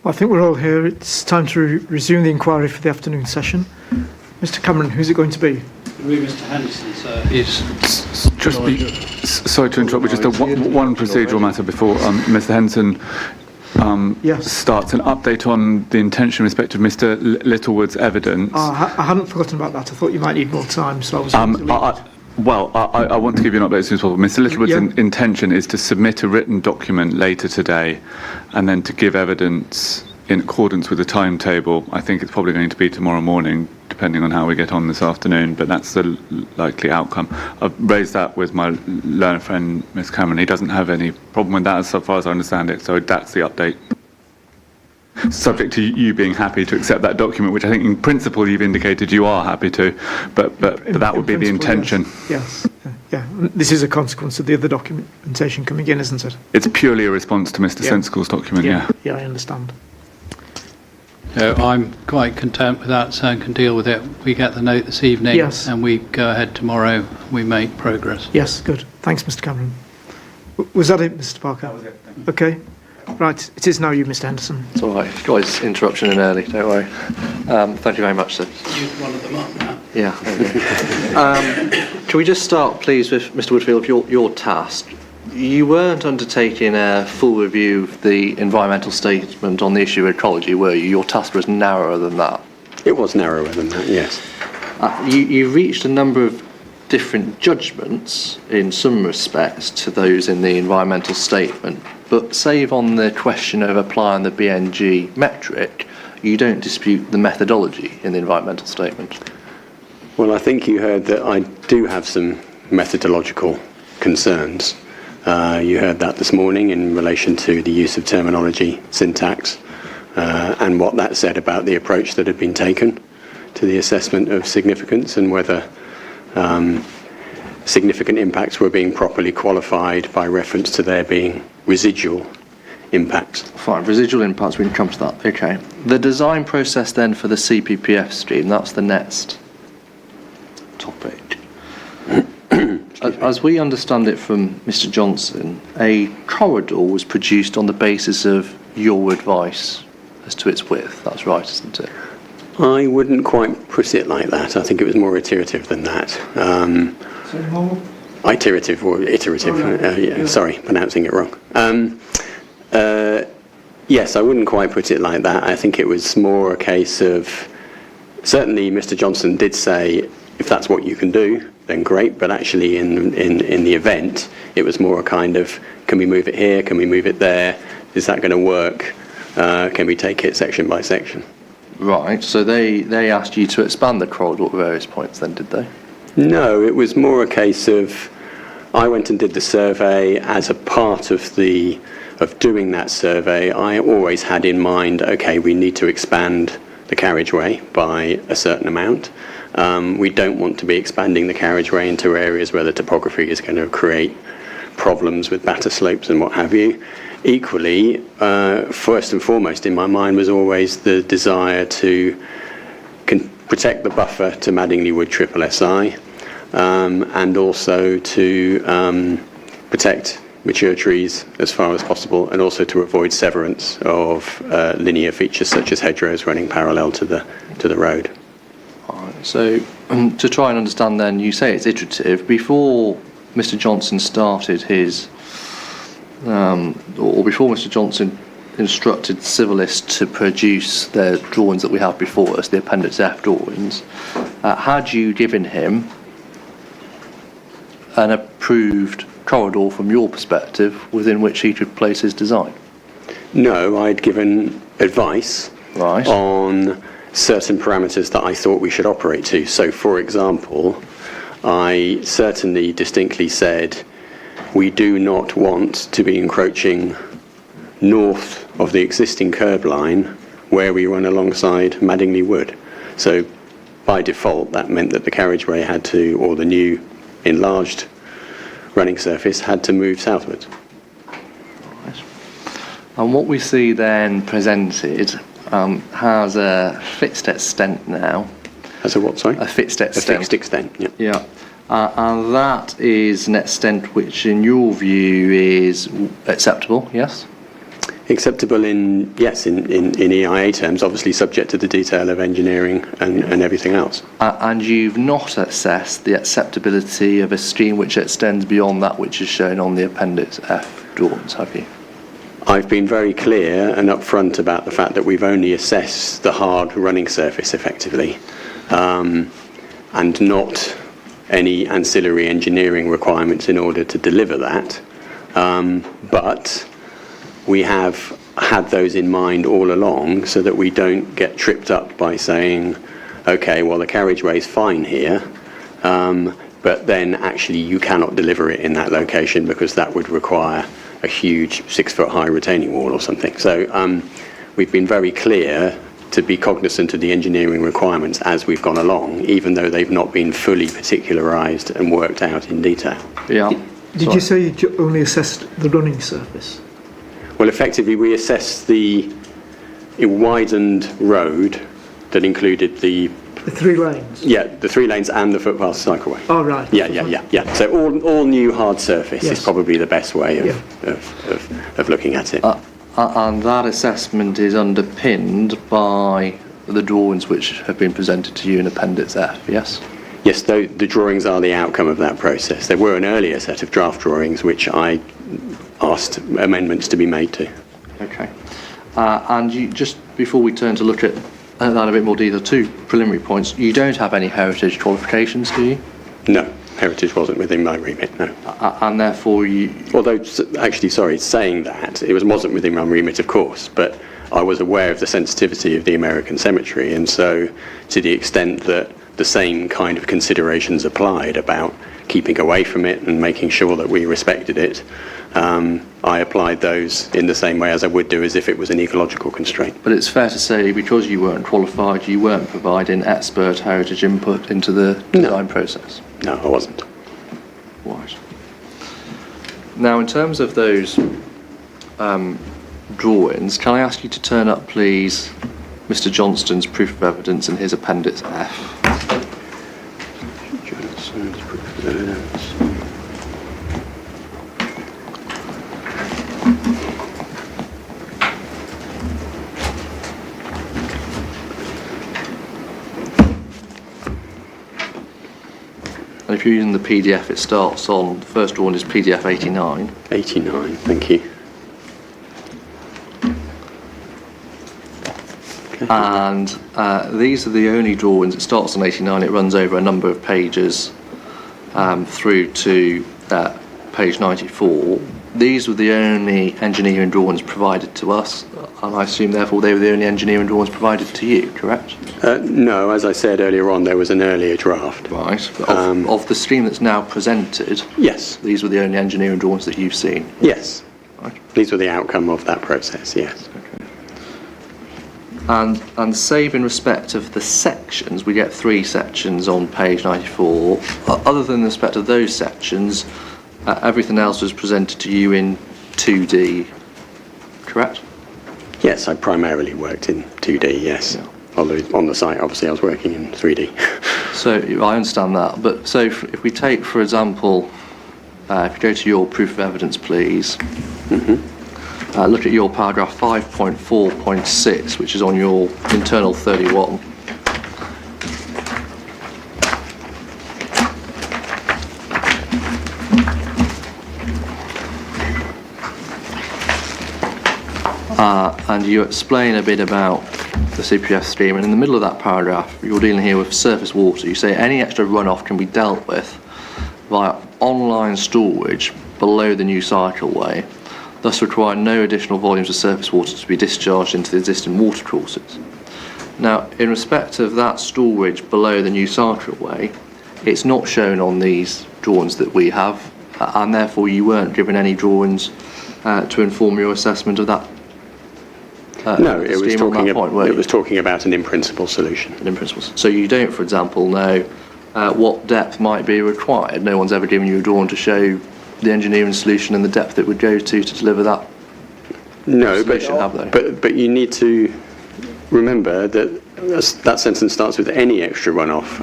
I think we're all here. It's time to resume the inquiry for the afternoon session. Mr. Cameron, who's it going to be? Mr. Henderson, sir. Sorry to interrupt, but just one procedural matter before Mr. Henderson Yes. starts. An update on the intention in respect of Mr. Littlewood's evidence. I hadn't forgotten about that. I thought you might need more time, so I was going to leave it. I want to give you an update as soon as possible. Mr. Littlewood's intention is to submit a written document later today and then to give evidence in accordance with the timetable. I think it's probably going to be tomorrow morning, depending on how we get on this afternoon, but that's the likely outcome. I've raised that with my learner friend, Ms. Cameron. He doesn't have any problem with that as far as I understand it, so that's the update. Subject to you being happy to accept that document, which I think in principle you've indicated you are happy to, but that would be the intention. Yes. Yeah. This is a consequence of the other documentation coming in, isn't it? It's purely a response to Mr. Sensicle's document, yeah. Yeah, I understand. I'm quite content with that, so I can deal with it. We get the note this evening, yes, and we go ahead tomorrow. We make progress. Yes, good. Thanks, Mr. Cameron. Was that it, Mr. Parker? That was it. Thank you. Okay. Right. It is now you, Mr. Henderson. It's all right. Guys, interruption in early. Don't worry. Thank you very much, sir. Use one of them up now. Yeah. Can we just start, please, with Mr. Woodfield, your task? You weren't undertaking a full review of the environmental statement on the issue of ecology, were you? Your task was narrower than that. It was narrower than that, yes. You reached a number of different judgments in some respects to those in the environmental statement, but save on the question of applying the BNG metric, you don't dispute the methodology in the environmental statement. Well, I think you heard that I do have some methodological concerns. You heard that this morning in relation to the use of terminology, syntax, and what that said about the approach that had been taken to the assessment of significance and whether significant impacts were being properly qualified by reference to there being residual impacts. Fine, residual impacts, we can come to that. Okay. The design process then for the CPPF stream, that's the next topic. As we understand it from Mr. Johnson, a corridor was produced on the basis of your advice as to its width. That's right, isn't it? I wouldn't quite put it like that. I think it was more iterative than that. Iterative or iterative. Sorry, pronouncing it wrong. Yes, I wouldn't quite put it like that. I think it was more a case of, certainly Mr. Johnson did say, if that's what you can do, then great, but actually in the event, it was more a kind of, can we move it here, can we move it there, is that going to work, can we take it section by section? Right, so they asked you to expand the corridor at various points then, did they? No, it was more a case of, I went and did the survey. As a part of doing that survey, I always had in mind, okay, we need to expand the carriageway by a certain amount. We don't want to be expanding the carriageway into areas where the topography is going to create problems with batter slopes and what have you. Equally, first and foremost in my mind was always the desire to protect the buffer to Madingley Wood SSI, and also to protect mature trees as far as possible, and also to avoid severance of linear features such as hedgerows running parallel to the road. So, to try and understand then, you say it's iterative. Before Mr. Johnson started his, or before Mr. Johnson instructed civilists to produce the drawings that we have before us, the Appendix F drawings, had you given him an approved corridor from your perspective within which he could place his design? No, I'd given advice on certain parameters that I thought we should operate to. So, for example, I certainly distinctly said we do not want to be encroaching north of the existing curb line where we run alongside Madingley Wood. So, by default, that meant that the carriageway had to, or the new enlarged running surface had to move southwards. And what we see then presented has a fixed extent now. Has a what, sorry? A fixed extent. A fixed extent, yeah. Yeah. And that is an extent which, in your view, is acceptable, yes? Acceptable in EIA terms, obviously subject to the detail of engineering and everything else. And you've not assessed the acceptability of a stream which extends beyond that which is shown on the Appendix F drawings, have you? I've been very clear and upfront about the fact that we've only assessed the hard running surface effectively, and not any ancillary engineering requirements in order to deliver that. But we have had those in mind all along so that we don't get tripped up by saying, okay, well, the carriageway is fine here, but then actually you cannot deliver it in that location because that would require a huge 6-foot high retaining wall or something. So we've been very clear to be cognizant of the engineering requirements as we've gone along, even though they've not been fully particularised and worked out in detail. Yeah. Did you say you only assessed the running surface? Well, effectively, we assessed the widened road that included the 3 lanes? Yeah, the 3 lanes and the footpath cycleway. Oh, right. Yeah. So all new hard surface Yes. is probably the best way of looking at it. And that assessment is underpinned by the drawings which have been presented to you in Appendix F, yes? Yes, the drawings are the outcome of that process. There were an earlier set of draft drawings which I asked amendments to be made to. Okay. And you, just before we turn to look at that in a bit more detail, 2 preliminary points. You don't have any heritage qualifications, do you? No, heritage wasn't within my remit, no. And therefore you... Although, actually, sorry, saying that, it wasn't within my remit, of course, but I was aware of the sensitivity of the American cemetery, and so to the extent that the same kind of considerations applied about keeping away from it and making sure that we respected it, I applied those in the same way as I would do as if it was an ecological constraint. But it's fair to say, because you weren't qualified, you weren't providing expert heritage input into the design process? No, I wasn't. Right. Now, in terms of those drawings, can I ask you to turn up, please, Mr. Johnston's proof of evidence in his Appendix F? Johnston's proof of evidence. And if you're using the PDF, it starts on, the first drawing is PDF 89. 89, thank you. And these are the only drawings. It starts on 89, it runs over a number of pages through to page 94. These were the only engineering drawings provided to us, and I assume therefore they were the only engineering drawings provided to you, correct? No, as I said earlier on, there was an earlier draft. Right. But of the stream that's now presented, Yes, these were the only engineering drawings that you've seen. yes. Right. These were the outcome of that process, yes. And save in respect of the sections, we get 3 sections on page 94. Other than the respect of those sections, everything else was presented to you in 2D, correct? Yes, I primarily worked in 2D, yes. Yeah. Although on the site, obviously, I was working in 3D. So I understand that, but so if we take, for example, if you go to your proof of evidence, please, look at your paragraph 5.4.6, which is on your internal 31. And you explain a bit about the CPF stream, and in the middle of that paragraph, you're dealing here with surface water. You say any extra runoff can be dealt with via online storage below the new cycleway, thus require no additional volumes of surface water to be discharged into the existing water courses. Now, in respect of that storage below the new cycleway, it's not shown on these drawings that we have, and therefore you weren't given any drawings to inform your assessment of that. No, it was talking about an in-principle solution. In principle. So you don't, for example, know what depth might be required. No one's ever given you a drawing to show the engineering solution and the depth it would go to deliver that solution, have they? But you need to remember that that sentence starts with any extra runoff.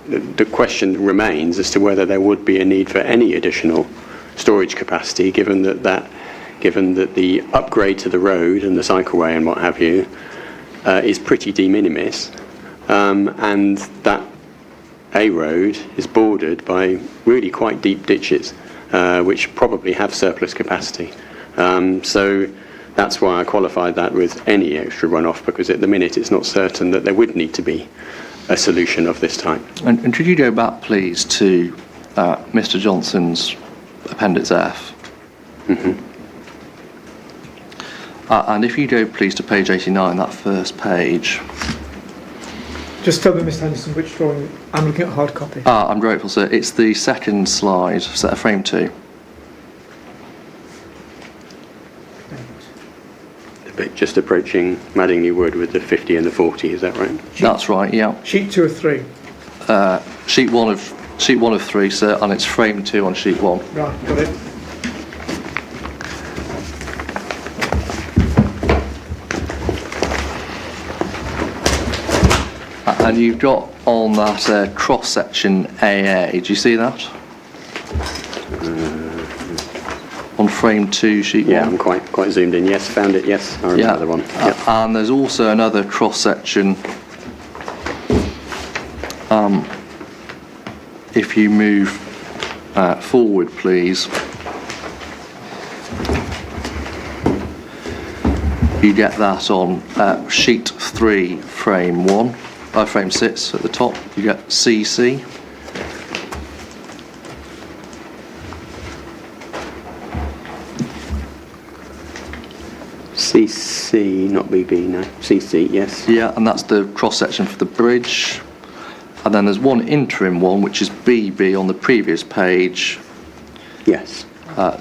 The question remains as to whether there would be a need for any additional storage capacity, given that given that the upgrade to the road and the cycleway and what have you is pretty de minimis, and that A road is bordered by really quite deep ditches, which probably have surplus capacity. So that's why I qualified that with any extra runoff, because at the minute it's not certain that there would need to be a solution of this type. And could you go back, please, to Mr. Johnson's Appendix F? Mm-hmm. And if you go, please, to page 89, that first page. Just tell me, Mr. Henderson, which drawing. I'm looking at hard copy. I'm grateful, sir. It's the second slide, set of frame 2. A bit just approaching Madingley Wood with the 50 and the 40, is that right? That's right, yeah. Sheet 2 of 3. Sheet one of 3, sir, and it's frame 2 on sheet 1. Right, got it. And you've got on that cross-section AA, do you see that? On frame 2, sheet 1. Yeah, I'm quite zoomed in. Yes, found it. Yes, I remember the one. Yep. And there's also another cross-section. If you move forward, please, you get that on sheet 3, frame 1. Frame 6 at the top, you get CC. CC, not BB, no. CC, yes. Yeah, and that's the cross-section for the bridge. And then there's one interim one, which is BB on the previous page. Yes.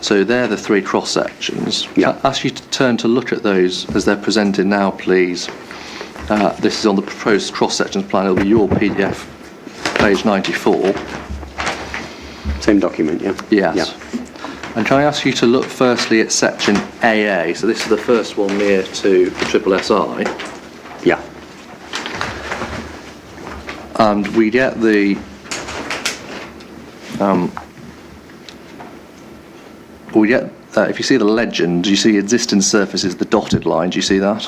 So they're the 3 cross-sections. Yeah. Can I ask you to turn to look at those as they're presented now, please. This is on the proposed cross-sections plan. It'll be your PDF, page 94. Same document, yeah? Yes. Yeah. And can I ask you to look firstly at section AA? So this is the first one near to the triple SI. Yeah. And we get the if you see the legend, you see existing surfaces, the dotted line, do you see that?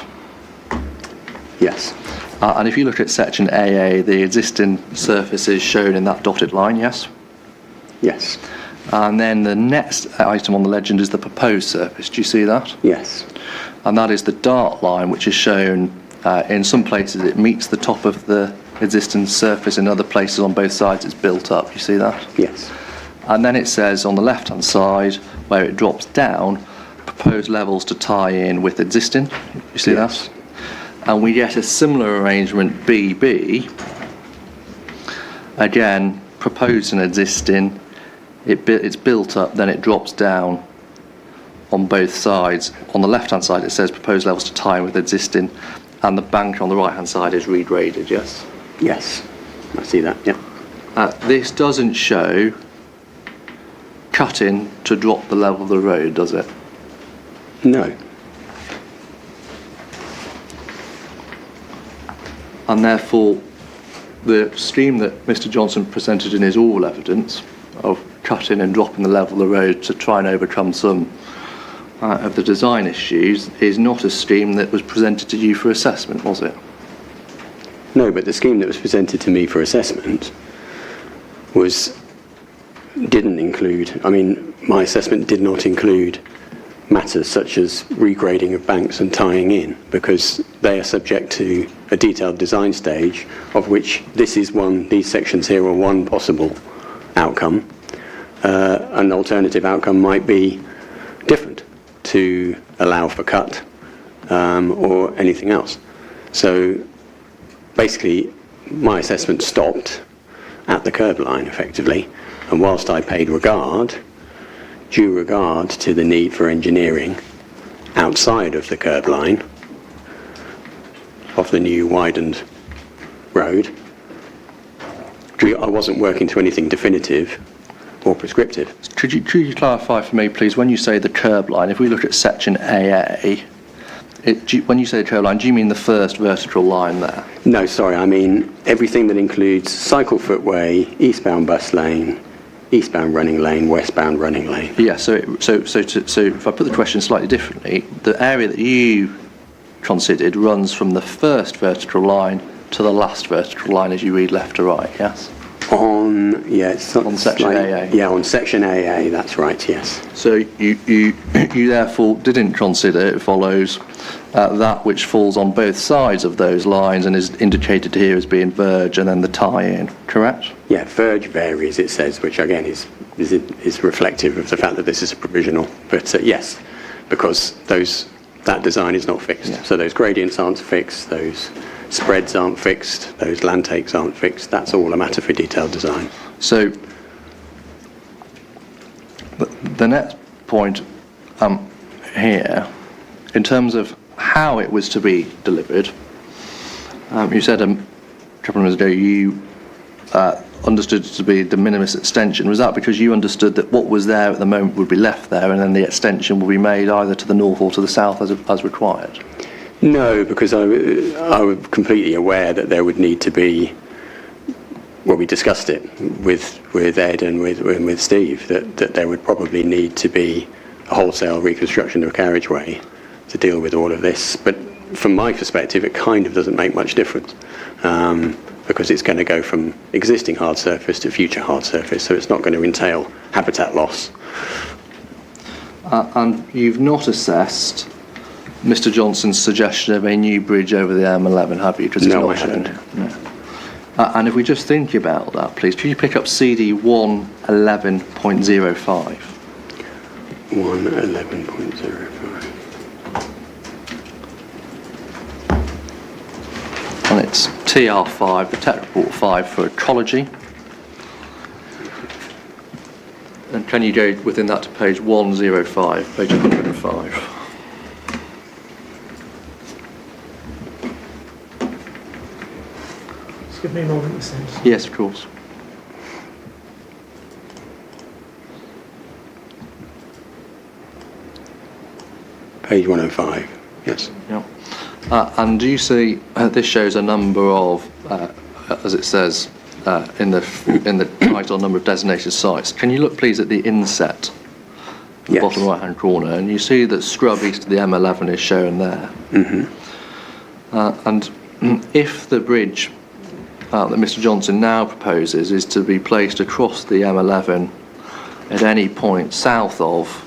Yes. And if you look at section AA, the existing surface is shown in that dotted line, yes? Yes. And then the next item on the legend is the proposed surface, do you see that? Yes. And that is the dark line, which is shown in some places it meets the top of the existing surface, in other places on both sides it's built up, you see that? Yes. And then it says on the left hand side, where it drops down, proposed levels to tie in with existing, you see Yes. that? And we get a similar arrangement BB, again proposed and existing, it's built up, then it drops down on both sides. On the left hand side it says proposed levels to tie in with existing, and the bank on the right hand side is regraded, yes? Yes. I see that, yeah. This doesn't show cutting to drop the level of the road, does it? No. And therefore the scheme that Mr. Johnson presented in his oral evidence of cutting and dropping the level of the road to try and overcome some of the design issues is not a scheme that was presented to you for assessment, was it? No, but the scheme that was presented to me for assessment didn't include, my assessment did not include matters such as regrading of banks and tying in, because they are subject to a detailed design stage, of which these sections here are one possible outcome. An alternative outcome might be different, to allow for cut or anything else. So basically my assessment stopped at the curb line effectively, and whilst I paid due regard to the need for engineering outside of the curb line of the new widened road, I wasn't working to anything definitive or prescriptive. Could you clarify for me, please, when you say the curb line, if we look at section AA, when you say the curb line, do you mean the first vertical line there? No, sorry, I mean everything that includes cycle footway, eastbound bus lane, eastbound running lane, westbound running lane. Yeah, so if I put the question slightly differently, the area that you considered runs from the first vertical line to the last vertical line as you read left to right, yes? On section AA. Yeah, on section AA, that's right, yes. So you therefore didn't consider, it follows, that which falls on both sides of those lines and is indicated here as being verge and then the tie-in, correct? Yeah, verge varies, it says, which again is reflective of the fact that this is a provisional. But yes, because that design is not fixed. Yeah. So those gradients aren't fixed, those spreads aren't fixed, those land takes aren't fixed. That's all a matter for detailed design. So the next point here, in terms of how it was to be delivered, you said a couple of minutes ago you understood it to be de minimis extension. Was that because you understood that what was there at the moment would be left there and then the extension will be made either to the north or to the south as required? No, because I was completely aware that there would need to be, well, we discussed it with Ed and with Steve, that there would probably need to be a wholesale reconstruction of a carriageway to deal with all of this. But from my perspective, it kind of doesn't make much difference because it's going to go from existing hard surface to future hard surface, so it's not going to entail habitat loss. And you've not assessed Mr. Johnson's suggestion of a new bridge over the M11, have you? No, I haven't. No. And if we just think about that, please, could you pick up CD 111.05? 111.05. And it's TR5, the Tech Report 5 for ecology. And can you go within that to page 105, page 105? Just give me a moment, Mr. Henderson. Yes, of course. Page 105, yes. Yeah. And do you see, this shows a number of, as it says in the title, number of designated sites. Can you look please at the inset, the Yes. bottom right hand corner, and you see that scrub east of the M11 is shown there. Mm-hmm. And if the bridge that Mr. Johnson now proposes is to be placed across the M11 at any point south of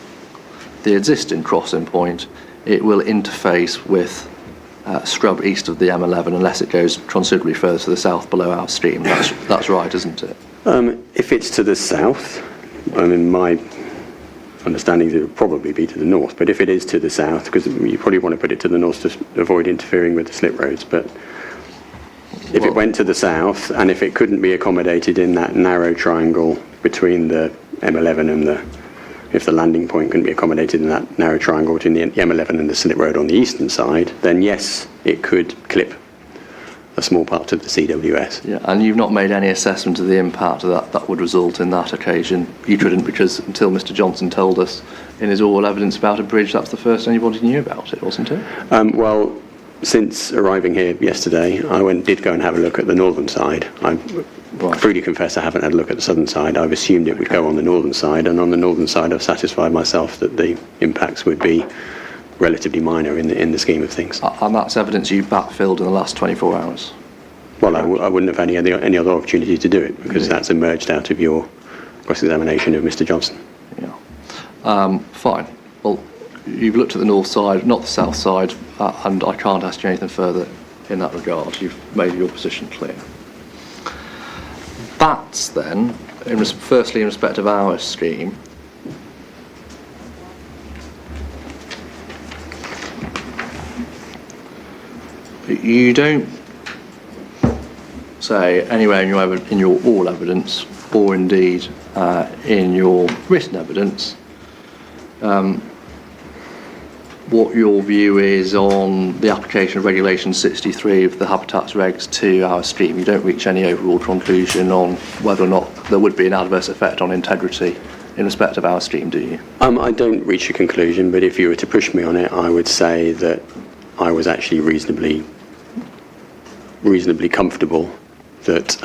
the existing crossing point, it will interface with scrub east of the M11 unless it goes considerably further to the south below our stream. That's right, isn't it? If it's to the south, I mean, my understanding is it would probably be to the north, but if it is to the south, because you probably want to put it to the north to avoid interfering with the slip roads, but if it went to the south and if it couldn't be accommodated in that narrow triangle between the M11 and if the landing point couldn't be accommodated in that narrow triangle between the M11 and the slip road on the eastern side, then yes, it could clip a small part of the CWS. Yeah, and you've not made any assessment of the impact that would result in that occasion. You couldn't, because until Mr. Johnson told us in his oral evidence about a bridge, that's the first anybody knew about it, wasn't it? Well, since arriving here yesterday, I did go and have a look at the northern side. I freely confess I haven't had a look at the southern side. I've assumed it would go on the northern side, and on the northern side I've satisfied myself that the impacts would be relatively minor in the scheme of things. And that's evidence you backfilled in the last 24 hours? Well, I wouldn't have had any other opportunity to do it, because that's emerged out of your cross-examination of Mr. Johnson. Yeah. Fine. Well, you've looked at the north side, not the south side, and I can't ask you anything further in that regard. You've made your position clear. That's then, firstly in respect of our scheme, you don't say anywhere in your oral evidence, or indeed in your written evidence, what your view is on the application of Regulation 63 of the Habitats Regs to our scheme. You don't reach any overall conclusion on whether or not there would be an adverse effect on integrity in respect of our scheme, do you? I don't reach a conclusion, but if you were to push me on it, I would say that I was actually reasonably comfortable that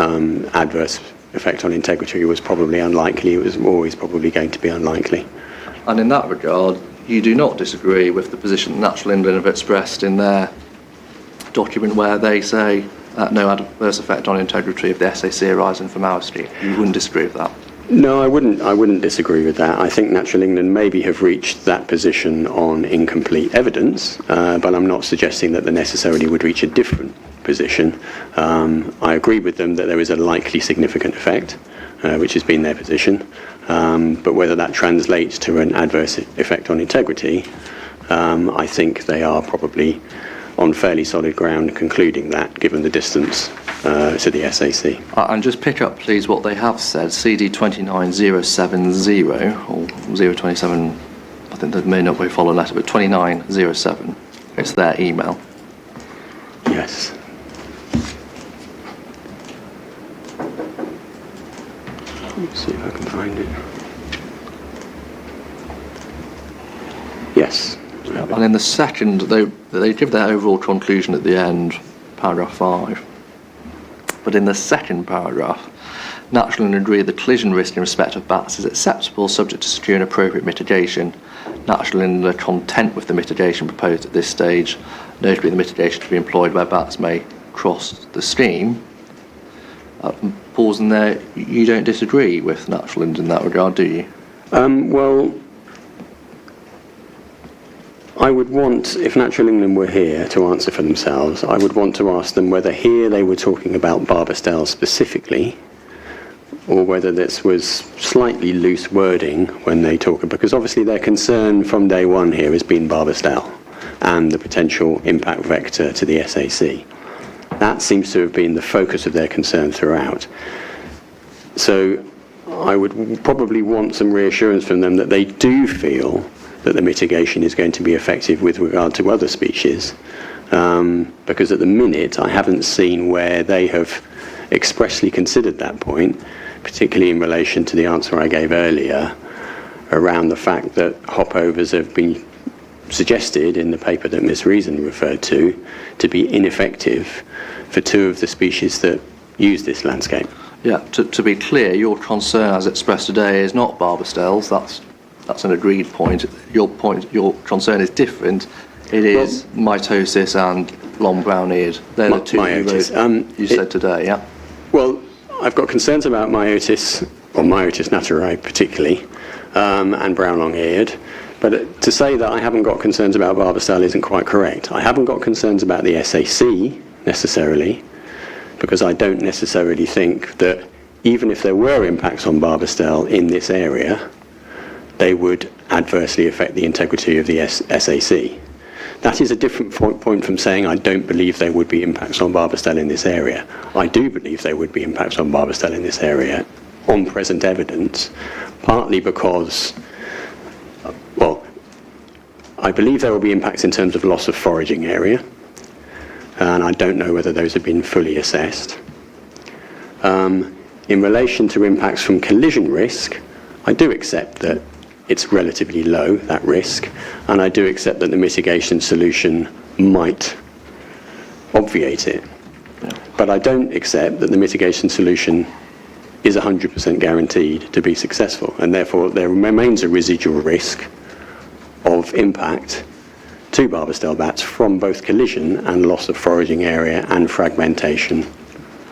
adverse effect on integrity was probably unlikely. It was always probably going to be unlikely. And in that regard, you do not disagree with the position that Natural England have expressed in their document where they say no adverse effect on integrity of the SAC arising from our street. You wouldn't disagree with that? No, I wouldn't disagree with that. I think Natural England maybe have reached that position on incomplete evidence, but I'm not suggesting that they necessarily would reach a different position. I agree with them that there is a likely significant effect, which has been their position, but whether that translates to an adverse effect on integrity, I think they are probably on fairly solid ground concluding that, given the distance to the SAC. And just pick up, please, what they have said, CD 29070, or 027, I think they may not be following letter, but 2907. It's their email. Yes. Let's see if I can find it. Yes. And in the second, they give their overall conclusion at the end, paragraph 5. But in the second paragraph, Natural England agree the collision risk in respect of bats is acceptable, subject to secure and appropriate mitigation. Natural England are content with the mitigation proposed at this stage, notably the mitigation to be employed where bats may cross the stream. Pausing there, you don't disagree with Natural England in that regard, do you? Well, I would want, if Natural England were here to answer for themselves, I would want to ask them whether here they were talking about Barbastelle specifically, or whether this was slightly loose wording when they talk, because obviously their concern from day one here has been Barbastelle and the potential impact vector to the SAC. That seems to have been the focus of their concern throughout. So I would probably want some reassurance from them that they do feel that the mitigation is going to be effective with regard to other species, because at the minute I haven't seen where they have expressly considered that point, particularly in relation to the answer I gave earlier around the fact that hopovers have been suggested in the paper that Ms. Reason referred to be ineffective for two of the species that use this landscape. Yeah, to be clear, your concern as expressed today is not Barbastelle's, that's an agreed point. Your concern is different. It is mitosis and long brown-eared. They're the two you said today, yeah? Well, I've got concerns about myotis, or Myotis naturae particularly, and brown long-eared. But to say that I haven't got concerns about Barbastelle isn't quite correct. I haven't got concerns about the SAC necessarily, because I don't necessarily think that even if there were impacts on Barbastelle in this area, they would adversely affect the integrity of the SAC. That is a different point from saying I don't believe there would be impacts on Barbastelle in this area. I do believe there would be impacts on Barbastelle in this area on present evidence, partly because, well, I believe there will be impacts in terms of loss of foraging area, and I don't know whether those have been fully assessed. In relation to impacts from collision risk, I do accept that it's relatively low, that risk, and I do accept that the mitigation solution might obviate it. But I don't accept that the mitigation solution is 100% guaranteed to be successful, and therefore there remains a residual risk of impact to Barbastelle bats from both collision and loss of foraging area and fragmentation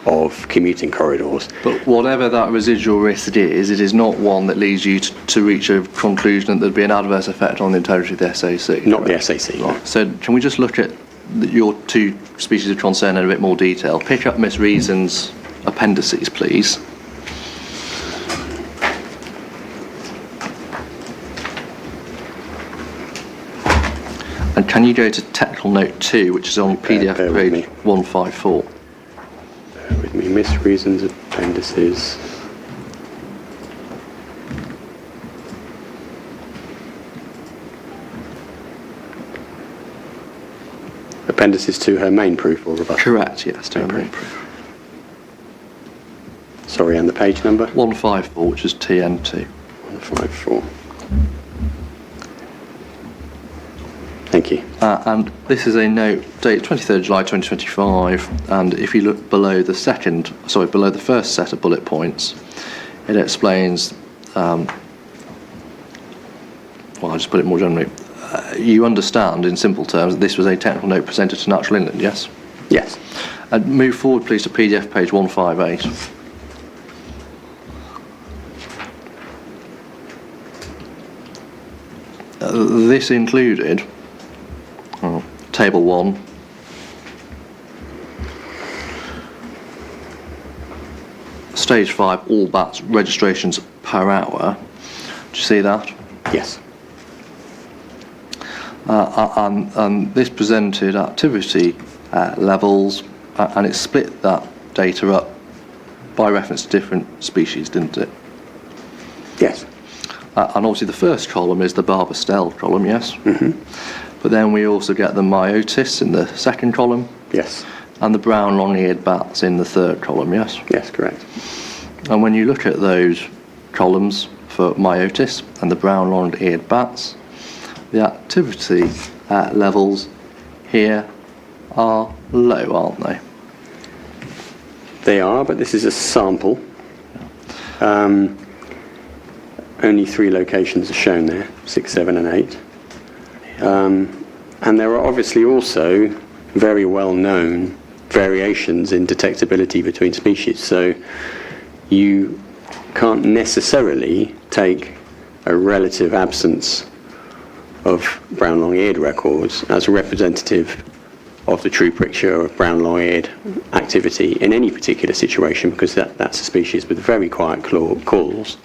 of commuting corridors. But whatever that residual risk is, it is not one that leads you to reach a conclusion that there'd be an adverse effect on the integrity of the SAC. Not the SAC. Right. So can we just look at your two species of concern in a bit more detail? Pick up Ms. Reason's appendices, please. And can you go to technical note 2, which is on PDF page 154? With me, Miss Reason's appendices. Appendices to her main proof or rebuttal? Correct, yes, to her main proof. Sorry, and the page number? 154, which is TN2. 154. Thank Thank you. And this is a note dated 23rd July 2025, and if you look below the first set of bullet points, it explains, well, I'll just put it more generally. You understand, in simple terms, that this was a technical note presented to Natural England, yes? Yes. And move forward, please, to PDF page 158. This included Table 1, Stage 5, all bats registrations per hour. Do you see that? Yes. And this presented activity levels, and it split that data up by reference to different species, didn't it? Yes. And obviously the first column is the Barbastelle column, yes? Mm-hmm. But then we also get the Myotis in the second column, Yes. and the brown long-eared bats in the third column, yes? Yes, correct. And when you look at those columns for Myotis and the brown long-eared bats, the activity levels here are low, aren't they? They are, but this is a sample. Only 3 locations are shown there, 6, 7 and 8. And there are obviously also very well-known variations in detectability between species. So you can't necessarily take a relative absence of brown long-eared records as representative of the true picture of brown long-eared activity in any particular situation, because that's a species with very quiet calls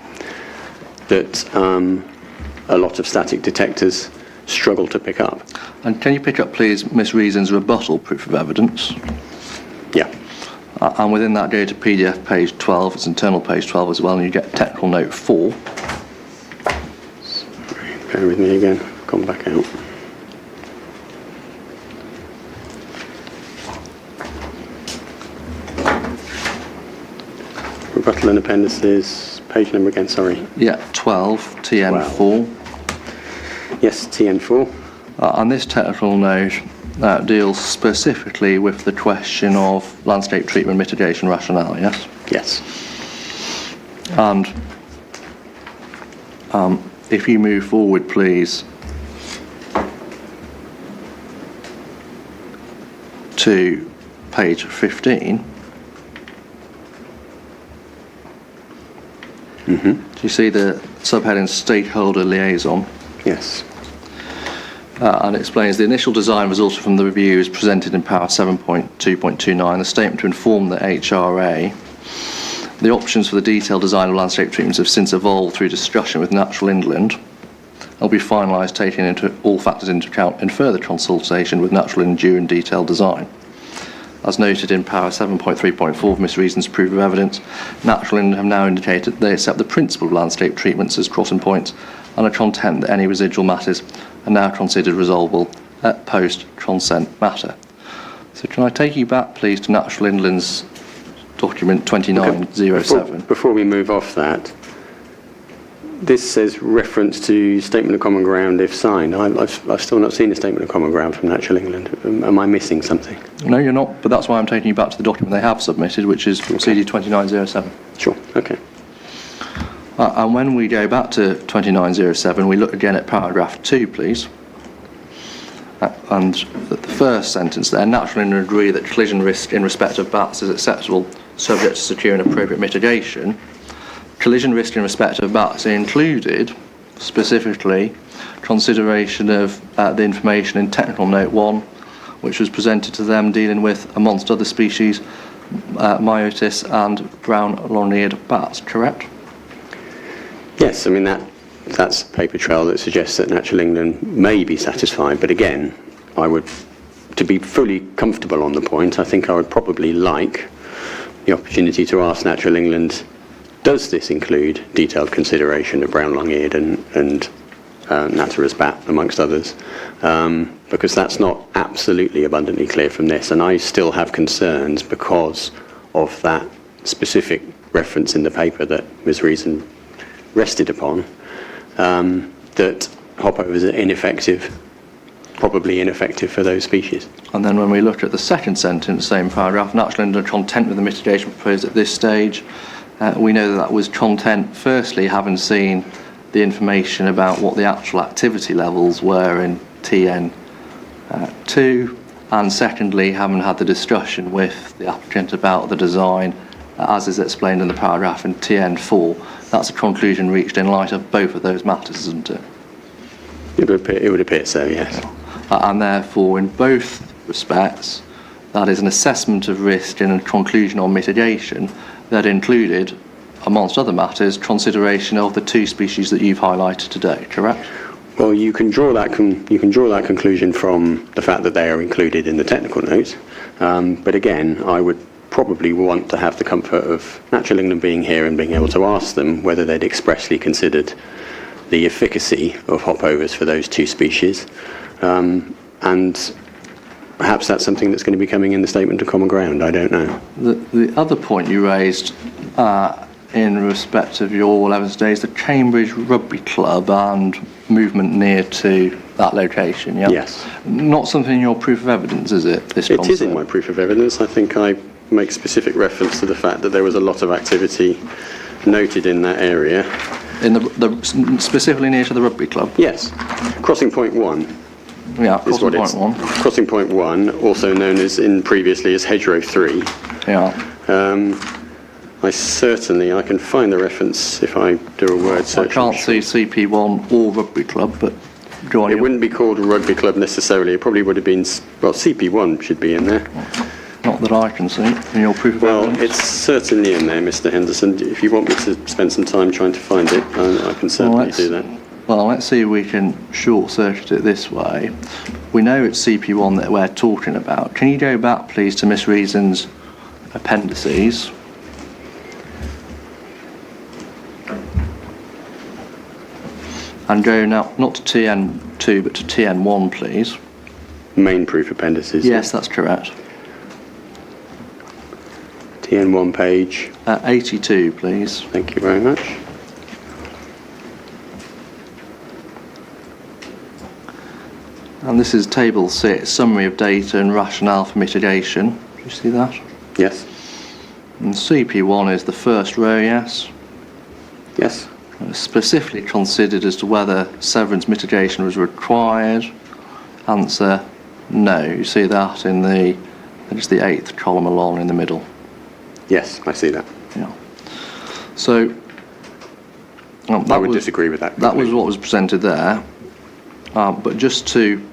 that a lot of static detectors struggle to pick up. And can you pick up, please, Miss Reason's rebuttal proof of evidence? Yeah. And within that, go to PDF page 12, it's internal page 12 as well, and you get technical note 4. Sorry, bear with me again, I've gone back out. Rebuttal and appendices, page number again, sorry. Yeah, 12, TN4. Yes, TN4. And this technical note deals specifically with the question of landscape treatment mitigation rationale, yes? Yes. And if you move forward, please, to page 15. Mm-hmm. Do you see the subheading stakeholder liaison? Yes. And it explains the initial design resulted from the review is presented in Power 7.2.29, the statement to inform the HRA. The options for the detailed design of landscape treatments have since evolved through discussion with Natural England. They'll be finalised taking into all factors into account in further consultation with Natural England during detailed design. As noted in Power 7.3.4 of Miss Reason's proof of evidence, Natural England have now indicated they accept the principle of landscape treatments as crossing points and are content that any residual matters are now considered resolvable at post-consent matter. So can I take you back, please, to Natural England's document 2907? Before we move off that, this says reference to statement of common ground if signed. I've still not seen a statement of common ground from Natural England. Am I missing something? No, you're not, but that's why I'm taking you back to the document they have submitted, which is CD 2907. Sure, okay. And when we go back to 2907, we look again at paragraph 2, please. And the first sentence there, Natural England agree that collision risk in respect of bats is acceptable, subject to secure and appropriate mitigation. Collision risk in respect of bats included, specifically, consideration of the information in technical note 1, which was presented to them dealing with, amongst other species, Myotis and brown long-eared bats, correct? Yes, I mean that's a paper trail that suggests that Natural England may be satisfied, but again, to be fully comfortable on the point, I think I would probably like the opportunity to ask Natural England, does this include detailed consideration of brown long-eared and Natura's bat, amongst others? Because that's not absolutely abundantly clear from this, and I still have concerns because of that specific reference in the paper that Ms. Reason rested upon, that hopovers are ineffective probably ineffective for those species. And then when we look at the second sentence, same paragraph, Natural England are content with the mitigation proposed at this stage. We know that that was content, firstly, having seen the information about what the actual activity levels were in TN2, and secondly, having had the discussion with the applicant about the design, as is explained in the paragraph in TN4. That's a conclusion reached in light of both of those matters, isn't it? It would appear so, yes. And therefore, in both respects, that is an assessment of risk and a conclusion on mitigation that included, amongst other matters, consideration of the two species that you've highlighted today, correct? Well, you can draw that conclusion from the fact that they are included in the technical notes. But again, I would probably want to have the comfort of Natural England being here and being able to ask them whether they'd expressly considered the efficacy of hopovers for those two species. And perhaps that's something that's going to be coming in the Statement of Common Ground. I don't know. The other point you raised in respect of your 11th day is the Cambridge Rugby Club and movement near to that location, yeah? Yes. Not something in your proof of evidence, is it? This It concept? is in my proof of evidence. I think I make specific reference to the fact that there was a lot of activity noted in that area. In the specifically near to the rugby club? Yes. Crossing Point 1. Yeah, Is crossing what point it's, one. Crossing Point 1, also known as previously as Hedgerow 3. Yeah. I can find the reference if I do a word search. I can't see CP1 or rugby club, but go on. It wouldn't be called a rugby club necessarily. It probably would have been, well, CP1 should be in there. Not that I can see in your proof of Well, evidence. it's certainly in there, Mr. Henderson. If you want me to spend some time trying to find it, I can certainly do that. Well, let's see if we can short-circuit it this way. We know it's CP1 that we're talking about. Can you go back, please, to Miss Reason's appendices? And go now, not to TN2, but to TN1, please. Main proof appendices. Yes, that's correct. TN1 page. 82, please. Thank you very much. And this is Table 6, Summary of Data and Rationale for Mitigation. Do you see that? Yes. And CP1 is the first row, yes? Yes. Specifically considered as to whether severance mitigation was required. Answer, no. You see that in the 8th column along in the middle. Yes, I see that. Yeah. So I would disagree with that. That was what was presented there. But just to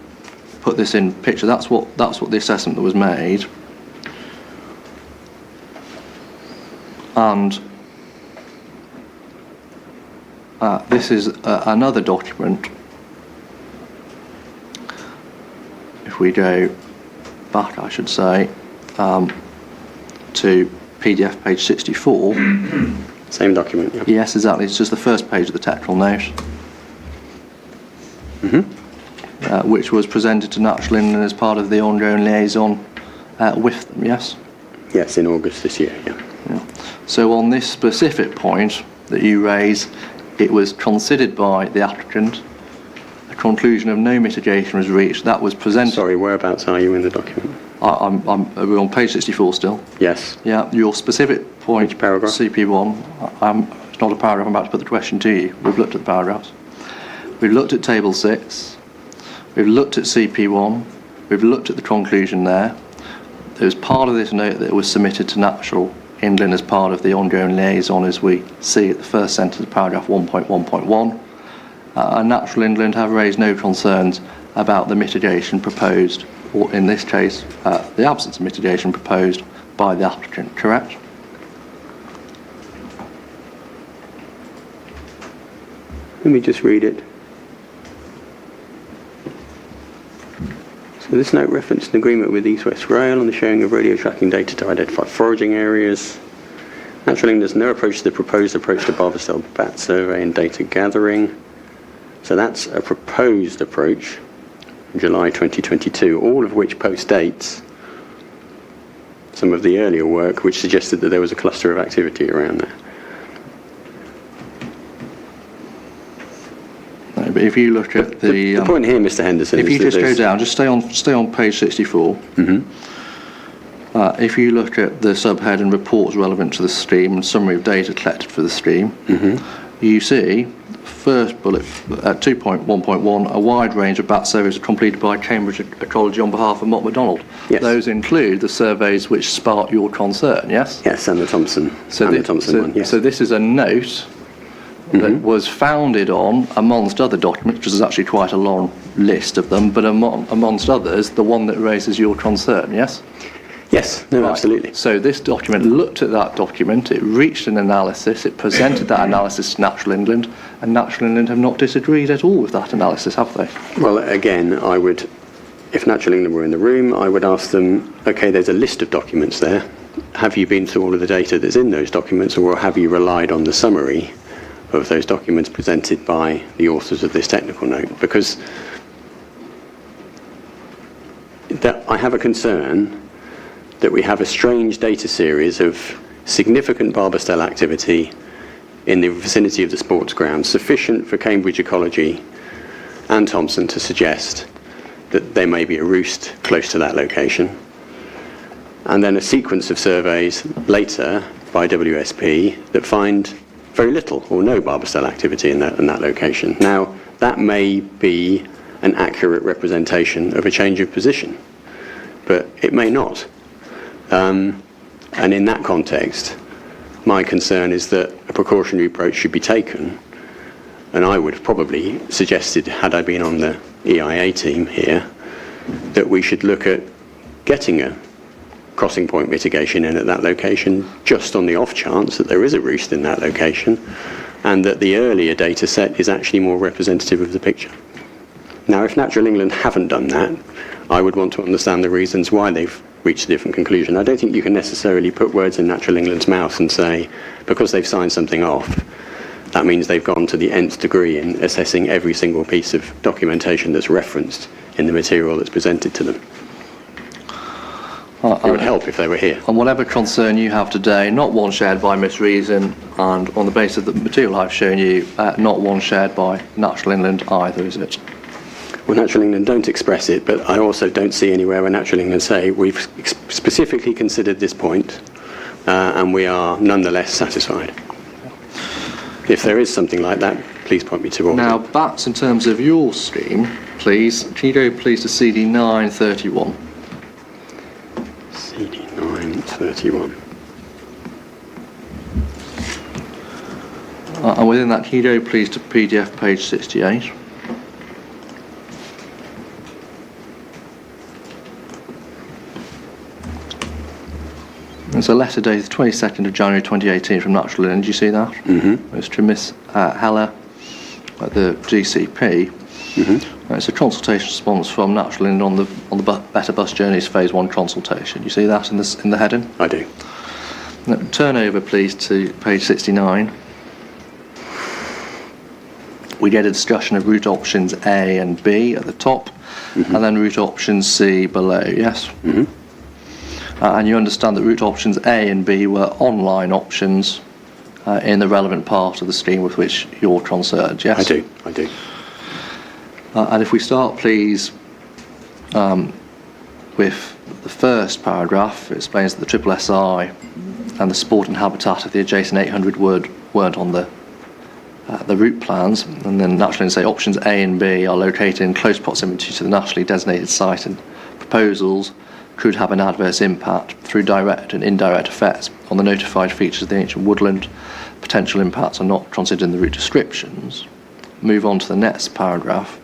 put this in picture, that's what the assessment that was made. And this is another document. If we go back, I should say, to PDF page 64. Same document, yeah. Yes, exactly. It's just the first page of the technical note. Which was presented to Natural England as part of the ongoing liaison with them, yes? Yes, in August this year, yeah. So on this specific point that you raise, it was considered by the applicant, a conclusion of no mitigation was reached. That was presented... Sorry, whereabouts are you in the document? We're on page 64 still. Yes. Yeah, your specific point, which paragraph? CP1, it's not a paragraph, I'm about to put the question to you. We've looked at the paragraphs. We've looked at Table 6. We've looked at CP1. We've looked at the conclusion there. There was part of this note that was submitted to Natural England as part of the ongoing liaison, as we see at the first sentence of paragraph 1.1.1. And Natural England have raised no concerns about the mitigation proposed, or in this case, the absence of mitigation proposed by the applicant, correct? Let me just read it. So this note referenced an agreement with East West Rail on the sharing of radio tracking data to identify foraging areas. Natural England has no approach to the proposed approach to Barvestel bat survey and data gathering. So that's a proposed approach in July 2022, all of which postdates some of the earlier work which suggested that there was a cluster of activity around there. No, but if you look at The point here, Mr. Henderson, if is you that just go there's- down, just stay on page 64. If you look at the subhead and reports relevant to the scheme and summary of data collected for the scheme, you see, first bullet at 2.1.1, a wide range of bat surveys are completed by Cambridge Ecology on behalf of Mott MacDonald. Yes. Those include the surveys which spark your concern, yes? Yes, and the Thompson, one, yes. So this is a note that was founded on, amongst other documents, which is actually quite a long list of them, but amongst others, the one that raises your concern, yes? Yes, no, Right. absolutely. So this document looked at that document, it reached an analysis, it presented that analysis to Natural England, and Natural England have not disagreed at all with that analysis, have they? Well, again, I would, if Natural England were in the room, I would ask them, okay, there's a list of documents there. Have you been through all of the data that's in those documents, or have you relied on the summary of those documents presented by the authors of this technical note? Because I have a concern that we have a strange data series of significant barbastelle activity in the vicinity of the sports ground, sufficient for Cambridge Ecology and Thompson to suggest that there may be a roost close to that location, and then a sequence of surveys later by WSP that find very little or no barbastelle activity in that location. Now, that may be an accurate representation of a change of position, but it may not. And in that context, my concern is that a precautionary approach should be taken, and I would have probably suggested, had I been on the EIA team here, that we should look at getting a crossing point mitigation in at that location, just on the off chance that there is a roost in that location, and that the earlier data set is actually more representative of the picture. Now, if Natural England haven't done that, I would want to understand the reasons why they've reached a different conclusion. I don't think you can necessarily put words in Natural England's mouth and say, because they've signed something off, that means they've gone to the nth degree in assessing every single piece of documentation that's referenced in the material that's presented to them. It would help if they were here. On whatever concern you have today, not one shared by Miss Reason, and on the basis of the material I've shown you, not one shared by Natural England either, is it? Well, Natural England don't express it, but I also don't see anywhere where Natural England say we've specifically considered this point and we are nonetheless satisfied. If there is something like that, please point me to all. Now, bats, in terms of your scheme, please, can you go please to CD 931? CD 931. And within that, can you go please to PDF page 68? It's a letter dated the 22nd of January 2018 from Natural England. Did you see that? Mm-hmm. It's to Miss Heller at the GCP. Mm-hmm. It's a consultation response from Natural England on the Better Bus Journeys Phase 1 consultation. You see that in the heading? I do. Now, turn over, please, to page 69. We get a discussion of route options A and B at the top, and then route option C below, yes? Mm-hmm. And you understand that route options A and B were online options in the relevant part of the scheme with which you're concerned, yes? I do. And if we start, please, with the first paragraph, it explains that the Triple SI and the sport and habitat of the adjacent 800 weren't on the route plans, and then naturally say options A and B are located in close proximity to the nationally designated site, and proposals could have an adverse impact through direct and indirect effects on the notified features of the ancient woodland. Potential impacts are not considered in the route descriptions. Move on to the next paragraph.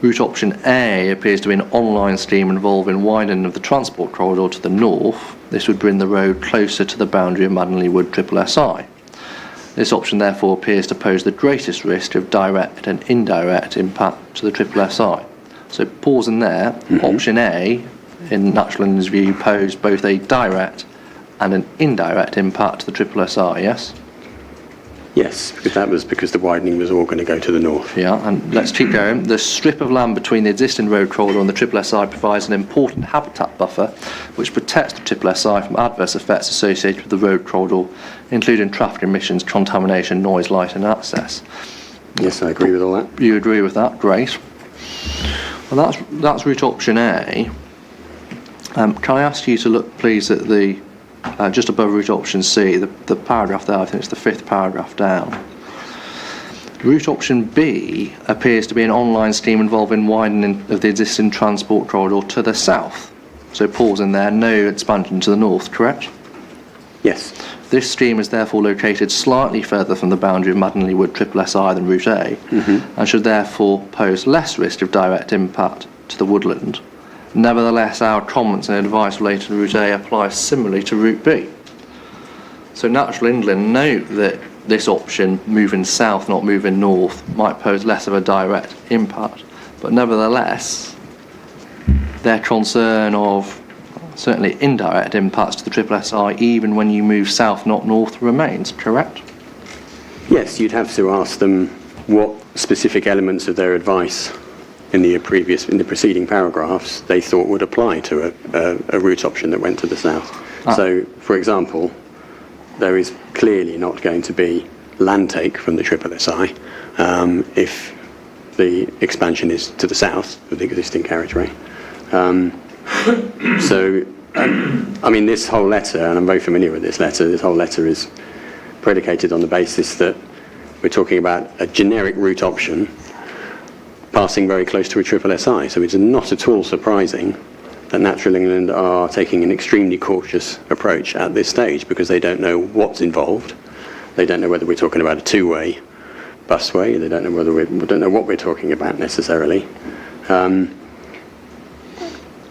Route option A appears to be an online scheme involving widening of the transport corridor to the north. This would bring the road closer to the boundary of Maddenley Wood Triple SI. This option therefore appears to pose the greatest risk of direct and indirect impact to the Triple SI. So pausing there, option A, in Natural England's view, posed both a direct and an indirect impact to the Triple SI, yes? Yes, because that was because the widening was all going to go to the north. Yeah, and let's keep going. The strip of land between the existing road corridor and the Triple SI provides an important habitat buffer which protects the Triple SI from adverse effects associated with the road corridor, including traffic emissions, contamination, noise, light and access. Yes, I agree with all that. You agree with that? Great. Well, that's route option A. Can I ask you to look, please, at the just above route option C, the paragraph there? I think it's the 5th paragraph down. Route option B appears to be an online scheme involving widening of the existing transport corridor to the south. So pause in there, no expansion to the north, correct? Yes. This stream is therefore located slightly further from the boundary of Maddenley Wood SSI than Route A, and should therefore pose less risk of direct impact to the woodland. Nevertheless, our comments and advice related to Route A apply similarly to Route B. So Natural England note that this option, moving south, not moving north, might pose less of a direct impact, but nevertheless, their concern of certainly indirect impacts to the SSI, even when you move south, not north, remains, correct? Yes, you'd have to ask them what specific elements of their advice in the preceding paragraphs they thought would apply to a route option that went to the south. So, for example, there is clearly not going to be land take from the SSI if the expansion is to the south of the existing carriageway. I mean, this whole letter, and I'm very familiar with this whole letter is predicated on the basis that we're talking about a generic route option passing very close to a SSI. So it's not at all surprising that Natural England are taking an extremely cautious approach at this stage because they don't know what's involved. They don't know whether we're talking about a two-way busway. They don't know we don't know what we're talking about necessarily.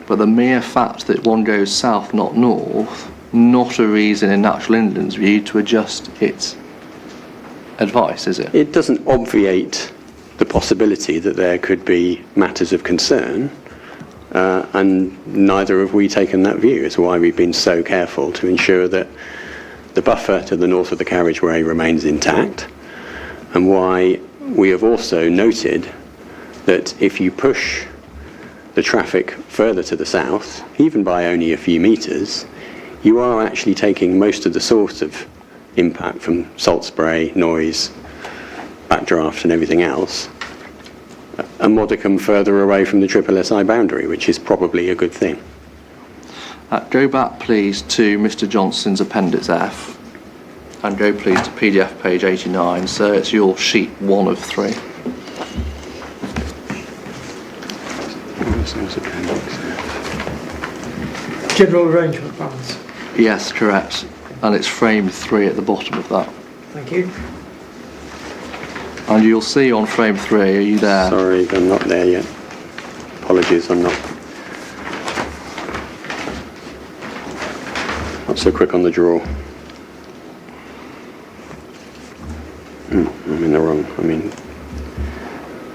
But the mere fact that one goes south, not north, not a reason in Natural England's view to adjust its advice, is it? It doesn't obviate the possibility that there could be matters of concern, and neither have we taken that view. It's why we've been so careful to ensure that the buffer to the north of the carriageway remains intact, and why we have also noted that if you push the traffic further to the south, even by only a few metres, you are actually taking most of the sort of impact from salt spray, noise, backdraft and everything else a modicum further away from the SSI boundary, which is probably a good thing. Go back please to Mr Johnson's Appendix F and go please to PDF page 89, so it's your sheet 1 of 3. General arrangement balance. Yes, correct. And it's frame 3 at the bottom of that. Thank you. And you'll see on frame 3, are you there? Sorry, I'm not there yet. Apologies, I'm not so quick on the draw. I'm in the wrong. I mean,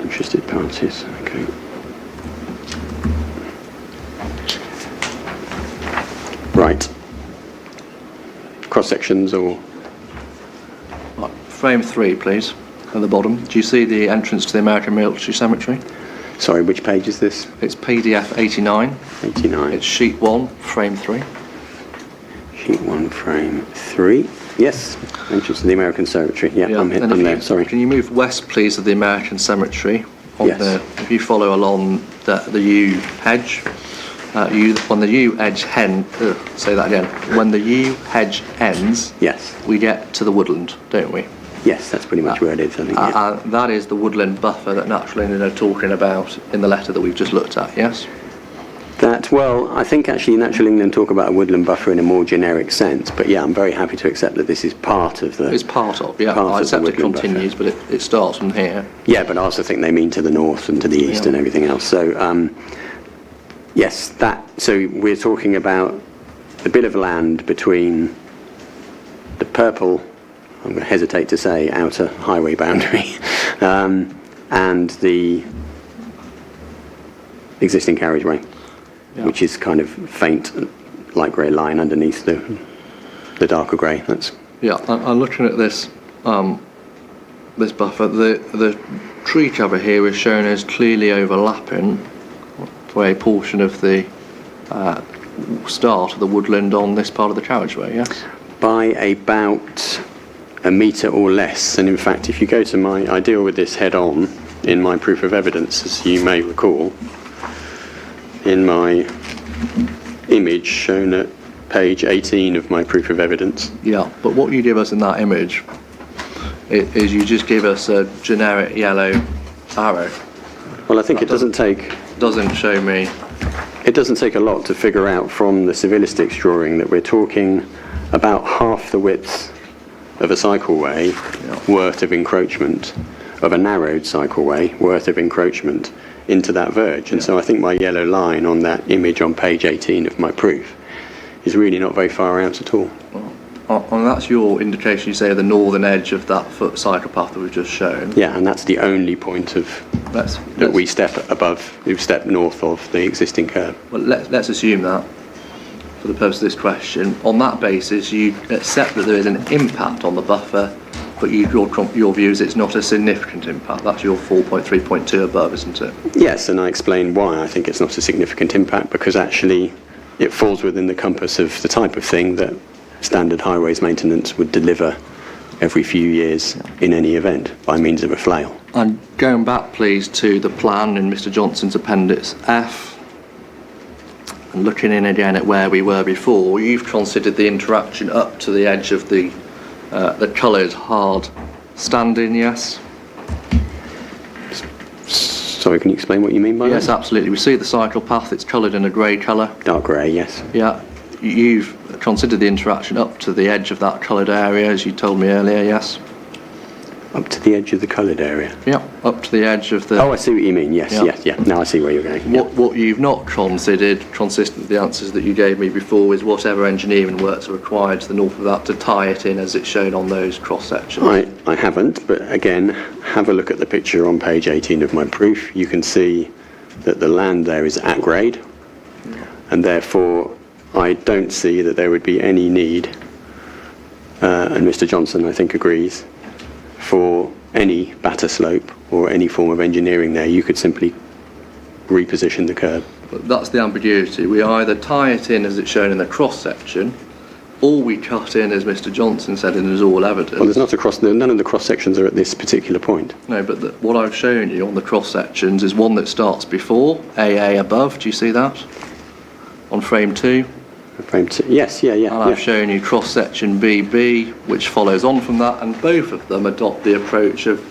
interested parties. Okay. Right. Cross sections or. Right. Frame 3, please, at the bottom. Do you see the entrance to the American Military Cemetery? Sorry, which page is this? It's PDF 89. 89. It's sheet 1, frame 3. Sheet 1, frame 3. Yes, entrance to the American Cemetery. Yeah, I'm there, sorry. Can you move west, please, of the American Cemetery? Yes. If you follow along the U hedge, when the U edge say that again. When the U hedge ends, yes, we get to the woodland, don't we? Yes, that's pretty much where it is, I think. Yeah. That is the woodland buffer that Natural England are talking about in the letter that we've just looked at, yes? Well, I think actually Natural England talk about a woodland buffer in a more generic sense, but yeah, I'm very happy to accept that this is part of the... It's part of, yeah. I accept it continues, but it starts from here. Yeah, but I also think they mean to the north and to the east and everything else. So, yes, so we're talking about the bit of land between the purple, I'm going to hesitate to say, outer highway boundary, and the existing carriageway. Yeah. Which is kind of faint light grey line underneath the darker grey. Yeah, I'm looking at this this buffer. The tree cover here is shown as clearly overlapping for a portion of the start of the woodland on this part of the carriageway. Yes, by about a metre or less. And in fact, if you go to I deal with this head on in my proof of evidence, as you may recall, in my image shown at page 18 of my proof of evidence. Yeah, but what you give us in that image is you just give us a generic yellow arrow. Well, I think it doesn't take show me. It doesn't take a lot to figure out from the civilistics drawing that we're talking about half the width of a cycleway worth of encroachment, of a narrowed cycleway worth of encroachment into that verge. And so I think my yellow line on that image on page 18 of my proof is really not very far out at all. And that's your indication, you say, of the northern edge of that foot cycle path that we've just shown. Yeah, and that's the only point of that we step north of the existing curb. Well, let's assume that, for the purpose of this question. On that basis, you accept that there is an impact on the buffer, but your view is it's not a significant impact. That's your 4.3.2 above, isn't it? Yes, and I explain why I think it's not a significant impact, because actually it falls within the compass of the type of thing that standard highways maintenance would deliver every few years in any event by means of a flail. And going back, please, to the plan in Mr. Johnson's Appendix F, and looking in again at where we were before, you've considered the interaction up to the edge of the coloured hard standing, yes? Sorry, can you explain what you mean by that? Yes, absolutely. We see the cycle path, it's coloured in a grey colour. Dark grey, yes. Yeah. You've considered the interaction up to the edge of that coloured area, as you told me earlier, yes? Up to the edge of the coloured area? Yeah, up to the edge of the... Oh, I see what you mean, yes, Yeah. Now I see where you're going. What you've not considered, consistent with the answers that you gave me before, is whatever engineering works are required to the north of that to tie it in as it's shown on those cross-sections. I haven't, but again, have a look at the picture on page 18 of my proof. You can see that the land there is at grade, and therefore I don't see that there would be any need, and Mr. Johnson, I think, agrees, for any batter slope or any form of engineering there. You could simply reposition the curb. But that's the ambiguity. We either tie it in as it's shown in the cross-section, or we cut in, as Mr. Johnson said, and there's all evidence. Well, there's not none of the cross-sections are at this particular point. No, but what I've shown you on the cross-sections is one that starts before, AA above, do you see that? On frame 2. Frame 2, yes, yeah. And I've shown you cross-section BB, which follows on from that, and both of them adopt the approach of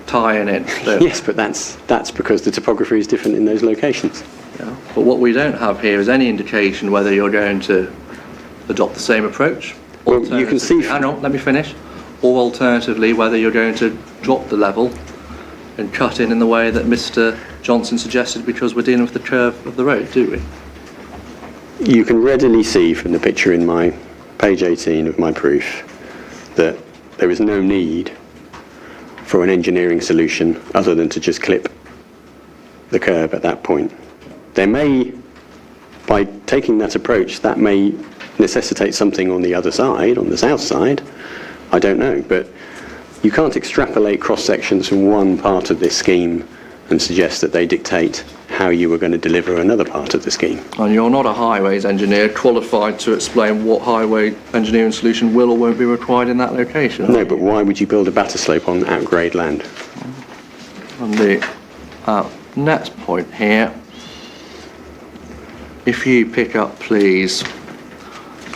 tying in. Yes, but that's because the topography is different in those locations. Yeah. But what we don't have here is any indication whether you're going to adopt the same approach. Well, you can see... Hang on, let me finish. Or alternatively, whether you're going to drop the level and cut in the way that Mr. Johnson suggested, because we're dealing with the curve of the road, do we? You can readily see from the picture in my page 18 of my proof that there is no need for an engineering solution other than to just clip the curb at that point. There may, by taking that approach, that may necessitate something on the other side, on the south side, I don't know, but you can't extrapolate cross-sections from one part of this scheme and suggest that they dictate how you were going to deliver another part of the scheme. And you're not a highways engineer qualified to explain what highway engineering solution will or won't be required in that location. No, but why would you build a batter slope on at-grade land? And the next point here, if you pick up, please,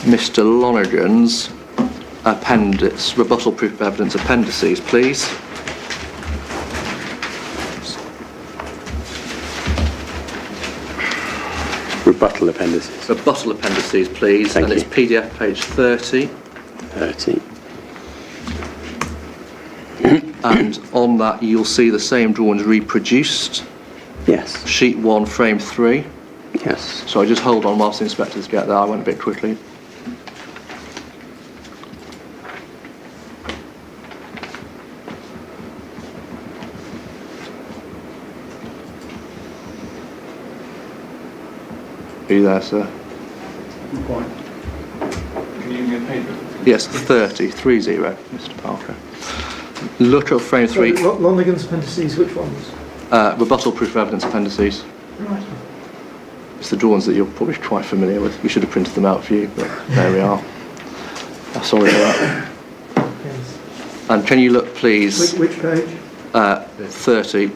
Mr. Lonergan's appendix, rebuttal proof of evidence appendices, please. Rebuttal appendices. Rebuttal appendices, please. Thank and you. It's PDF page 30. 30. And on that, you'll see the same drawings reproduced. Yes. Sheet 1, frame 3. Yes. So I just hold on whilst the inspectors get there. I went a bit quickly. Are you there, sir? Not quite. Can you give me a paper? Yes, 30, Mr. Parker. Look at frame 3. Lonergan's appendices, which ones? Rebuttal proof of evidence appendices. Right. It's the drawings that you're probably quite familiar with. We should have printed them out for you, but there we are. Sorry about that. And can you look, please, Which page? 30,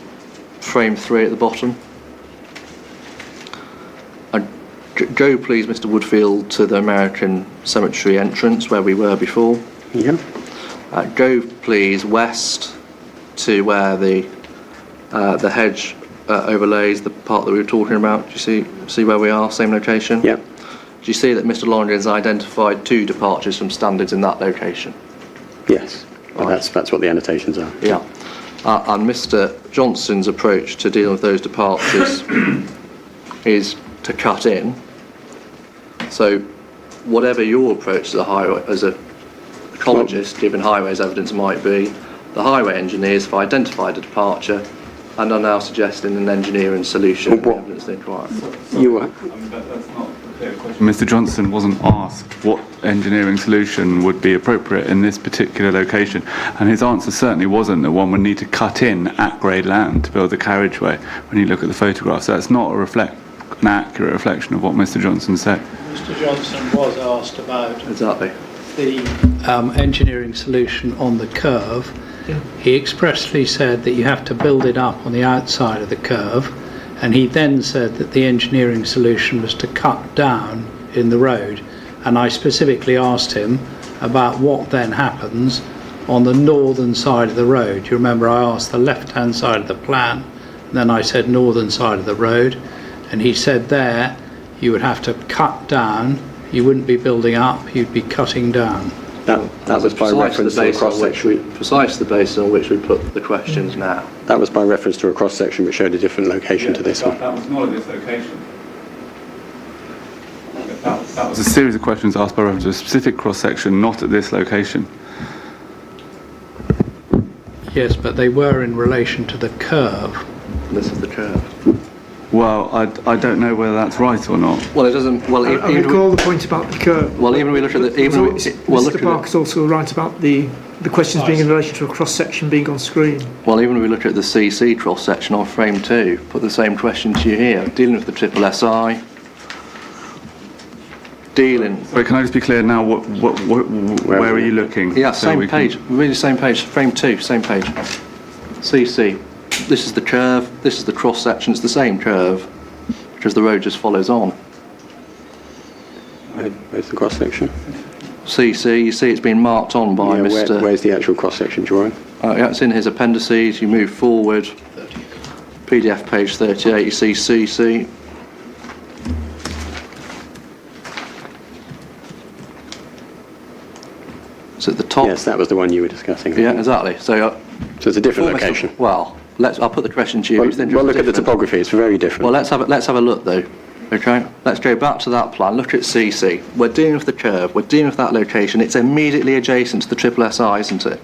frame 3 at the bottom? And go, please, Mr. Woodfield, to the American Cemetery entrance where we were before. Yeah. Go, please, west to where the hedge overlays the part that we were talking about. Do you see where we are? Same location? Yeah. Do you see that Mr. Longden has identified 2 departures from standards in that location? Yes. Well, Right. that's what the annotations are. Yeah. And Mr. Johnson's approach to dealing with those departures is to cut in. So whatever your approach to the highway as a ecologist, given highways evidence might be, the highway engineers have identified a departure and are now suggesting an engineering solution. Well, what- Evidence they require. You are. That's not a clear question. Mr. Johnson wasn't asked what engineering solution would be appropriate in this particular location, and his answer certainly wasn't that one would need to cut in at grade land to build the carriageway when you look at the photographs. That's not an accurate reflection of what Mr. Johnson said. Mr. Johnson was asked about Exactly. the engineering solution on the curve. He expressly said that you have to build it up on the outside of the curve, and he then said that the engineering solution was to cut down in the road. And I specifically asked him about what then happens on the northern side of the road. You remember I asked the left-hand side of the plan, and then I said northern side of the road, and he said there you would have to cut down. You wouldn't be building up, you'd be cutting down. That was by reference to a cross-section. Precisely the basis on which we put the questions now. That was by reference to a cross-section which showed a different location to this one. That was not at this location. That was a series of questions asked by reference to a specific cross-section, not at this location. Yes, but they were in relation to the curve. This is the curve. Well, I don't know whether that's right or not. Well, it doesn't. Well, I recall the point about the curve. Well, even we look at the Mr. Parker's also right about the questions being in relation to a cross-section being on screen. Well, even if we look at the CC cross-section on frame 2, put the same question to you here, dealing with the triple SI, dealing... Wait, can I just be clear now, where are you looking? Yeah, So same we can- page, really same page, frame 2, same page. CC, this is the curve, this is the cross-section, it's the same curve, because the road just follows on. Where's the cross-section? CC, you see it's been marked on by Yeah, Mr... where's the actual cross-section drawing? Yeah, it's in his appendices, you move forward, PDF page 38, you see CC. It's at the top. Yes, that was the one you were discussing. Yeah, exactly. So it's a different before Mr. location. Well, I'll put the question to you. Well, It's interesting. well, look at the topography. It's very different. Well, let's have a look though. Okay, let's go back to that plan. Look at CC. We're dealing with the curve. We're dealing with that location. It's immediately adjacent to the triple SI, isn't it?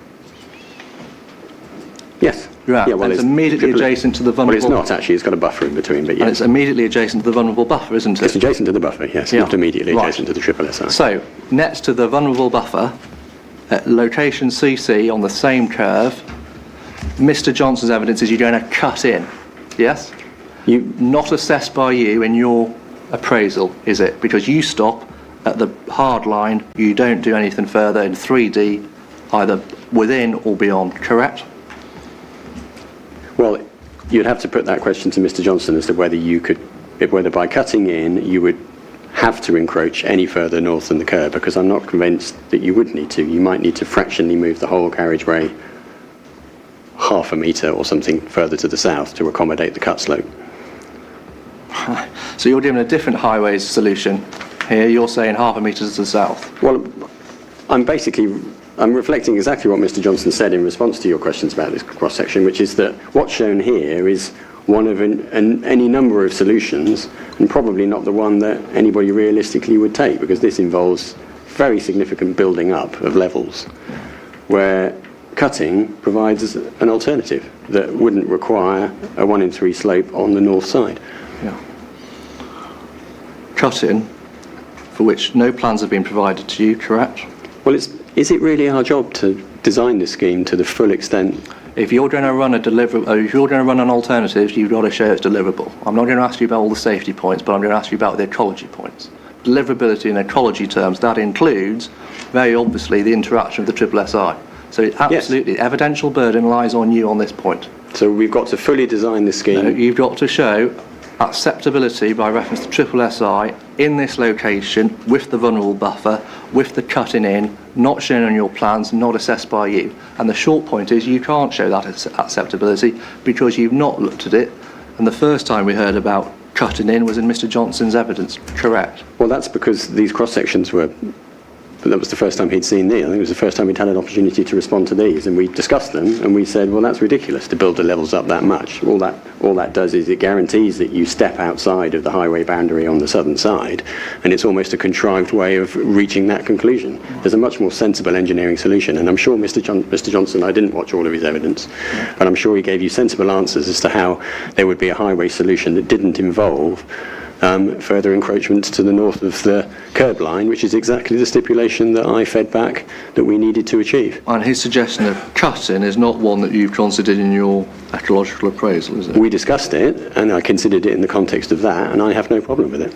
Yes. Right. Yeah, well, and it's immediately adjacent to the Well, vulnerable. it's not actually. It's got a buffer in between, but And yes. it's immediately adjacent to the vulnerable buffer, isn't It's it? adjacent to the buffer, yes, Yeah. not immediately Right. adjacent to the triple SI. So, next to the vulnerable buffer, at location CC on the same curve, Mr. Johnson's evidence is you're going to cut in. Yes? Not assessed by you in your appraisal, is it? Because you stop at the hard line, you don't do anything further in 3D, either within or beyond, correct? Well, you'd have to put that question to Mr. Johnson as to whether by cutting in you would have to encroach any further north than the curve, because I'm not convinced that you would need to. You might need to fractionally move the whole carriageway half a metre or something further to the south to accommodate the cut slope. So you're giving a different highways solution here, you're saying half a metre to the south. Well, I'm reflecting exactly what Mr. Johnson said in response to your questions about this cross-section, which is that what's shown here is one of any number of solutions, and probably not the one that anybody realistically would take, because this involves very significant building up of levels, where cutting provides an alternative that wouldn't require a 1 in 3 slope on the north side. Yeah. Cut-in, for which no plans have been provided to you, correct? Well, is it really our job to design this scheme to the full extent? If you're going to run if you're going to run an alternative, you've got to show it's deliverable. I'm not going to ask you about all the safety points, but I'm going to ask you about the ecology points. Deliverability in ecology terms, that includes, very obviously, the interaction of the triple SI. So absolutely, evidential burden lies on you on this point. So we've got to fully design the scheme. No, you've got to show acceptability by reference to triple SI in this location with the vulnerable buffer, with the cutting in, not shown on your plans, not assessed by you. And the short point is you can't show that acceptability because you've not looked at it. And the first time we heard about cutting in was in Mr. Johnson's evidence. Correct. Well, that's because these cross-sections were... But that was the first time he'd seen these. I think it was the first time he'd had an opportunity to respond to these, and we discussed them, and we said, well, that's ridiculous to build the levels up that much. All that does is it guarantees that you step outside of the highway boundary on the southern side, and it's almost a contrived way of reaching that conclusion. There's a much more sensible engineering solution, and I'm sure Mr. Johnson, I didn't watch all of his evidence, but I'm sure he gave you sensible answers as to how there would be a highway solution that didn't involve further encroachments to the north of the curb line, which is exactly the stipulation that I fed back that we needed to achieve. And his suggestion of cutting is not one that you've considered in your ecological appraisal, is it? We discussed it, and I considered it in the context of that, and I have no problem with it.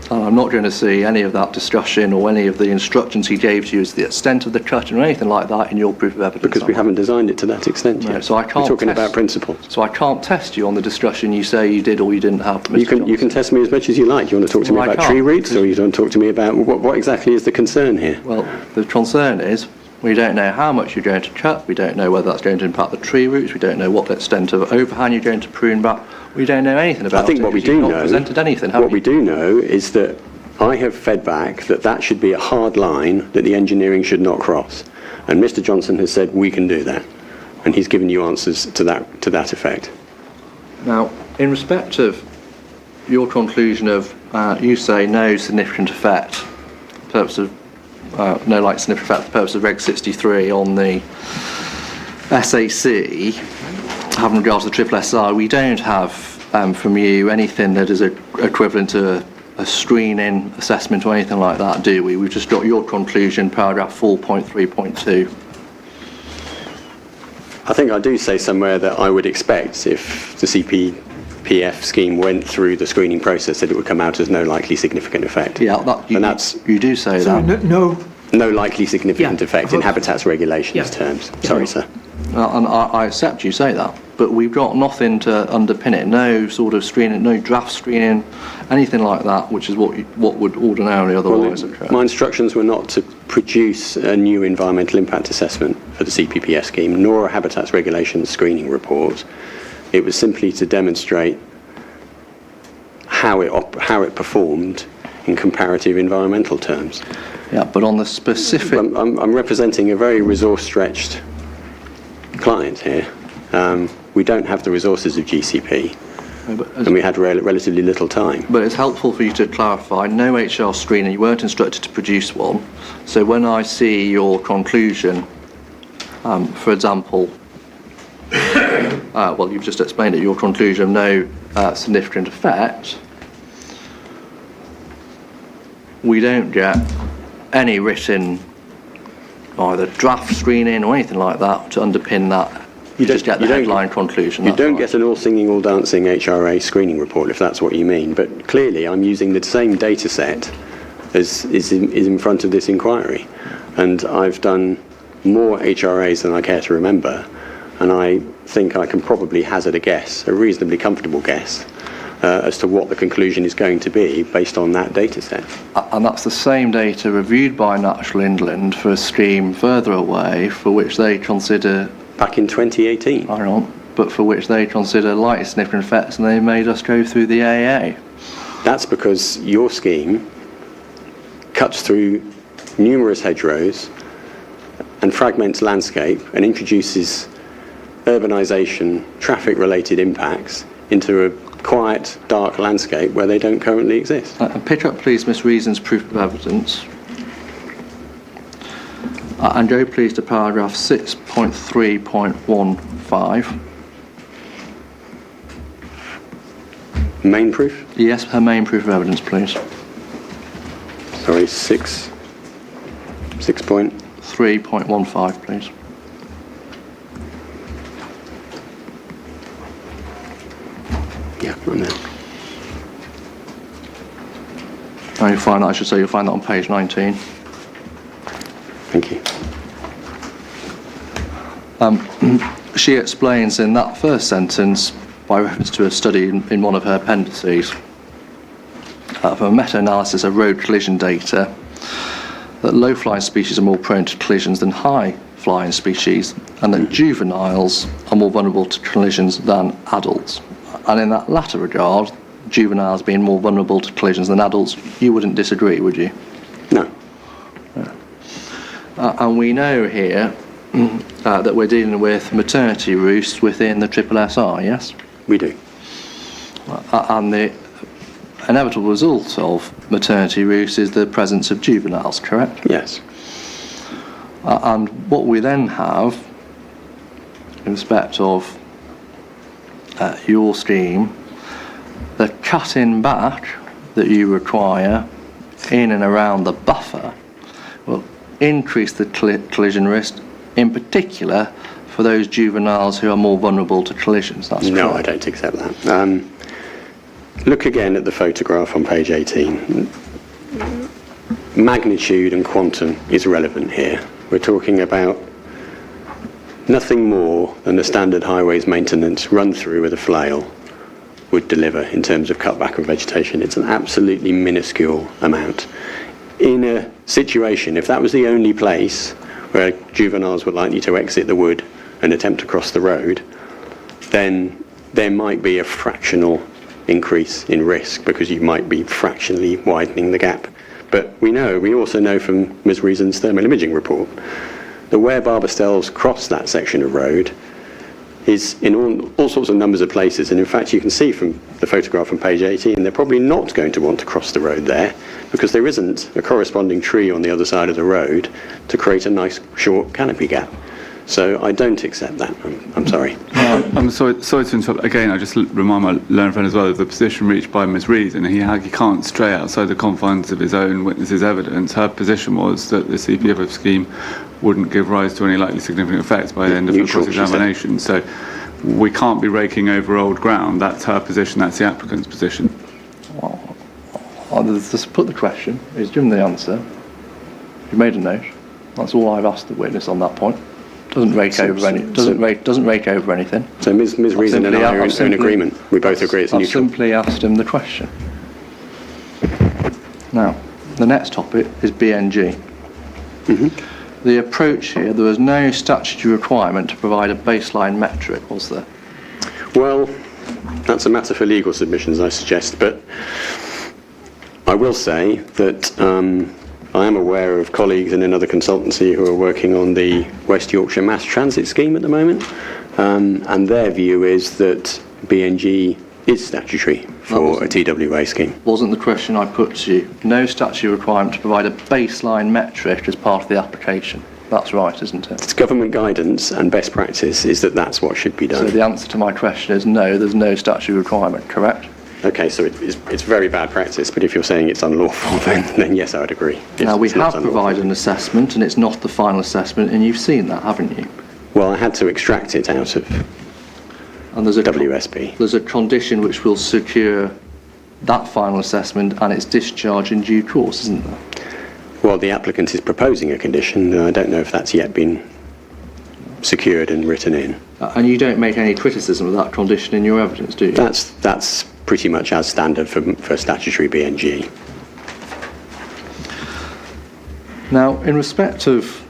And I'm not going to see any of that discussion or any of the instructions he gave to you as the extent of the cutting or anything like that in your proof of evidence. Because we haven't designed it to that extent yet. No, so I can't We're talking about principles. So I can't test you on the discussion you say you did or you didn't have, Mr. You can test me as much as you like. You want to talk to me about tree roots, or you want to talk to me about what exactly is the concern here? Well, the concern is we don't know how much you're going to cut. We don't know whether that's going to impact the tree roots. We don't know what the extent of overhang you're going to prune back. We don't know anything about it. I think what we do You've not know, presented anything, what we do know is that I have fed back that should be a hard line that the engineering should not cross. And Mr. Johnson has said we can do that. And he's given you answers to that effect. Now, in respect of your conclusion of, you say no significant effect, purpose of, no like significant effect for the purpose of Reg 63 on the SAC, having regard to the triple SI, we don't have from you anything that is equivalent to a screening assessment or anything like that, do we? We've just got your conclusion, paragraph 4.3.2. I think I do say somewhere that I would expect if the CPPF scheme went through the screening process that it would come out as no likely significant effect. Yeah, you do say So that. No likely significant effect in habitats regulations terms. Sorry, sir. And I accept you say that, but we've got nothing to underpin it. No sort of screening, no draft screening, anything like that, which is what would ordinarily otherwise occur. My instructions were not to produce a new environmental impact assessment for the CPPS scheme, nor a habitats regulations screening report. It was simply to demonstrate how it performed in comparative environmental terms. Yeah, but on the specific... I'm representing a very resource-stretched client here. We don't have the resources of GCP, and we had relatively little time. But it's helpful for you to clarify, no HR screening, you weren't instructed to produce one. So when I see your conclusion, for example, well, you've just explained it, your conclusion of no significant effect, we don't get any written either draft screening or anything like that to underpin that. You just get the headline conclusion. You don't get an all-singing, all-dancing HRA screening report, if that's what you mean. But clearly, I'm using the same data set as is in front of this inquiry. And I've done more HRAs than I care to remember. And I think I can probably hazard a guess, a reasonably comfortable guess, as to what the conclusion is going to be based on that data set. And that's the same data reviewed by Natural England for a scheme further away, for which they consider... Back in 2018. I don't, but for which they consider light significant effects, and they made us go through the AA. That's because your scheme cuts through numerous hedgerows and fragments landscape and introduces urbanisation, traffic-related impacts into a quiet, dark landscape where they don't currently exist. Pick up, please, Miss Reason's proof of evidence. And go, please, to paragraph 6.3.15. Main proof? Yes, her main proof of evidence, please. Sorry, 6 point? 3.15, please. Yeah, I'm there. And you'll find that, I should say, you'll find that on page 19. Thank you. She explains in that first sentence, by reference to a study in one of her appendices, from a meta-analysis of road collision data, that low-flying species are more prone to collisions than high-flying species, and that juveniles are more vulnerable to collisions than adults. And in that latter regard, juveniles being more vulnerable to collisions than adults, you wouldn't disagree, would you? No. And we know here that we're dealing with maternity roosts within the SSSR, yes? We do. And the inevitable result of maternity roosts is the presence of juveniles, correct? Yes. And what we then have, in respect of your scheme, the cutting back that you require in and around the buffer will increase the collision risk, in particular for those juveniles who are more vulnerable to collisions. That's No, correct. I don't accept that. Look again at the photograph on page 18. Magnitude and quantum is relevant here. We're talking about nothing more than the standard highways maintenance run through with a flail would deliver in terms of cutback of vegetation. It's an absolutely minuscule amount. In a situation, if that was the only place where juveniles were likely to exit the wood and attempt to cross the road, then there might be a fractional increase in risk because you might be fractionally widening the gap. But we also know from Ms. Reason's thermal imaging report that where Barbastells cross that section of road is in all sorts of numbers of places, and in fact you can see from the photograph on page 18 they're probably not going to want to cross the road there because there isn't a corresponding tree on the other side of the road to create a nice short canopy gap. So I don't accept that. I'm sorry. I'm sorry to interrupt. Again, I just remind my learned friend as well of the position reached by Ms. Rees, and he can't stray outside the confines of his own witnesses' evidence. Her position was that the CPFF scheme wouldn't give rise to any likely significant effects by the end of the cross-examination. So we can't be raking over old ground. That's her position. That's the applicant's position. I'll just put the question. He's given the answer. You made a note. That's all I've asked the witness on that point. Doesn't rake over anything. So Ms. Reason and I are in agreement. We both agree it's neutral. I've simply asked him the question. Now, the next topic is BNG. Mm-hmm. The approach here, there was no statutory requirement to provide a baseline metric, was there? Well, that's a matter for legal submissions, I suggest, but I will say that I am aware of colleagues in another consultancy who are working on the West Yorkshire Mass Transit scheme at the moment, and their view is that BNG is statutory for a TWA scheme. Wasn't the question I put to you. No statutory requirement to provide a baseline metric as part of the application. That's right, isn't it? It's government guidance and best practice is that that's what should be done. So the answer to my question is no, there's no statutory requirement, correct? Okay, so it's very bad practice, but if you're saying it's unlawful, then yes, I would agree. Now, we have provided an assessment, and it's not the final assessment, and you've seen that, haven't you? Well, I had to extract it out of WSP. There's a condition which will secure that final assessment and its discharge in due course, isn't there? Well, the applicant is proposing a condition, and I don't know if that's yet been secured and written in. And you don't make any criticism of that condition in your evidence, do you? That's pretty much as standard for statutory BNG. Now, in respect of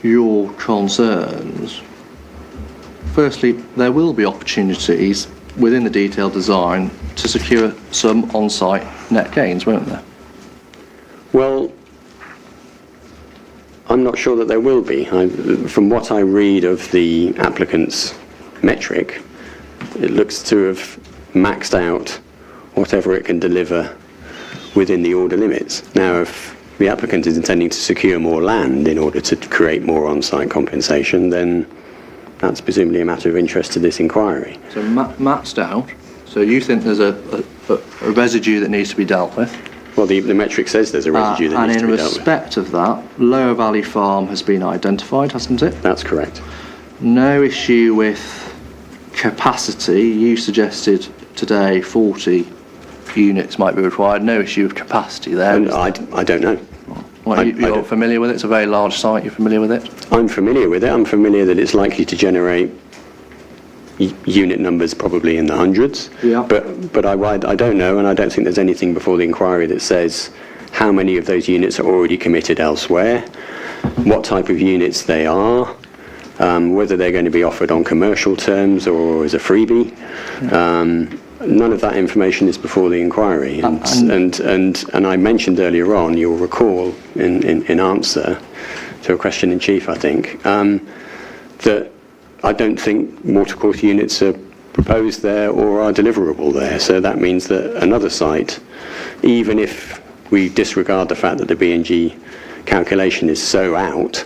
your concerns, firstly, there will be opportunities within the detailed design to secure some on-site net gains, won't there? Well, I'm not sure that there will be. From what I read of the applicant's metric, it looks to have maxed out whatever it can deliver within the order limits. Now, if the applicant is intending to secure more land in order to create more on-site compensation, then that's presumably a matter of interest to this inquiry. So maxed out, so you think there's a residue that needs to be dealt with? Well, the metric says there's a residue that needs to be dealt with. And in respect of that, Lower Valley Farm has been identified, hasn't it? That's correct. No issue with capacity. You suggested today 40 units might be required. No issue with capacity there. And I don't know. Well, you're familiar with it? It's a very large site. You're familiar with it? I'm familiar with it. I'm familiar that it's likely to generate unit numbers probably in the hundreds. Yeah. But I don't know, and I don't think there's anything before the inquiry that says how many of those units are already committed elsewhere, what type of units they are, whether they're going to be offered on commercial terms or as a freebie. None of that information is before the inquiry. And I mentioned earlier on, you'll recall in answer to a question in chief, I think, that I don't think watercourse units are proposed there or are deliverable there. So that means that another site, even if we disregard the fact that the B&G calculation is so out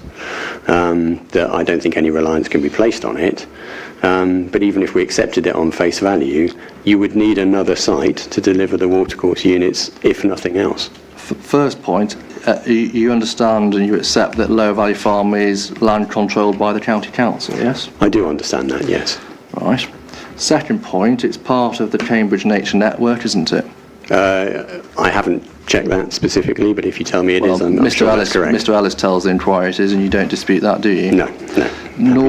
that I don't think any reliance can be placed on it, but even if we accepted it on face value, you would need another site to deliver the watercourse units, if nothing else. First point, you understand and you accept that Lower Valley Farm is land controlled by the county council, yes? I do understand that, yes. Right. Second point, it's part of the Cambridge Nature Network, isn't it? I haven't checked that specifically, but if you tell me it is, I'm sure that's correct. Mr. Ellis tells the inquiry it is, and you don't dispute that, do you? No.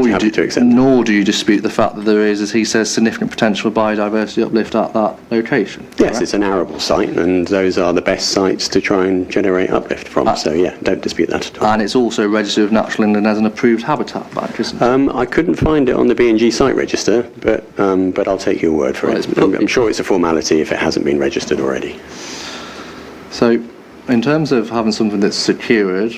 Happy to accept that. Nor do you dispute the fact that there is, as he says, significant potential for biodiversity uplift at that location. Yes, correct? it's an arable site, and those are the best sites to try and generate uplift from. So yeah, don't dispute that at all. And it's also registered with Natural England as an approved habitat bank, isn't it? I couldn't find it on the B&G site register, but I'll take your word for it. I'm sure it's a formality if it hasn't been registered already. So, in terms of having something that's secured,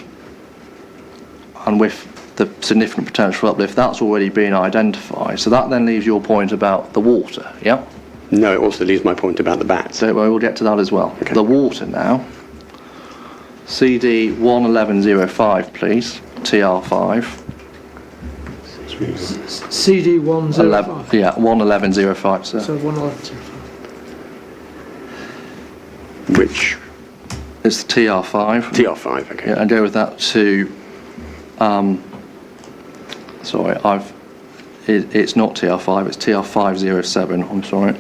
and with the significant potential for uplift, that's already been identified. So that then leaves your point about the water, yeah? No, it also leaves my point about the bats. So we'll get to that as well. Okay. The water now. CD 11105, please. TR5. CD 105. Yeah, 11105, sir. So 11105. Which? It's the TR5. TR5, okay. Yeah, and go with that to. Sorry, it's not TR5, it's TR507, I'm sorry.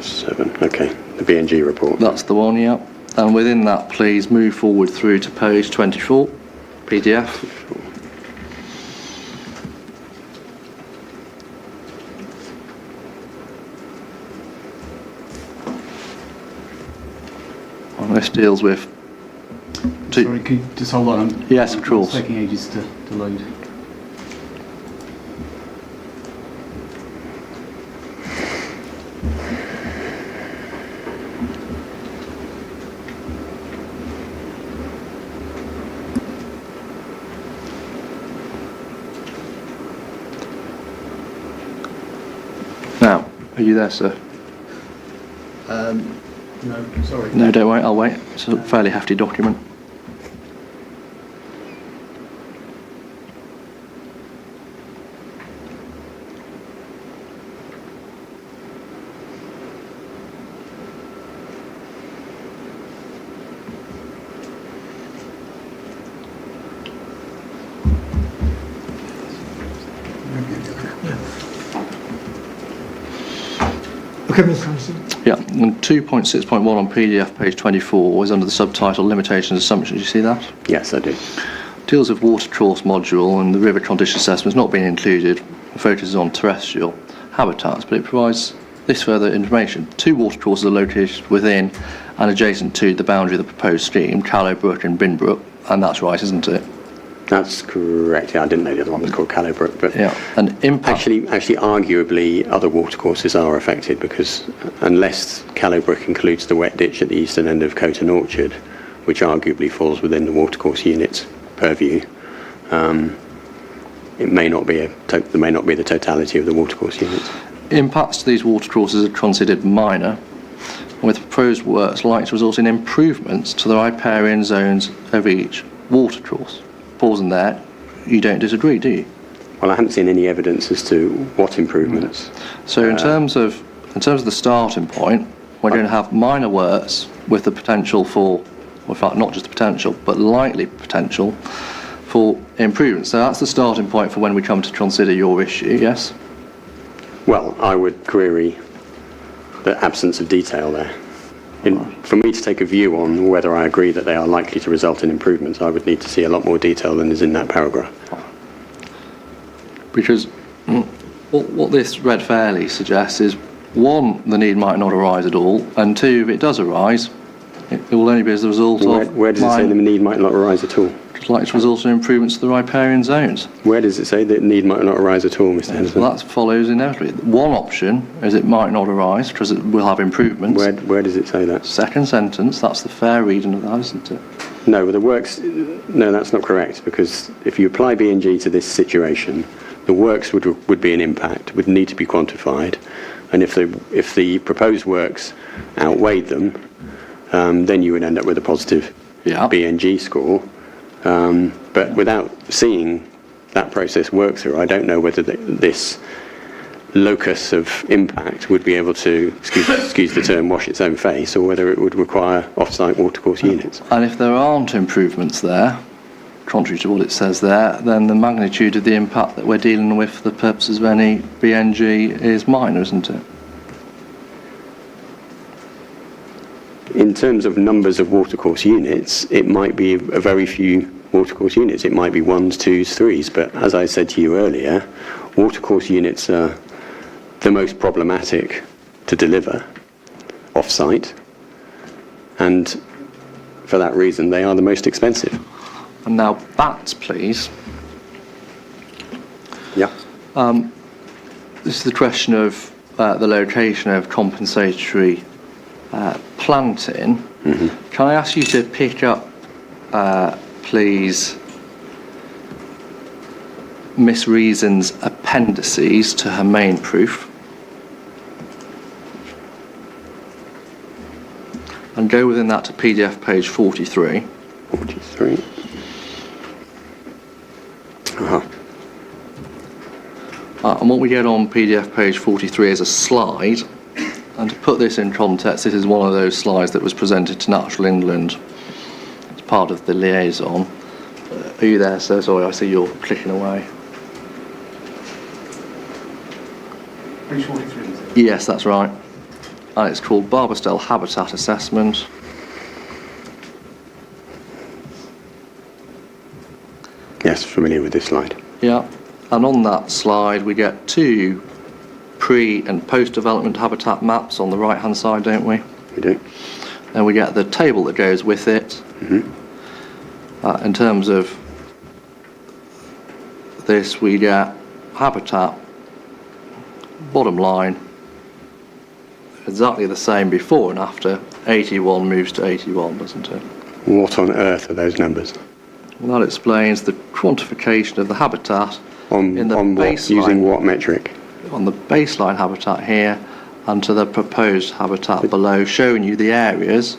07, okay, the B&G report. That's the one, yeah. And within that, please move forward through to page 24, PDF. And this deals with... Sorry, could you just hold on? Yes, of course. It's taking ages to load. Now, are you there, sir? No, sorry. No, don't wait, I'll wait. It's a fairly hefty document. Okay, Mr. Anderson. Yeah, and 2.6.1 on PDF page 24 is under the subtitle Limitations and Assumptions. You see that? Yes, I do. Deals with water course module, and the river condition assessment has not been included. The focus is on terrestrial habitats, but it provides this further information. 2 water courses are located within and adjacent to the boundary of the proposed stream, Callowbrook and Binbrook, and that's right, isn't it? That's correct. Yeah, I didn't know the other one was called Callowbrook, but Yeah, and impact... actually, arguably, other watercourses are affected because unless Callowbrook includes the wet ditch at the eastern end of Coton Orchard, which arguably falls within the watercourse unit's purview, it may not be the totality of the watercourse units. Impacts to these watercourses are considered minor, with proposed works likely to result in improvements to the riparian zones of each watercourse. Pausing there, you don't disagree, do you? Well, I haven't seen any evidence as to what improvements. So in terms of the starting point, we're going to have minor works with the potential for, well, in fact, not just the potential, but likely potential for improvements. So that's the starting point for when we come to consider your issue, yes? Well, I would query the absence of detail there. For me to take a view on whether I agree that they are likely to result in improvements, I would need to see a lot more detail than is in that paragraph. Because what this read fairly suggests is, one, the need might not arise at all, and two, if it does arise, it will only be as a result of... Where does it say the need might not arise at all? It's likely to result in improvements to the riparian zones. Where does it say that need might not arise at all, Mr Henderson? Well, that follows inevitably. One option is it might not arise because it will have improvements. Where does it say that? Second sentence, that's the fair reading of that, isn't it? No, but the works... No, that's not correct, because if you apply B&G to this situation, the works would be an impact, would need to be quantified, and if the proposed works outweighed them, then you would end up with a positive B&G score. But without seeing that process work through, I don't know whether this locus of impact would be able to, excuse the term, wash its own face, or whether it would require off-site watercourse units. And if there aren't improvements there, contrary to what it says there, then the magnitude of the impact that we're dealing with for the purposes of any BNG is minor, isn't it? In terms of numbers of watercourse units, it might be a very few watercourse units. It might be 1s, 2s, 3s, but as I said to you earlier, watercourse units are the most problematic to deliver off-site, and for that reason they are the most expensive. And now bats, please. Yeah. This is the question of the location of compensatory planting. Mm-hmm. Can I ask you to pick up, please, Miss Reason's appendices to her main proof, and go within that to PDF page 43. 43. And what we get on PDF page 43 is a slide, and to put this in context, this is one of those slides that was presented to Natural England as part of the liaison. Are you there, sir? Sorry, I see you're clicking away. Page 43, is it? Yes, that's right. And it's called Barbastell Habitat Assessment. Yes, familiar with this slide. Yeah. And on that slide, we get two pre- and post-development habitat maps on the right-hand side, don't we? We do. And we get the table that goes with it. Mm-hmm. In terms of this, we get habitat, bottom line, exactly the same before and after. 81 moves to 81, doesn't it? What on earth are those numbers? Well, that explains the quantification of the habitat in the on what, baseline, using what metric? on the baseline habitat here and to the proposed habitat below, showing you the areas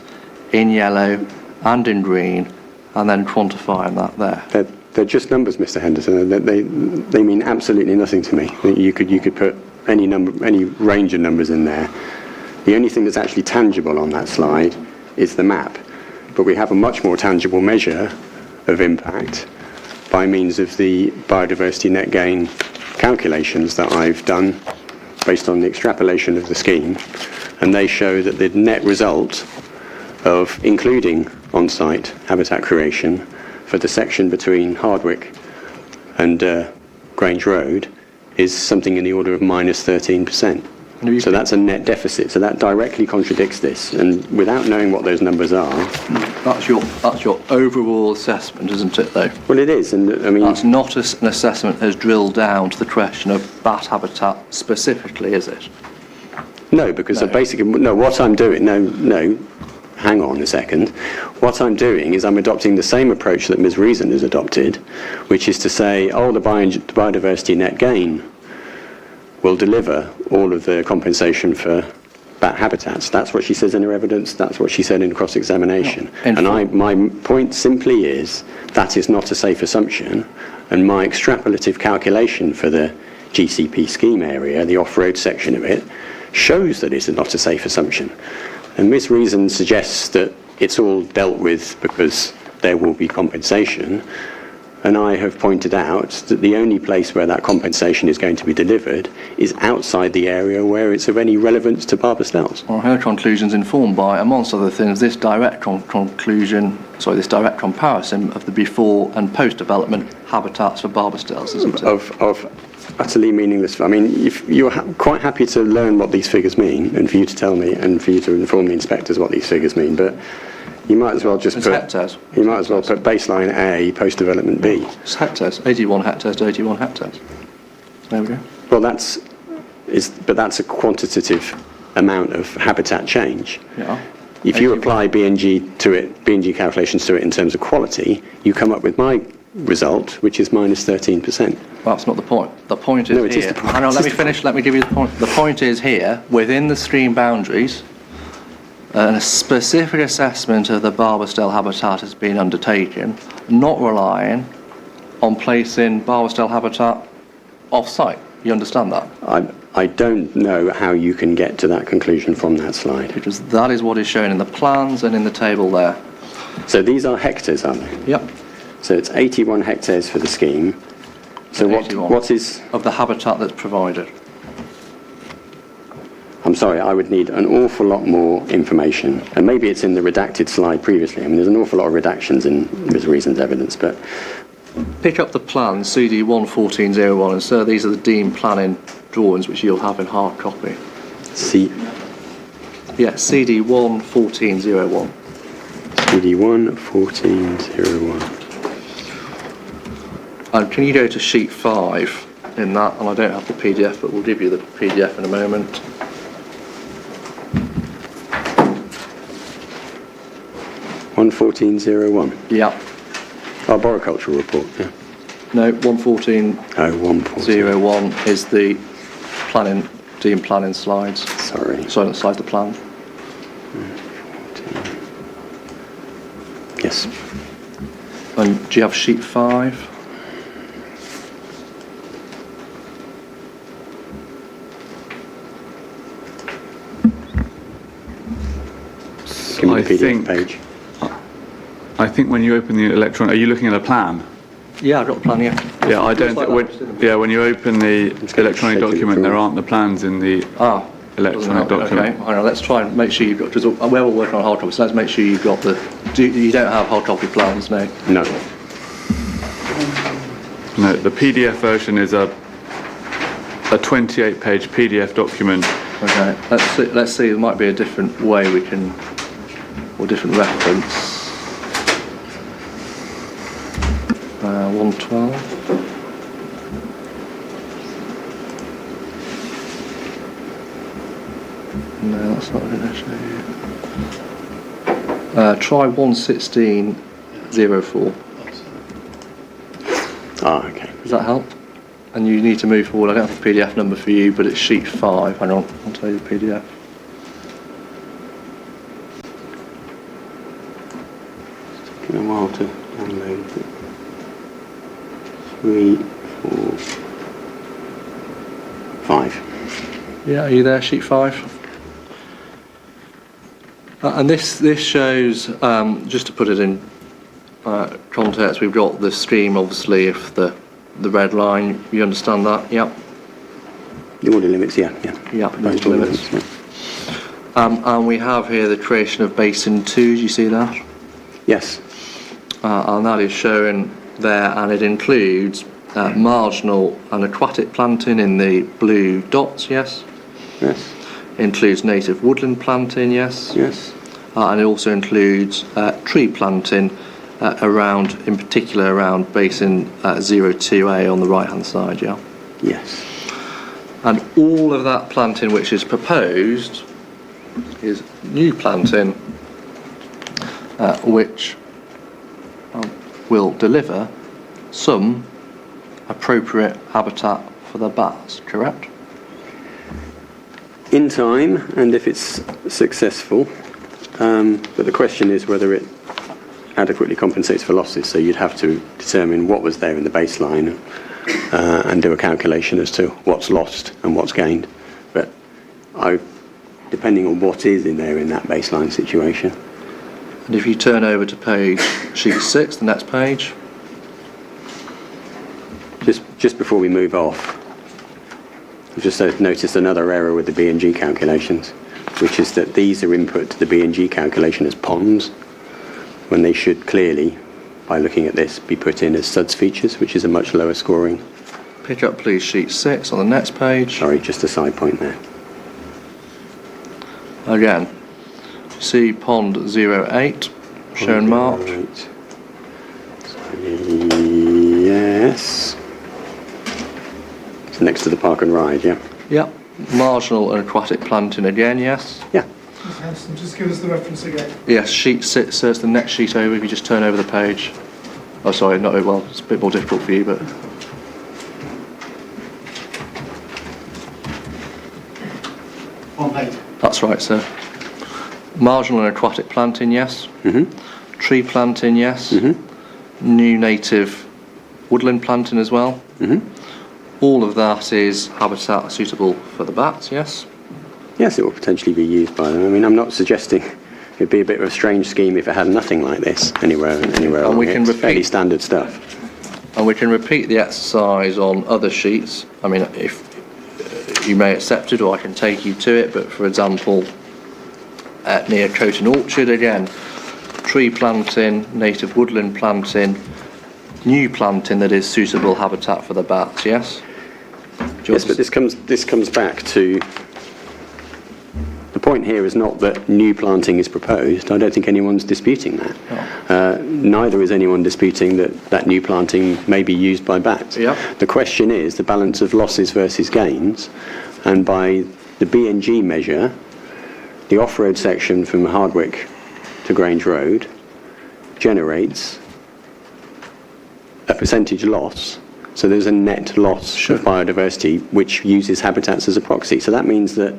in yellow and in green, and then quantifying that there. They're just numbers, Mr. Henderson. They mean absolutely nothing to me. You could put any number, any range of numbers in there. The only thing that's actually tangible on that slide is the map, but we have a much more tangible measure of impact by means of the biodiversity net gain calculations that I've done based on the extrapolation of the scheme, and they show that the net result of including on-site habitat creation for the section between Hardwick and Grange Road is something in the order of minus 13%. So that's a net deficit. So that directly contradicts this. And without knowing what those numbers are... That's your overall assessment, isn't it, though? Well, it is. And I mean... That's not an assessment that has drilled down to the question of bat habitat specifically, is it? No, because basically... No, what I'm doing... No, hang on a second. What I'm doing is I'm adopting the same approach that Ms. Reason has adopted, which is to say, oh, the biodiversity net gain will deliver all of the compensation for bat habitats. That's what she says in her evidence. That's what she said in cross-examination. And my point simply is that is not a safe assumption, and my extrapolative calculation for the GCP scheme area, the off-road section of it, shows that it's not a safe assumption. And Ms. Reason suggests that it's all dealt with because there will be compensation. And I have pointed out that the only place where that compensation is going to be delivered is outside the area where it's of any relevance to Barbastells. Well, her conclusion's informed by, amongst other things, this direct this direct comparison of the before and post-development habitats for Barbastells, isn't it? Of utterly meaningless. I mean, if you're quite happy to learn what these figures mean, and for you to tell me, and for you to inform the inspectors what these figures mean, but you might as well just It's hectares. You might as well put baseline A, post-development B. It's hectares, 81 hectares to 81 hectares. There we go. Well, that's a quantitative amount of habitat change. Yeah. If you apply BNG calculations to it in terms of quality, you come up with my result, which is minus 13%. Well, that's not the point. The point is No, it is here. the point. Hang on, let me finish. Let me give you the point. The point is here, within the stream boundaries, a specific assessment of the Barbastell habitat has been undertaken, not relying on placing Barbastell habitat off-site. You understand that? I don't know how you can get to that conclusion from that slide. Because that is what is shown in the plans and in the table there. So these are hectares, aren't they? Yep. So it's 81 hectares for the scheme. So 81. what is... Of the habitat that's provided. I'm sorry, I would need an awful lot more information. And maybe it's in the redacted slide previously. I mean, there's an awful lot of redactions in Ms. Reason's evidence, but... Pick up the plan, CD 11401, and sir, these are the deemed planning drawings which you'll have in hard copy. See, Yeah, CD 11401. CD 11401. And can you go to sheet 5 in that? And I don't have the PDF, but we'll give you the PDF in a moment. 11401. Yeah. Our boricultural report, yeah. No, 11401 Oh, 114. is the planning, deemed planning slides. Sorry. Sorry, slides the plan. Yes. And do you have sheet 5? Give me the PDF page. I think when you open the electronic, are you looking at a plan? Yeah, I've got the plan, yeah. Yeah, I don't. Like When you open the electronic shake it document, through. there aren't the plans in the electronic document. Okay, hang on, let's try and make sure you've got, because we're all working on hard copy, so let's make sure you've got you don't have hard copy plans, no? No. No, the PDF version is a 28-page PDF document. Okay, let's see, there might be a different way we can, or different reference. 112. No, that's not going to show you. Try 11604. Ah, okay. Does that help? And you need to move forward. I don't have a PDF number for you, but it's sheet 5. Hang on, I'll tell you the PDF. It's taking a while to download. 3, 4, 5. Yeah, are you there, sheet 5? And this shows, just to put it in context, we've got the stream, obviously, if the red line, you understand that? Yep. The order limits, yeah. Yeah, Proposed order order limits. yeah. And we have here the creation of Basin 2, do you see that? Yes. And that is shown there, and it includes marginal and aquatic planting in the blue dots, yes? Yes. Includes native woodland planting, yes? Yes. And it also includes tree planting around, in particular around Basin 02A on the right-hand side, yeah? Yes. And all of that planting which is proposed is new planting which will deliver some appropriate habitat for the bats, correct? In time, and if it's successful, but the question is whether it adequately compensates for losses, so you'd have to determine what was there in the baseline and do a calculation as to what's lost and what's gained. But depending on what is in there in that baseline situation. And if you turn over to sheet 6, the next page, Just before we move off, I've just noticed another error with the B&G calculations, which is that these are input to the B&G calculation as ponds, when they should clearly, by looking at this, be put in as SUDS features, which is a much lower scoring. Pick up, please, sheet 6 on the next page. Sorry, just a side point there. Again, see pond 08, shown marked. Right. Yes. It's next to the park and ride, yeah? Yep. Marginal and aquatic planting again, yes? Yeah. Ms Hanson, just give us the reference again. Yes, sheet 6, so it's the next sheet over if you just turn over the page. Oh, sorry, not well, it's a bit more difficult for you, but... On 8. That's right, sir. Marginal and aquatic planting, yes. Mm-hmm. Tree planting, yes. Mm-hmm. New native woodland planting as well. Mm-hmm. All of that is habitat suitable for the bats, yes. Yes, it will potentially be used by them. I mean, I'm not suggesting it'd be a bit of a strange scheme if it had nothing like this anywhere along we here. can It's repeat- fairly standard stuff. And we can repeat the exercise on other sheets. I mean, if you may accept it or I can take you to it, but for example, near Coton Orchard again, tree planting, native woodland planting, new planting that is suitable habitat for the bats, yes? Yes, but this comes back to the point here is not that new planting is proposed. I don't think anyone's disputing that. Neither is anyone disputing that new planting may be used by bats. Yep. The question is the balance of losses versus gains, and by the B&G measure, the off-road section from Hardwick to Grange Road generates a percentage loss. So there's a net loss of biodiversity which uses habitats as a proxy. So that means that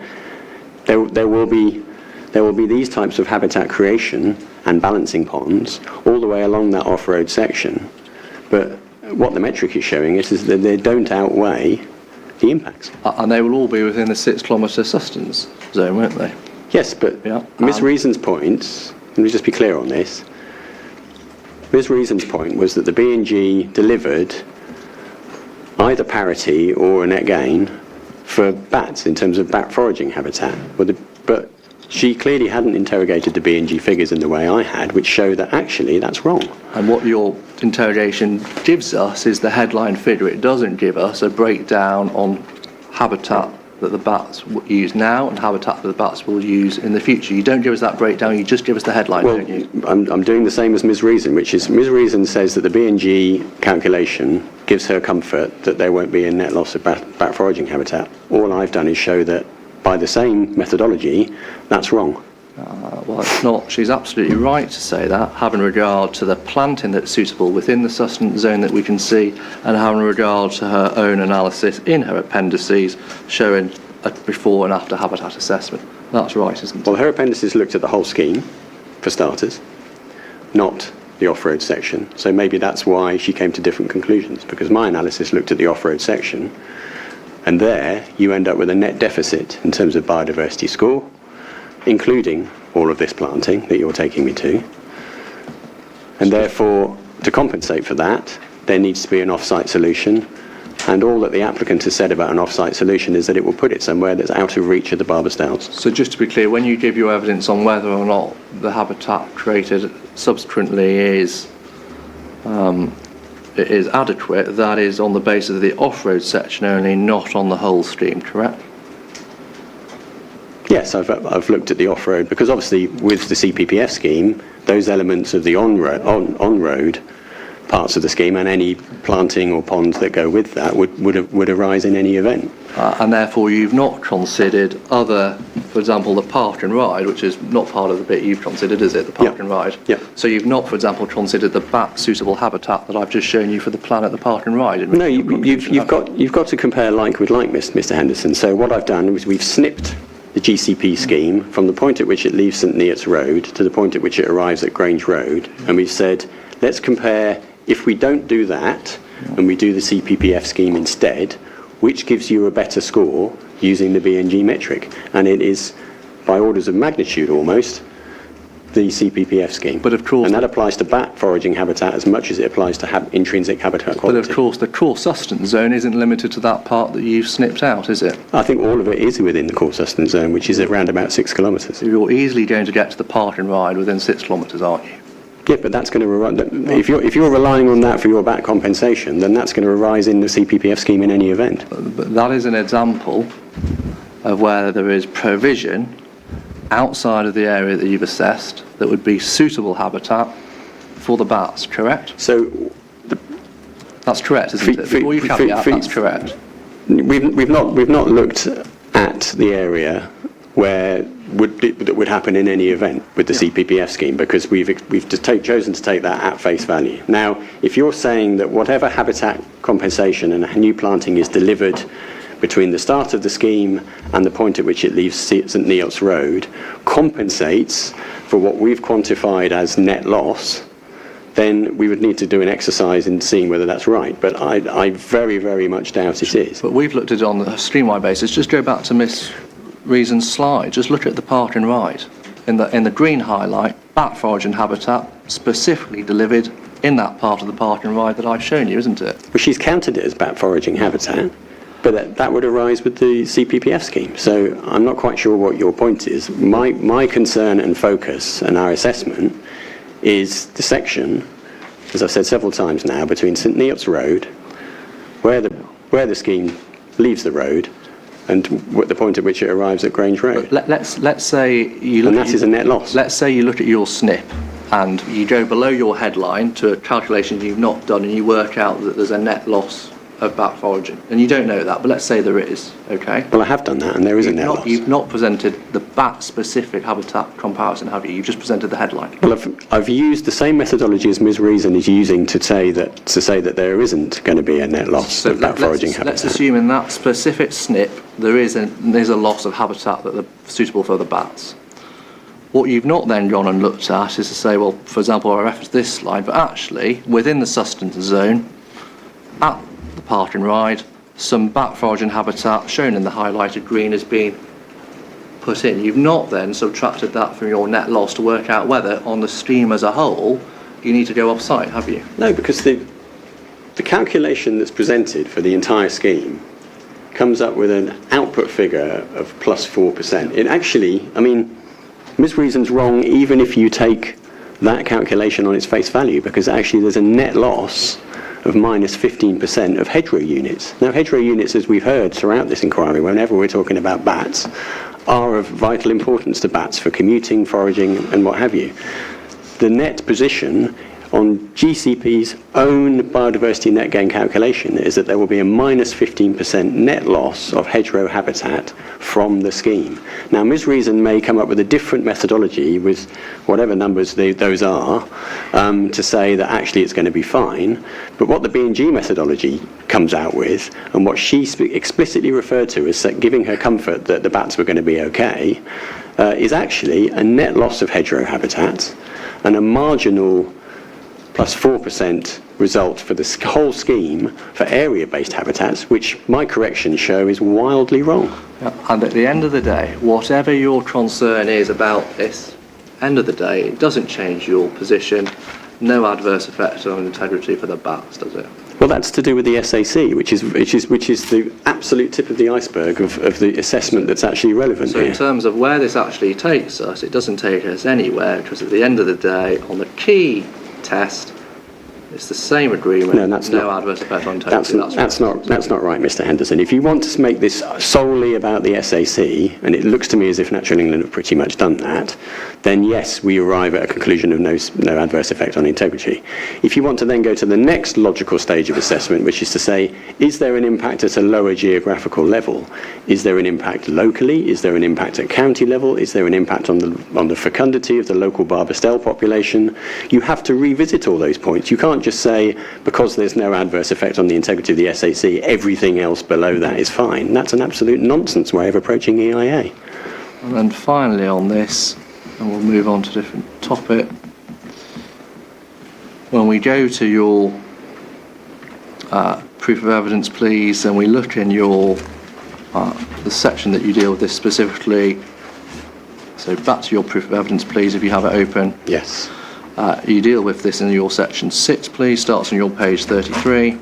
there will be these types of habitat creation and balancing ponds all the way along that off-road section. But what the metric is showing us is that they don't outweigh the impacts. And they will all be within the 6 kilometre sustenance zone, won't they? Yes, but Yeah, Ms. Reason's point, let me just be clear on this. Ms. Reason's point was that the B&G delivered either parity or a net gain for bats in terms of bat foraging habitat. But she clearly hadn't interrogated the B&G figures in the way I had, which show that actually that's wrong. And what your interrogation gives us is the headline figure. It doesn't give us a breakdown on habitat that the bats use now and habitat that the bats will use in the future. You don't give us that breakdown, you just give us the headline, Well, don't you? I'm doing the same as Ms. Reason, which is Ms. Reason says that the B&G calculation gives her comfort that there won't be a net loss of bat foraging habitat. All I've done is show that by the same methodology, that's wrong. Well, it's not. She's absolutely right to say that, having regard to the planting that's suitable within the sustenance zone that we can see, and having regard to her own analysis in her appendices showing a before and after habitat assessment. That's right, isn't it? Well, her appendices looked at the whole scheme, for starters, not the off-road section. So maybe that's why she came to different conclusions, because my analysis looked at the off-road section, and there you end up with a net deficit in terms of biodiversity score, including all of this planting that you're taking me to. And therefore, to compensate for that, there needs to be an off-site solution. And all that the applicant has said about an off-site solution is that it will put it somewhere that's out of reach of the Barbastales. So just to be clear, when you give your evidence on whether or not the habitat created subsequently is adequate, that is on the basis of the off-road section only, not on the whole scheme, correct? Yes, I've looked at the off-road, because obviously with the CPPF scheme, those elements of the on-road parts of the scheme and any planting or ponds that go with that would arise in any event. And therefore you've not considered other, for example, the park and ride, which is not part of the bit you've considered, is it, the park and ride? Yeah. So you've not, for example, considered the bat suitable habitat that I've just shown you for the plan at the park and ride? No, you've got to compare like with like, Mr. Henderson. So what I've done is we've snipped the GCP scheme from the point at which it leaves St Neots Road to the point at which it arrives at Grange Road, and we've said, let's compare, if we don't do that and we do the CPPF scheme instead, which gives you a better score using the B&G metric. And it is, by orders of magnitude almost, the CPPF scheme. But of course- And that applies to bat foraging habitat as much as it applies to intrinsic habitat quality. But of course, the core sustenance zone isn't limited to that part that you've snipped out, is it? I think all of it is within the core sustenance zone, which is around about 6 kilometres. So you're easily going to get to the park and ride within 6 kilometres, aren't you? Yeah, but that's going to if you're relying on that for your bat compensation, then that's going to arise in the CPPF scheme in any event. But that is an example of where there is provision outside of the area that you've assessed that would be suitable habitat for the bats, correct? So That's correct, isn't it? Before you caveat, that's correct. we've not looked at the area where that would happen in any event with the CPPF scheme, because we've chosen to take that at face value. Now, if you're saying that whatever habitat compensation and new planting is delivered between the start of the scheme and the point at which it leaves St Neots Road compensates for what we've quantified as net loss, then we would need to do an exercise in seeing whether that's right. But I very, very much doubt it is. But we've looked at it on a stream-wide basis. Just go back to Miss Reason's slide. Just look at the park and ride. In the green highlight, bat foraging habitat specifically delivered in that part of the park and ride that I've shown you, isn't it? Well, she's counted it as bat foraging habitat, but that would arise with the CPPF scheme. So I'm not quite sure what your point is. My concern and focus and our assessment is the section, as I've said several times now, between St Neots Road, where the scheme leaves the road, and the point at which it arrives at Grange Road. Let's say you look And that is a net loss. Let's say you look at your SNP and you go below your headline to a calculation you've not done, and you work out that there's a net loss of bat foraging, and you don't know that, but let's say there is, okay? Well, I have done that, and there is a net loss. You've not presented the bat-specific habitat comparison, have you? You've just presented the headline. Well, I've used the same methodology as Ms. Reason is using to say that there isn't going to be a net loss of bat foraging habitat. Let's assume in that specific SNP there's a loss of habitat that are suitable for the bats. What you've not then gone and looked at is to say, well, for example, I referenced this slide, but actually within the sustenance zone, at the park and ride, some bat foraging habitat shown in the highlighted green has been put in. You've not then subtracted that from your net loss to work out whether on the stream as a whole you need to go off-site, have you? No, because the calculation that's presented for the entire scheme comes up with an output figure of plus 4%. It actually, I mean, Ms. Reason's wrong even if you take that calculation on its face value, because actually there's a net loss of minus 15% of hedgerow units. Now, hedgerow units, as we've heard throughout this inquiry, whenever we're talking about bats, are of vital importance to bats for commuting, foraging, and what have you. The net position on GCP's own biodiversity net gain calculation is that there will be a minus 15% net loss of hedgerow habitat from the scheme. Now, Ms. Reason may come up with a different methodology with whatever numbers those are to say that actually it's going to be fine, but what the B&G methodology comes out with, and what she explicitly referred to as giving her comfort that the bats were going to be okay, is actually a net loss of hedgerow habitat and a marginal plus 4% result for the whole scheme for area-based habitats, which my corrections show is wildly wrong. And at the end of the day, whatever your concern is about this, end of the day, it doesn't change your position. No adverse effect on integrity for the bats, does it? Well, that's to do with the SAC, which is the absolute tip of the iceberg of the assessment that's actually relevant so here. In terms of where this actually takes us, it doesn't take us anywhere, because at the end of the day, on the key test, it's the same agreement. No, that's no not. Adverse effect on integrity. That's not right, Mr. Henderson. If you want to make this solely about the SAC, and it looks to me as if Natural England have pretty much done that, then yes, we arrive at a conclusion of no adverse effect on integrity. If you want to then go to the next logical stage of assessment, which is to say, is there an impact at a lower geographical level? Is there an impact locally? Is there an impact at county level? Is there an impact on the fecundity of the local barbastelle population? You have to revisit all those points. You can't just say, because there's no adverse effect on the integrity of the SAC, everything else below that is fine. That's an absolute nonsense way of approaching EIA. And then finally on this, and we'll move on to a different topic, when we go to your proof of evidence, please, and we look in your the section that you deal with this specifically, So back to your proof of evidence, please, if you have it open. Yes. You deal with this in your section 6, please. Starts on your page 33.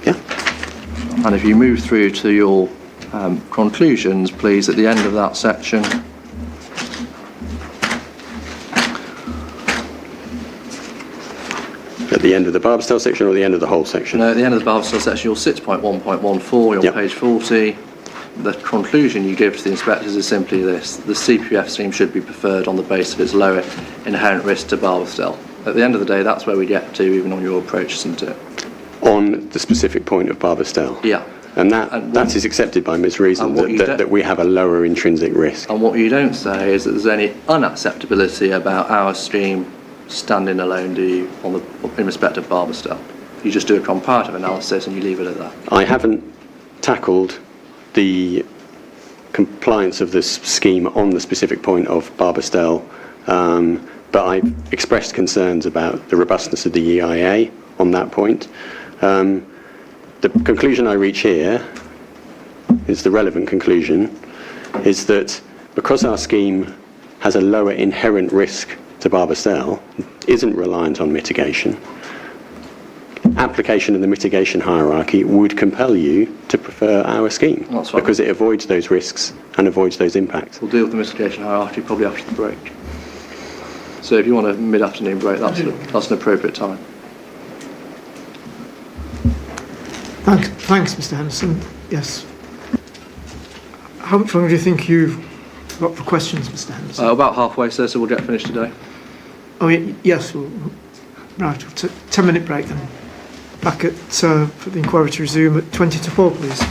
Yeah. And if you move through to your conclusions, please, at the end of that section. At the end of the Barbastell section or the end of the whole section? No, at the end of the Barbastell section, your 6.1.14, your Yep. page 40. The conclusion you give to the inspectors is simply this: the CPF scheme should be preferred on the basis of its lower inherent risk to Barbastell. At the end of the day, that's where we get to, even on your approach, isn't it? On the specific point of Barbastell? Yeah. And that is accepted by Ms. Reason, that we have a lower intrinsic risk. And what you don't say is that there's any unacceptability about our scheme standing alone, do you, in respect of Barbastell? You just do a comparative analysis and you leave it at that. I haven't tackled the compliance of this scheme on the specific point of Barbastell, but I've expressed concerns about the robustness of the EIA on that point. The conclusion I reach here is the relevant conclusion, is that because our scheme has a lower inherent risk to Barbastell, isn't reliant on mitigation, application of the mitigation hierarchy would compel you to prefer our scheme. That's fine. Because it avoids those risks and avoids those impacts. We'll deal with the mitigation hierarchy probably after the break. So if you want a mid-afternoon break, that's an appropriate time. Thanks, Mr. Henderson. Yes. How much longer do you think you've got for questions, Mr. Henderson? About halfway, sir, so we'll get finished today. Oh, yes. Right, 10-minute break then. Back at for the inquiry to resume at 20 to 4, please.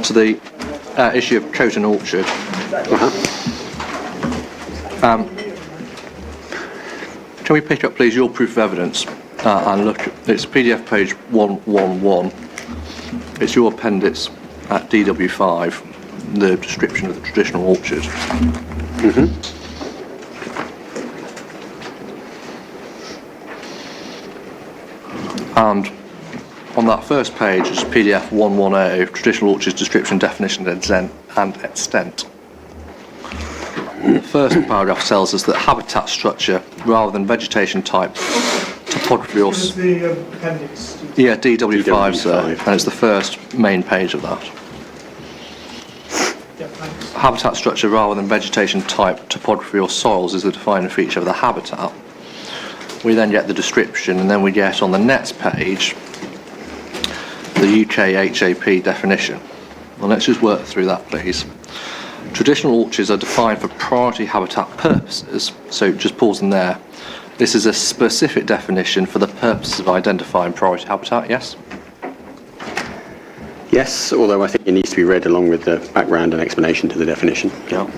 to the issue of coat and orchard. Can we pick up, please, your proof of evidence and look at it's PDF page 111. It's your appendix at DW5, the description of the traditional orchard. And on that first page, it's PDF 110, traditional orchards description, definition and extent. The first paragraph tells us that habitat structure, rather than vegetation type, topography or... Is the appendix? Yeah, DW5, sir, DW5. and it's the first main page of that. Yeah, thanks. Habitat structure, rather than vegetation type, topography or soils, is the defining feature of the habitat. We then get the description, and then we get on the next page the UK HAP definition. Well, let's just work through that, please. Traditional orchards are defined for priority habitat purposes, so just pausing there. This is a specific definition for the purposes of identifying priority habitat, yes? Yes, although I think it needs to be read along with the background and explanation to the definition. Yeah.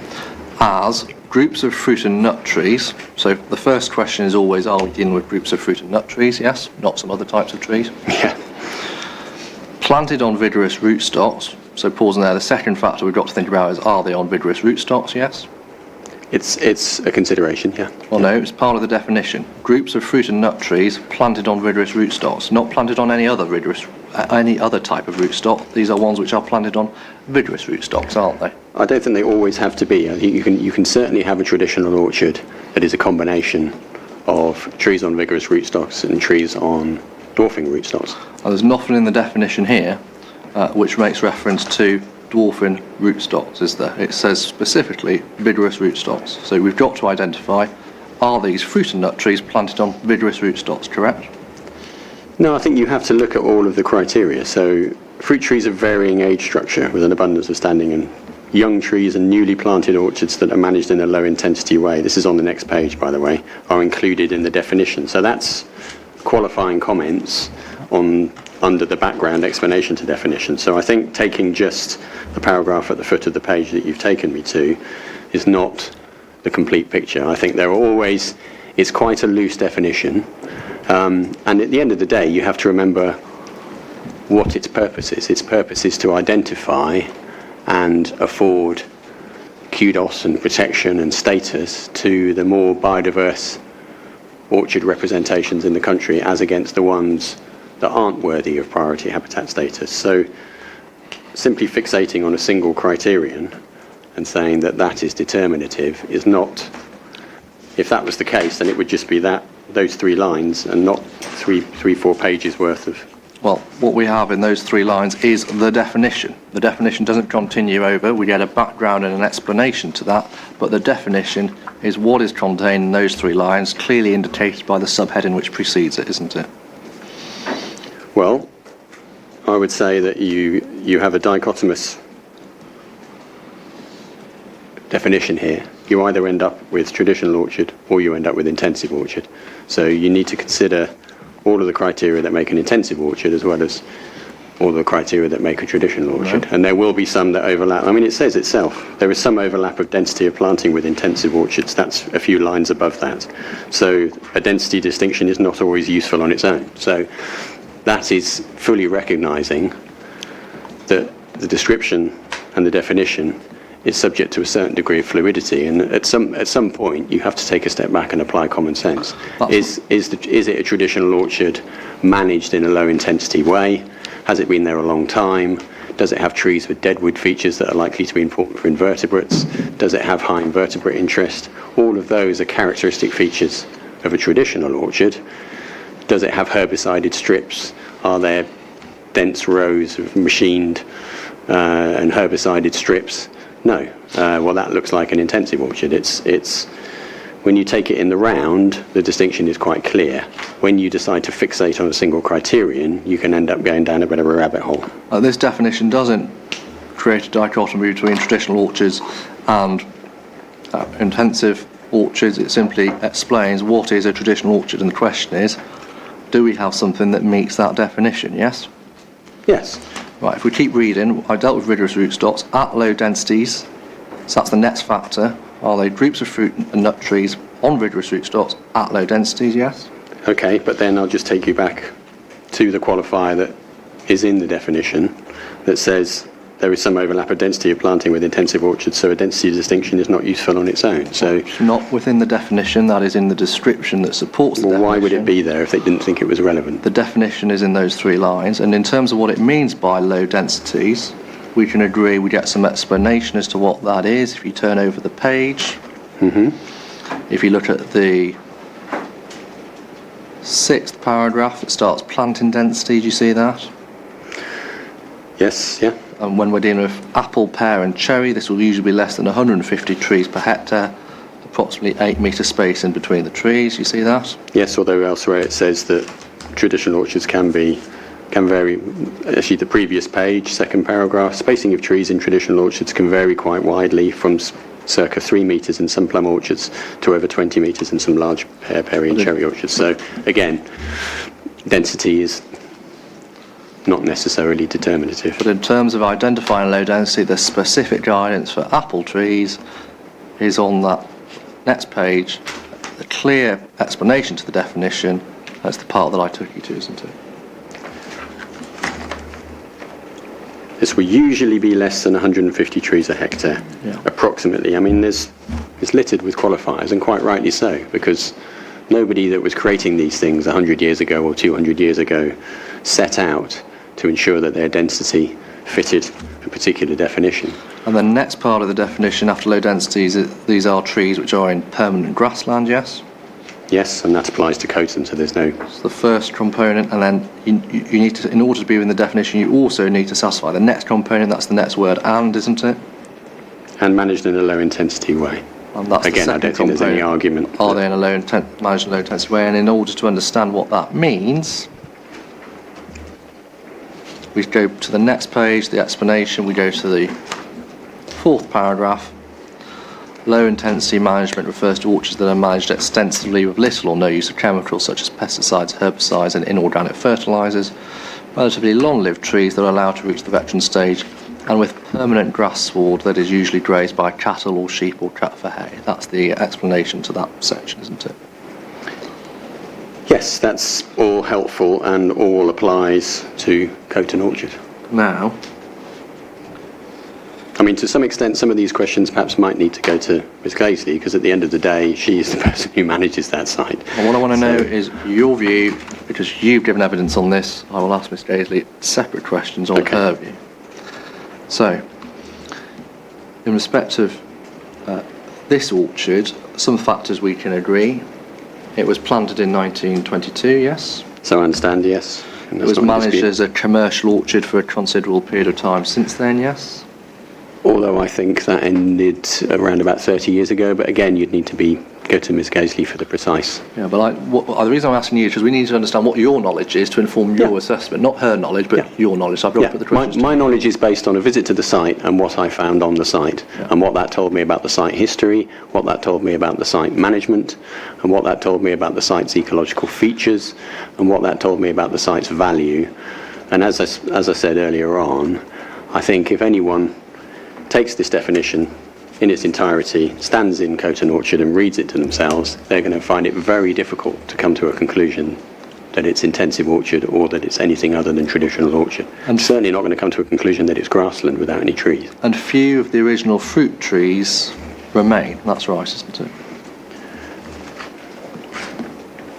As groups of fruit and nut trees, so the first question is always, are we dealing with groups of fruit and nut trees, yes? Not some other types of trees. Yeah. Planted on vigorous rootstocks, so pausing there, the second factor we've got to think about is, are they on vigorous rootstocks, yes? It's a consideration, yeah. Well, no, it's part of the definition. Groups of fruit and nut trees planted on vigorous rootstocks, not planted on any other type of rootstock. These are ones which are planted on vigorous rootstocks, aren't they? I don't think they always have to be. I think you can certainly have a traditional orchard that is a combination of trees on vigorous rootstocks and trees on dwarfing rootstocks. Well, there's nothing in the definition here which makes reference to dwarfing rootstocks, is there? It says specifically vigorous rootstocks. So we've got to identify, are these fruit and nut trees planted on vigorous rootstocks, correct? No, I think you have to look at all of the criteria. So fruit trees of varying age structure with an abundance of standing and young trees and newly planted orchards that are managed in a low intensity way, this is on the next page by the way, are included in the definition. So that's qualifying comments under the background explanation to definition. So I think taking just the paragraph at the foot of the page that you've taken me to is not the complete picture. I think it's quite a loose definition. And at the end of the day, you have to remember what its purpose is. Its purpose is to identify and afford kudos and protection and status to the more biodiverse orchard representations in the country as against the ones that aren't worthy of priority habitat status. So simply fixating on a single criterion and saying that that is determinative is not, if that was the case, then it would just be those 3 lines and not three, 4 pages worth of... Well, what we have in those 3 lines is the definition. The definition doesn't continue over. We get a background and an explanation to that, but the definition is what is contained in those 3 lines, clearly indicated by the subheading which precedes it, isn't it? Well, I would say that you have a dichotomous definition here. You either end up with traditional orchard or you end up with intensive orchard. So you need to consider all of the criteria that make an intensive orchard as well as all the criteria that make a traditional orchard. Right. And there will be some that overlap. I mean, it says itself, there is some overlap of density of planting with intensive orchards. That's a few lines above that. So a density distinction is not always useful on its own. So that is fully recognising that the description and the definition is subject to a certain degree of fluidity, and at some point you have to take a step back and apply common sense. Is it a traditional orchard managed in a low intensity way? Has it been there a long time? Does it have trees with deadwood features that are likely to be important for invertebrates? Does it have high invertebrate interest? All of those are characteristic features of a traditional orchard. Does it have herbicided strips? Are there dense rows of machined and herbicided strips? No. Well, that looks like an intensive orchard. It's when you take it in the round, the distinction is quite clear. When you decide to fixate on a single criterion, you can end up going down a bit of a rabbit hole. This definition doesn't create a dichotomy between traditional orchards and intensive orchards. It simply explains what is a traditional orchard, and the question is, do we have something that meets that definition? Yes? Yes. Right, if we keep reading, I dealt with rigorous rootstocks at low densities, so that's the next factor. Are they groups of fruit and nut trees on rigorous rootstocks at low densities, yes? Okay, but then I'll just take you back to the qualifier that is in the definition that says there is some overlap of density of planting with intensive orchards, so a density distinction is not useful on its own. So, It's not within the definition, that is in the description that supports the well, definition. why would it be there if they didn't think it was relevant? The definition is in those 3 lines, and in terms of what it means by low densities, we can agree we get some explanation as to what that is. If you turn over the page, if you look at the 6th paragraph, it starts planting density, do you see that? Yes, yeah. And when we're dealing with apple, pear and cherry, this will usually be less than 150 trees per hectare, approximately 8 metre space in between the trees, you see that? Yes, although elsewhere it says that traditional orchards can vary. Actually, the previous page, 2nd paragraph, spacing of trees in traditional orchards can vary quite widely from circa 3 metres in some plum orchards to over 20 metres in some large pear, perry and cherry orchards. So again, density is not necessarily determinative. But in terms of identifying low density, the specific guidance for apple trees is on that next page. The clear explanation to the definition, that's the part that I took you to, isn't it? This will usually be less than 150 trees a hectare, approximately. I mean, it's littered with qualifiers, and quite rightly so, because nobody that was creating these things 100 years ago or 200 years ago set out to ensure that their density fitted a particular definition. And the next part of the definition after low densities, these are trees which are in permanent grassland, yes? Yes, and that applies to Coton, so there's no... It's the first component, and then you need to, in order to be within the definition, you also need to satisfy the next component, that's the next word, and, isn't it? And managed in a low intensity way. And that's Again, the I second don't think there's any component. argument. Are they in a managed in a low intensity way? And in order to understand what that means, we go to the next page, the explanation, we go to the 4th paragraph. Low intensity management refers to orchards that are managed extensively with little or no use of chemicals such as pesticides, herbicides and inorganic fertilisers, relatively long-lived trees that are allowed to reach the veteran stage, and with permanent grass sward that is usually grazed by cattle or sheep or cut for hay. That's the explanation to that section, isn't it? Yes, that's all helpful and all applies to Coton Orchard. Now, I mean, to some extent, some of these questions perhaps might need to go to Ms. Glazley, because at the end of the day, she is the person who manages that site. and what I want to know is your view, because you've given evidence on this. I will ask Ms. Gaisley separate questions on her view. So, in respect of this orchard, some factors we can agree. It was planted in 1922, yes? So I understand, yes. It was managed as a commercial orchard for a considerable period of time since then, yes? Although I think that ended around about 30 years ago, but again, you'd need to go to Ms. Gaisley for the precise. Yeah, but the reason I'm asking you is because we need to understand what your knowledge is to inform your assessment, not her knowledge, but your knowledge. So I've got to put the questions My knowledge is based on a visit to the site and what I found on the site, and what that told me about the site history, what that told me about the site management, and what that told me about the site's ecological features, and what that told me about the site's value. And as I said earlier on, I think if anyone takes this definition in its entirety, stands in Coton Orchard and reads it to themselves, they're going to find it very difficult to come to a conclusion that it's intensive orchard or that it's anything other than traditional orchard. And certainly not going to come to a conclusion that it's grassland without any trees. And few of the original fruit trees remain. That's right, isn't it?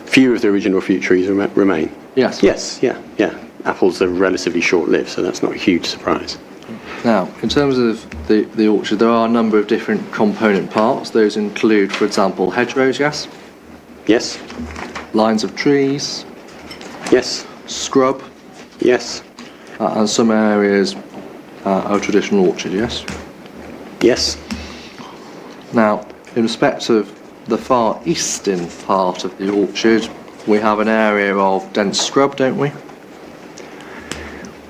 Few of the original fruit trees remain. Yes. Yes, yeah. Apples are relatively short-lived, so that's not a huge surprise. Now, in terms of the orchard, there are a number of different component parts. Those include, for example, hedgerows, yes? Yes. Lines of trees. Yes. Scrub. Yes. And some areas are a traditional orchard, yes? Yes. Now, in respect of the far eastern part of the orchard, we have an area of dense scrub, don't we?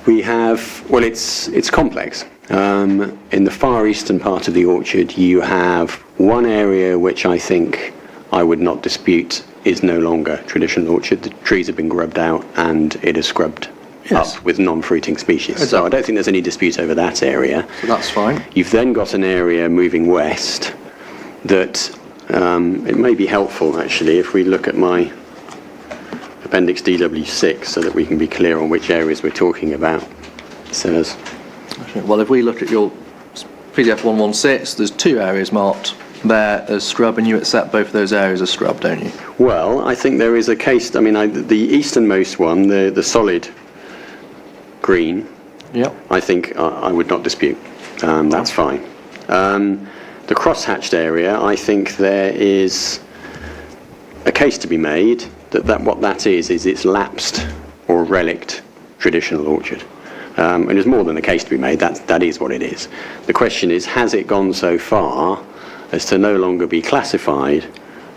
We have, well, it's complex. In the far eastern part of the orchard, you have one area which I think I would not dispute is no longer traditional orchard. The trees have been grubbed out and it is scrubbed Yes. up with non-fruiting species. So Exactly. I don't think there's any dispute over that area. So that's fine. You've then got an area moving west that it may be helpful, actually, if we look at my Appendix DW6 so that we can be clear on which areas we're talking about. It says, Well, if we look at your PDF 116, there's 2 areas marked there as scrub, and you accept both of those areas as scrub, don't you? well, I think there is a case, I mean, the easternmost one, the solid green, Yep. I think I would not dispute. That's fine. The cross-hatched area, I think there is a case to be made that what that is it's lapsed or relict traditional orchard. And there's more than a case to be made, that is what it is. The question is, has it gone so far as to no longer be classified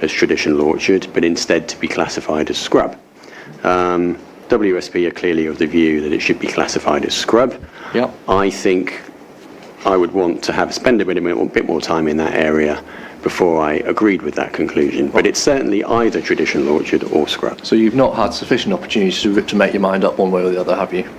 as traditional orchard, but instead to be classified as scrub? WSP are clearly of the view that it should be classified as scrub. Yep. I think I would want to spend a bit more time in that area before I agreed with that conclusion. But it's certainly either traditional orchard or scrub. So you've not had sufficient opportunity to make your mind up one way or the other, have you?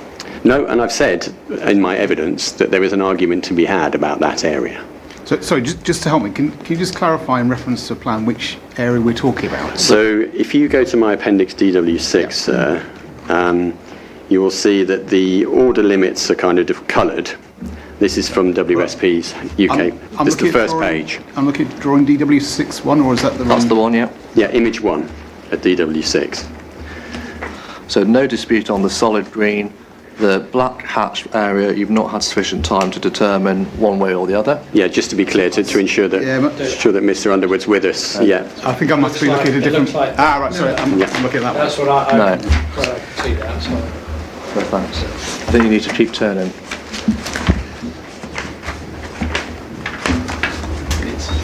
No, and I've said in my evidence that there is an argument to be had about that area. So, sorry, just to help me, can you just clarify in reference to the plan which area we're talking about? So if you go to my Appendix DW6, you will see that the order limits are kind of coloured. This is from WSP's UK. This is the first page. I'm looking at drawing DW61, or is that the wrong? That's the one, yeah. Yeah, image 1 at DW6. So no dispute on the solid green. The black hatched area, you've not had sufficient time to determine one way or the other. Yeah, just to be clear, to ensure that Mr. Underwood's with us. Yeah. I think I must be looking at a different. like- Right, sorry, I'm looking at that one. That's what I No. see that, so. No thanks. I think you need to keep turning.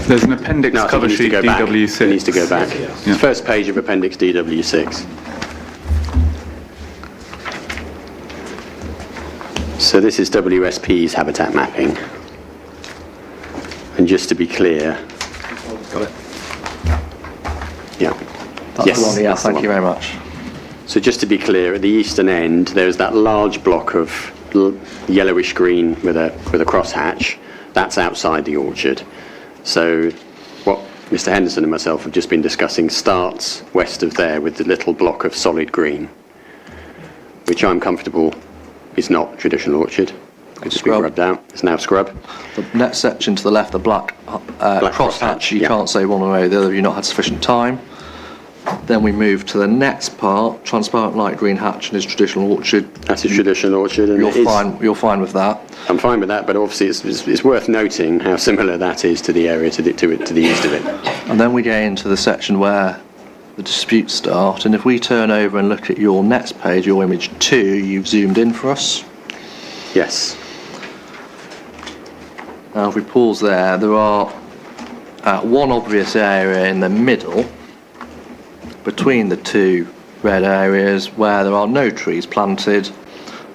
There's an appendix No, I think cover he needs to sheet go back. DW6. He needs to go back. Yeah. First page of Appendix DW6. So this is WSP's habitat mapping. And just to be clear, Got it. yeah. That's Yes, the one, yeah, that's the thank you one. very much. So just to be clear, at the eastern end, there's that large block of yellowish green with a crosshatch. That's outside the orchard. So what Mr. Henderson and myself have just been discussing starts west of there with the little block of solid green, which I'm comfortable is not traditional orchard. It's been Scrub. rubbed out. It's now scrub. The next section to the left, the black crosshatch, crosshatch, you yeah. can't say one way or the other, you've not had sufficient time. Then we move to the next part, transparent light green hatch and is traditional orchard. That's a traditional orchard. And You're it is, you're fine with that. I'm fine with that, but obviously it's worth noting how similar that is to the area to the east of it. And then we get into the section where the disputes start, and if we turn over and look at your next page, your image 2, you've zoomed in for us. Yes. Now if we pause there, there are one obvious area in the middle between the 2 red areas where there are no trees planted,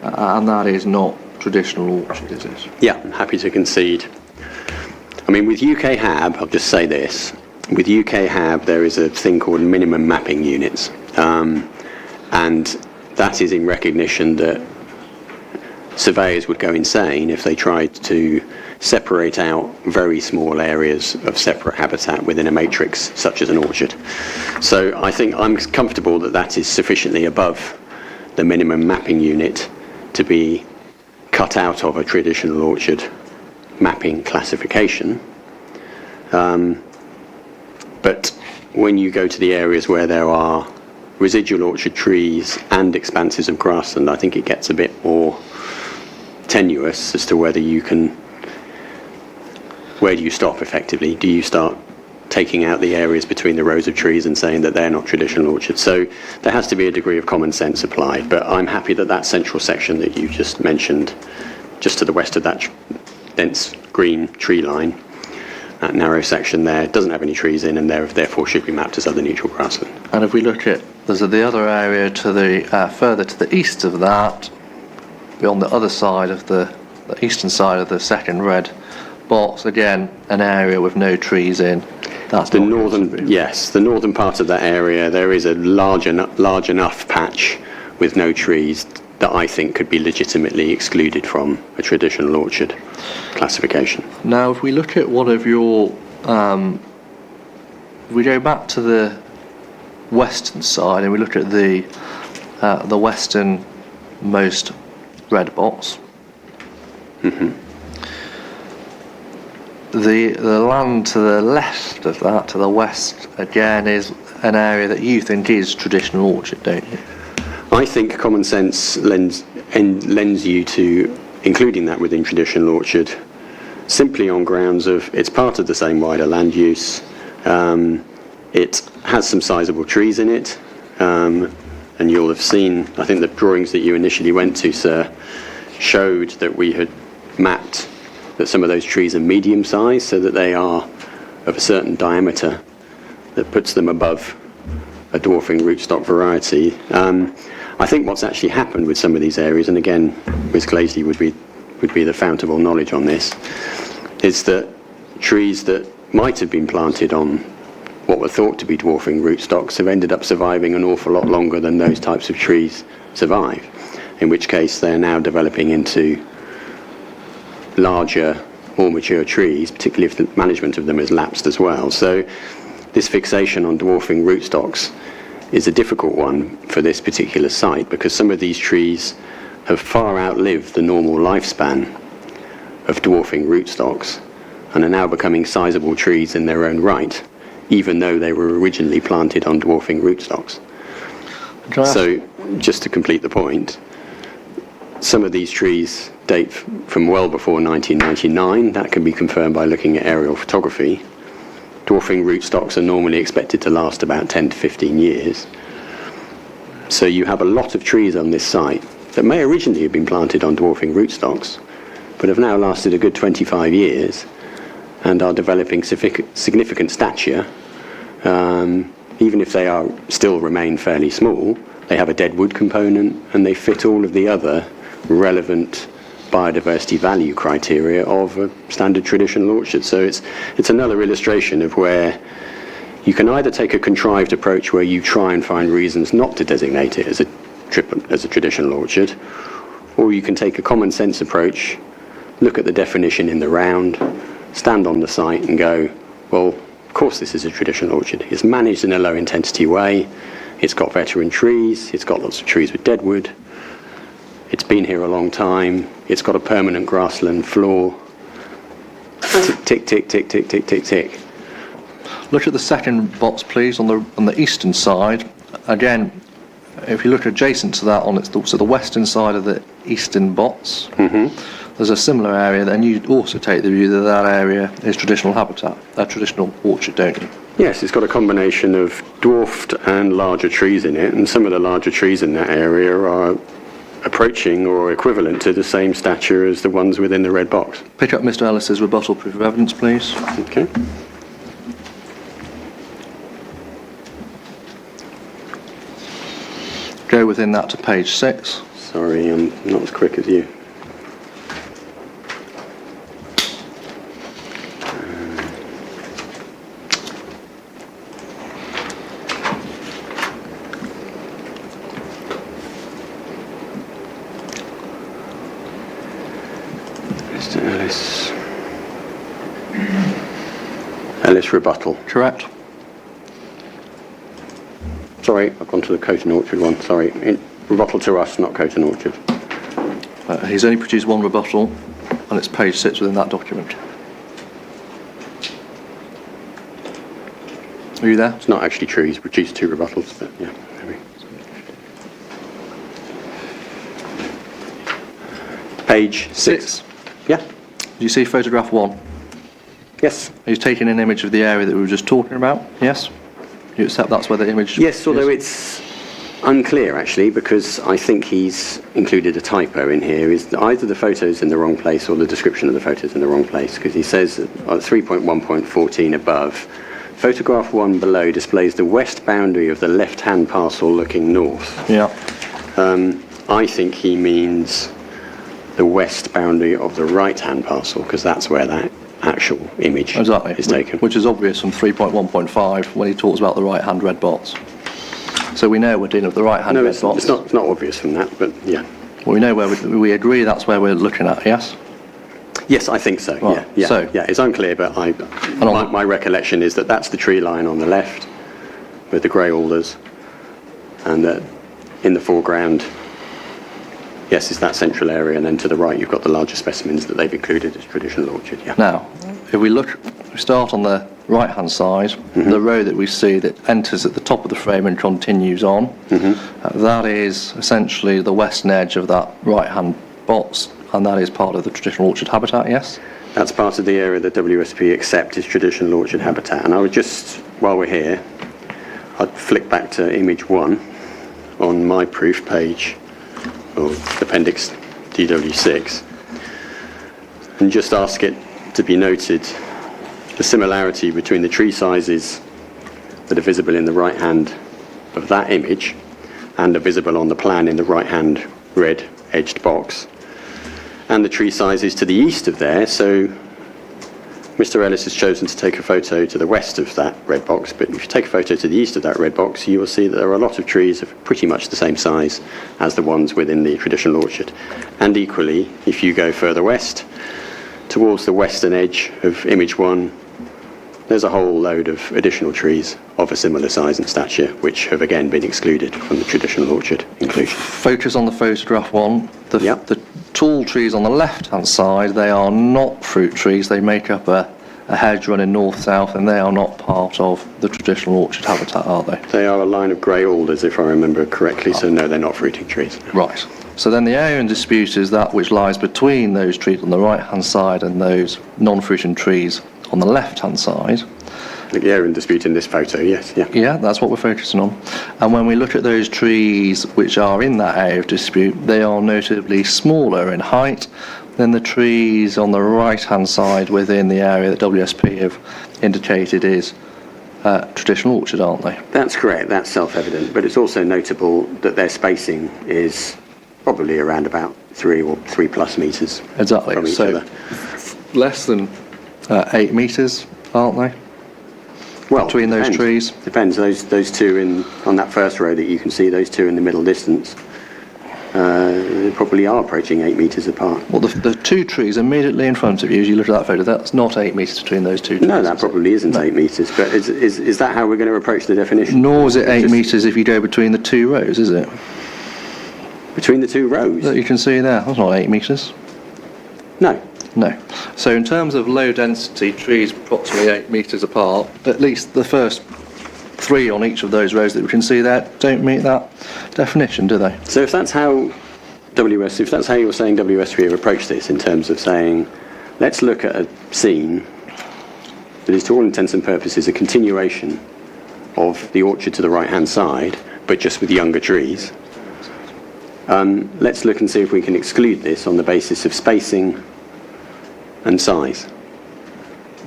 and that is not traditional orchard, is it? Yeah, I'm happy to concede. I mean, with UK HAB, I'll just say this. With UK HAB, there is a thing called minimum mapping units. And that is in recognition that surveyors would go insane if they tried to separate out very small areas of separate habitat within a matrix, such as an orchard. So I think I'm comfortable that that is sufficiently above the minimum mapping unit to be cut out of a traditional orchard mapping classification. But when you go to the areas where there are residual orchard trees and expanses of grassland, I think it gets a bit more tenuous as to whether you can, where do you stop effectively? Do you start taking out the areas between the rows of trees and saying that they're not traditional orchards? So there has to be a degree of common sense applied, but I'm happy that that central section that you just mentioned, just to the west of that dense green tree line, that narrow section there, doesn't have any trees in and therefore should be mapped as other neutral grassland. And if we look at, there's the other area to the further to the east of that, beyond the other side of the eastern side of the second red box, again an area with no trees in. That's The not northern, considered. yes, the northern part of that area, there is a large enough patch with no trees that I think could be legitimately excluded from a traditional orchard classification. Now, if we look at one of your, if we go back to the western side and we look at the westernmost red box, the land to the left of that, to the west, again, is an area that you think is traditional orchard, don't you? I think common sense lends you to including that within traditional orchard simply on grounds of it's part of the same wider land use, it has some sizable trees in it, and you'll have seen, I think the drawings that you initially went to, sir, showed that we had mapped that some of those trees are medium sized so that they are of a certain diameter that puts them above a dwarfing rootstock variety. I think what's actually happened with some of these areas, and again, Ms. Glasley would be the fount of all knowledge on this, is that trees that might have been planted on what were thought to be dwarfing rootstocks have ended up surviving an awful lot longer than those types of trees survive, in which case they're now developing into larger, more mature trees, particularly if the management of them has lapsed as well. So this fixation on dwarfing rootstocks is a difficult one for this particular site because some of these trees have far outlived the normal lifespan of dwarfing rootstocks and are now becoming sizable trees in their own right, even though they were originally planted on dwarfing rootstocks. So, just to complete the point, some of these trees date from well before 1999. That can be confirmed by looking at aerial photography. Dwarfing rootstocks are normally expected to last about 10 to 15 years. So you have a lot of trees on this site that may originally have been planted on dwarfing rootstocks, but have now lasted a good 25 years and are developing significant stature. Even if they are still remain fairly small, they have a deadwood component and they fit all of the other relevant biodiversity value criteria of a standard traditional orchard. So it's another illustration of where you can either take a contrived approach where you try and find reasons not to designate it as a traditional orchard, or you can take a common sense approach, look at the definition in the round, stand on the site and go, well, of course this is a traditional orchard. It's managed in a low intensity way, it's got veteran trees, it's got lots of trees with deadwood, it's been here a long time, it's got a permanent grassland floor. Tick, tick, tick, tick, tick, tick, tick. Look at the second box, please, on the eastern side. Again, if you look adjacent to that, so the western side of the eastern box, there's a similar area, and you also take the view that that area is traditional habitat, a traditional orchard, don't you? Yes, it's got a combination of dwarfed and larger trees in it, and some of the larger trees in that area are approaching or equivalent to the same stature as the ones within the red box. Pick up Mr. Ellis's rebuttal proof of evidence, please. Okay. Go within that to page 6. Sorry, I'm not as quick as you. Mr. Ellis rebuttal. Correct. Sorry, I've gone to the Coat and Orchard one. Sorry, rebuttal to us, not Coat and Orchard. He's only produced one rebuttal, and it's page 6 within that document. Are you there? It's not actually true. He's produced 2 rebuttals, but yeah, there we go. Page 6. Yeah. Do you see photograph 1? Yes. He's taken an image of the area that we were just talking about. Yes. You accept that's where the image? Yes, although it's unclear actually, because I think he's included a typo in here. Is either the photo's in the wrong place or the description of the photo's in the wrong place, because he says at 3.1.14 above, photograph 1 below displays the west boundary of the left-hand parcel looking north. Yeah. I think he means the west boundary of the right-hand parcel, because that's where that actual image is taken. Which is obvious from 3.1.5 when he talks about the right-hand red box. So we know we're dealing with the right-hand red box. It's not obvious from that, but yeah. Well, we know where we agree that's where we're looking at, yes? Yes, I think so. Right, Yeah. so- Yeah. It's unclear, but my recollection is that that's the tree line on the left with the grey alders, and that in the foreground, yes, it's that central area, and then to the right you've got the larger specimens that they've included as traditional orchard. Yeah. Now, if we start on the right-hand side, the row that we see that enters at the top of the frame and continues on, that is essentially the western edge of that right-hand box, and that is part of the traditional orchard habitat, yes? That's part of the area that WSP accept as traditional orchard habitat. And I would just, while we're here, I'd flick back to image 1 on my proof page, or appendix DW6, and just ask it to be noted the similarity between the tree sizes that are visible in the right hand of that image and are visible on the plan in the right hand red edged box, and the tree sizes to the east of there. So Mr. Ellis has chosen to take a photo to the west of that red box, but if you take a photo to the east of that red box, you will see that there are a lot of trees of pretty much the same size as the ones within the traditional orchard. And equally, if you go further west, towards the western edge of image 1, there's a whole load of additional trees of a similar size and stature, which have again been excluded from the traditional orchard inclusion. Focus on the photograph 1. Yep. The tall trees on the left-hand side, they are not fruit trees. They make up a hedge running north-south, and they are not part of the traditional orchard habitat, are they? They are a line of grey alders, if I remember correctly, so no, they're not fruiting trees. Right. So then the area in dispute is that which lies between those trees on the right-hand side and those non-fruiting trees on the left-hand side. The area in dispute in this photo, yes, yeah. Yeah, that's what we're focusing on. And when we look at those trees which are in that area of dispute, they are notably smaller in height than the trees on the right-hand side within the area that WSP have indicated is traditional orchard, aren't they? That's correct, that's self-evident, but it's also notable that their spacing is probably around about 3 or 3+ metres Exactly. from each So other. less than 8 metres, aren't they? Well, between those trees? Depends. Those two on that first row that you can see, those two in the middle distance, they probably are approaching 8 metres apart. Well, the two trees immediately in front of you, as you look at that photo, that's not 8 metres between those two trees. No, that probably isn't 8 metres, but is that how we're going to approach the definition? Nor is it 8 metres if you go between the two rows, is it? Between the two rows? That you can see there, that's not 8 metres. No. No. So in terms of low density trees approximately 8 metres apart, at least the first 3 on each of those rows that we can see there don't meet that definition, do they? So if that's how you're saying WSP have approached this in terms of saying, let's look at a scene that is to all intents and purposes a continuation of the orchard to the right-hand side, but just with younger trees, let's look and see if we can exclude this on the basis of spacing and size.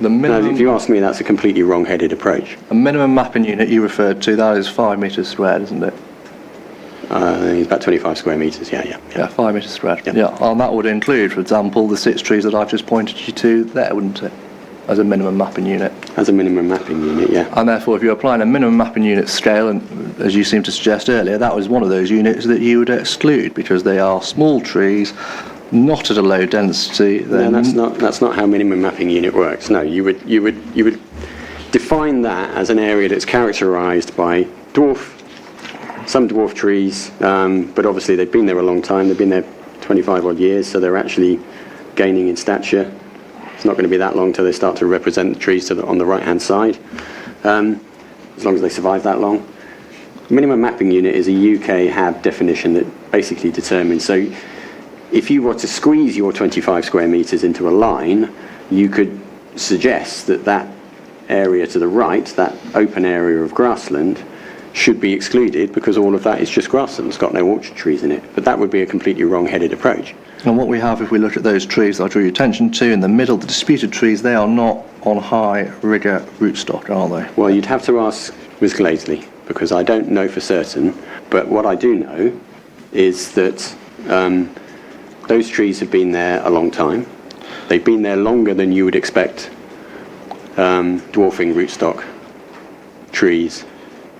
Now, if you ask me, that's a completely wrong-headed approach. A minimum mapping unit you referred to, that is 5 metres squared, isn't it? It's about 25 square metres, yeah. Yeah, 5 metres squared. Yeah. Yeah, and that would include, for example, the 6 trees that I've just pointed you to there, wouldn't it? As a minimum mapping unit. As a minimum mapping unit, yeah. And therefore, if you're applying a minimum mapping unit scale, and as you seem to suggest earlier, that was one of those units that you would exclude because they are small trees, not at a low density. No, that's not how minimum mapping unit works. No, you would define that as an area that's characterised by some dwarf trees, but obviously they've been there a long time. They've been there 25 odd years, so they're actually gaining in stature. It's not going to be that long till they start to represent the trees on the right-hand side, as long as they survive that long. Minimum mapping unit is a UK HAB definition that basically determines. So if you were to squeeze your 25 square metres into a line, you could suggest that that area to the right, that open area of grassland, should be excluded because all of that is just grassland. It's got no orchard trees in it. But that would be a completely wrong-headed approach. And what we have, if we look at those trees that I drew your attention to, in the middle, the disputed trees, they are not on high rigor rootstock, are they? Well, you'd have to ask Ms. Glazley, because I don't know for certain, but what I do know is that those trees have been there a long time. They've been there longer than you would expect dwarfing rootstock trees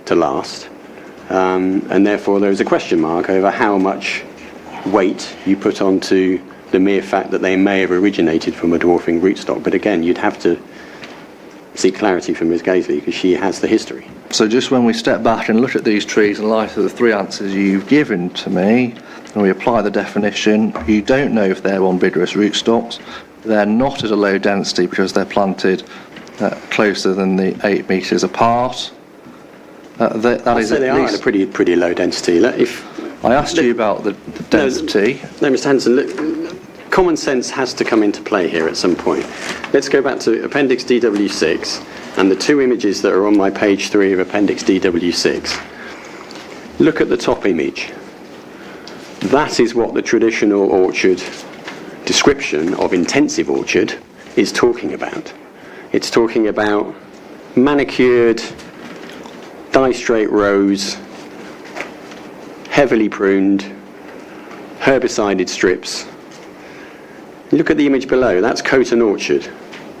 to last, and therefore there is a question mark over how much weight you put onto the mere fact that they may have originated from a dwarfing rootstock. But again, you'd have to seek clarity from Ms. Gaisley because she has the history. So just when we step back and look at these trees in light of the three answers you've given to me, and we apply the definition, you don't know if they're ombigerous rootstocks. They're not at a low density because they're planted closer than the 8 metres apart. That is they are at a pretty low density. I asked you about the density. No, Mr. Henderson, look, common sense has to come into play here at some point. Let's go back to Appendix DW6 and the two images that are on my page 3 of Appendix DW6. Look at the top image. That is what the traditional orchard description of intensive orchard is talking about. It's talking about manicured, die-straight rows, heavily pruned, herbicided strips. Look at the image below, that's Coton Orchard.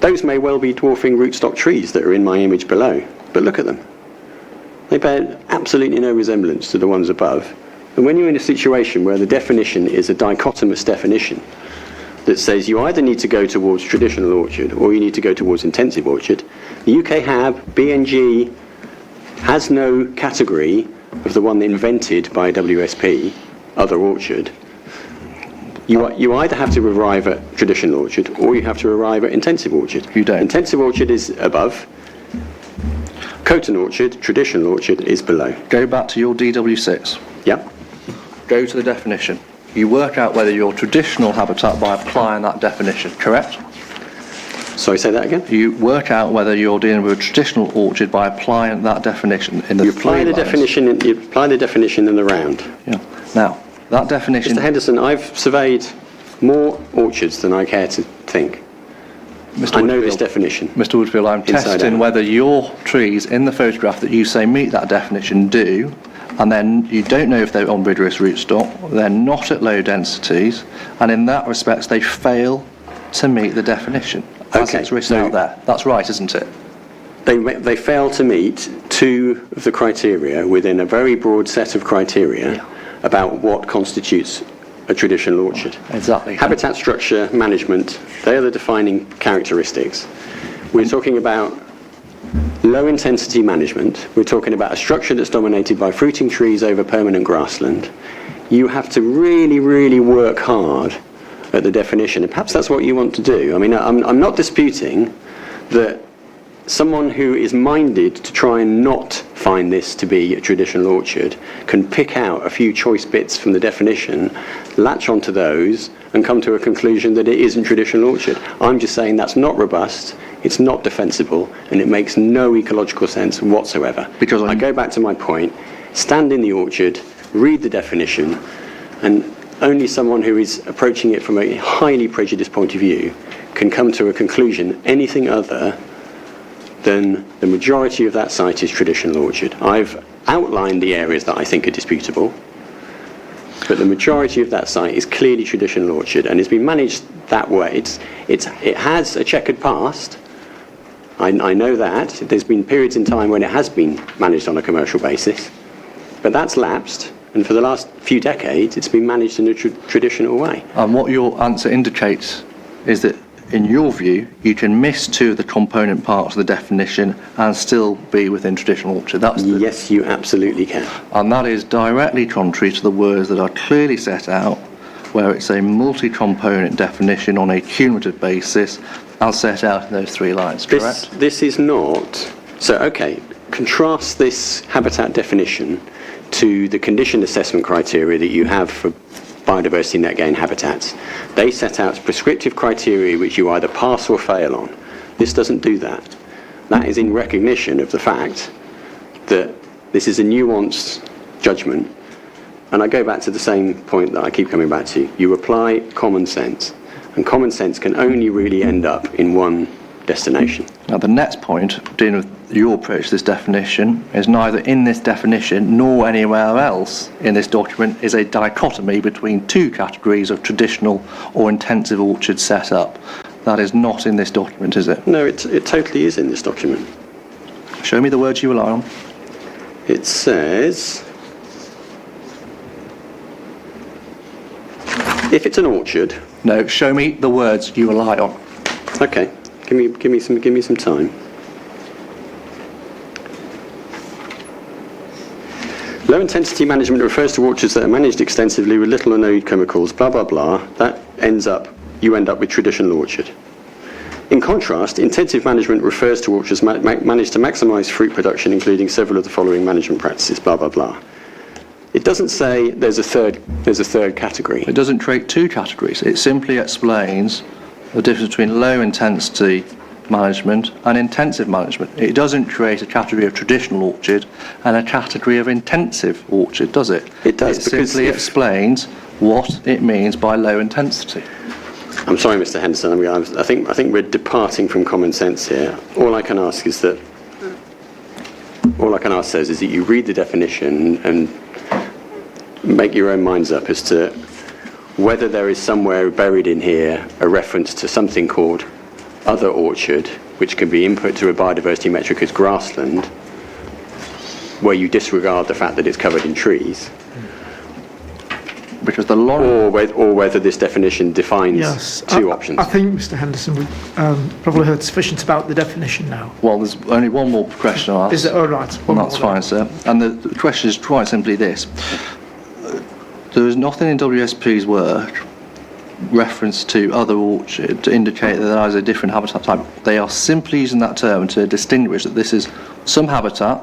Those may well be dwarfing rootstock trees that are in my image below, but look at them. They bear absolutely no resemblance to the ones above. And when you're in a situation where the definition is a dichotomous definition that says you either need to go towards traditional orchard or you need to go towards intensive orchard, the UK HAB, BNG, has no category of the one invented by WSP, other orchard. You either have to arrive at traditional orchard or you have to arrive at intensive orchard. You don't. Intensive orchard is above. Coton Orchard, traditional orchard, is below. Go back to your DW6. Yep. Go to the definition. You work out whether you're traditional habitat by applying that definition, correct? Sorry, say that again? You work out whether you're dealing with a traditional orchard by applying that definition in the You apply the definition in the round. Yeah. Now, that definition... Mr. Henderson, I've surveyed more orchards than I care to think. I know this definition. Mr. Woodfield, I'm testing whether your trees in the photograph that you say meet that definition do, and then you don't know if they're ombigerous rootstock, they're not at low densities, and in that respect they fail to meet the definition. As it's written out there. That's right, isn't it? They fail to meet two of the criteria within a very broad set of criteria about what constitutes a traditional orchard. Exactly. Habitat structure, management, they are the defining characteristics. We're talking about low intensity management. We're talking about a structure that's dominated by fruiting trees over permanent grassland. You have to really, really work hard at the definition, and perhaps that's what you want to do. I mean, I'm not disputing that someone who is minded to try and not find this to be a traditional orchard can pick out a few choice bits from the definition, latch onto those, and come to a conclusion that it isn't traditional orchard. I'm just saying that's not robust, it's not defensible, and it makes no ecological sense whatsoever. Because I go back to my point, stand in the orchard, read the definition, and only someone who is approaching it from a highly prejudiced point of view can come to a conclusion anything other than the majority of that site is traditional orchard. I've outlined the areas that I think are disputable, but the majority of that site is clearly traditional orchard and has been managed that way. It has a checkered past. I know that. There's been periods in time when it has been managed on a commercial basis, but that's lapsed, and for the last few decades it's been managed in a traditional way. And what your answer indicates is that in your view, you can miss two of the component parts of the definition and still be within traditional orchard. Yes, you absolutely can. And that is directly contrary to the words that are clearly set out, where it's a multi-component definition on a cumulative basis, as set out in those 3 lines, correct? This is not... So, okay, contrast this habitat definition to the condition assessment criteria that you have for biodiversity net gain habitats. They set out prescriptive criteria which you either pass or fail on. This doesn't do that. That is in recognition of the fact that this is a nuanced judgment. And I go back to the same point that I keep coming back to. You apply common sense, and common sense can only really end up in one destination. Now the next point, dealing with your approach to this definition, is neither in this definition nor anywhere else in this document is a dichotomy between two categories of traditional or intensive orchard set up. That is not in this document, is it? No, it totally is in this document. Show me the words you rely on. It says... If it's an orchard, No, show me the words you rely on. okay, give me some time. Low intensity management refers to orchards that are managed extensively with little or no chemicals, blah, blah, blah. You end up with traditional orchard. In contrast, intensive management refers to orchards managed to maximise fruit production, including several of the following management practices, blah, blah, blah. It doesn't say there's a third category. It doesn't create two categories. It simply explains the difference between low intensity management and intensive management. It doesn't create a category of traditional orchard and a category of intensive orchard, does it? It does, It because simply explains what it means by low intensity. I'm sorry, Mr. Henderson. I think we're departing from common sense here. All I can ask says that you read the definition and make your own minds up as to whether there is somewhere buried in here a reference to something called other orchard, which can be input to a biodiversity metric as grassland, where you disregard the fact that it's covered in trees. Because the law... Or whether this definition defines Yes. two options. I think, Mr. Henderson, we've probably heard sufficient about the definition now. Well, there's only one more question I'll ask. Is it all right? Well, that's fine, sir. And the question is quite simply this. There is nothing in WSP's work reference to other orchard to indicate that there is a different habitat type. They are simply using that term to distinguish that this is some habitat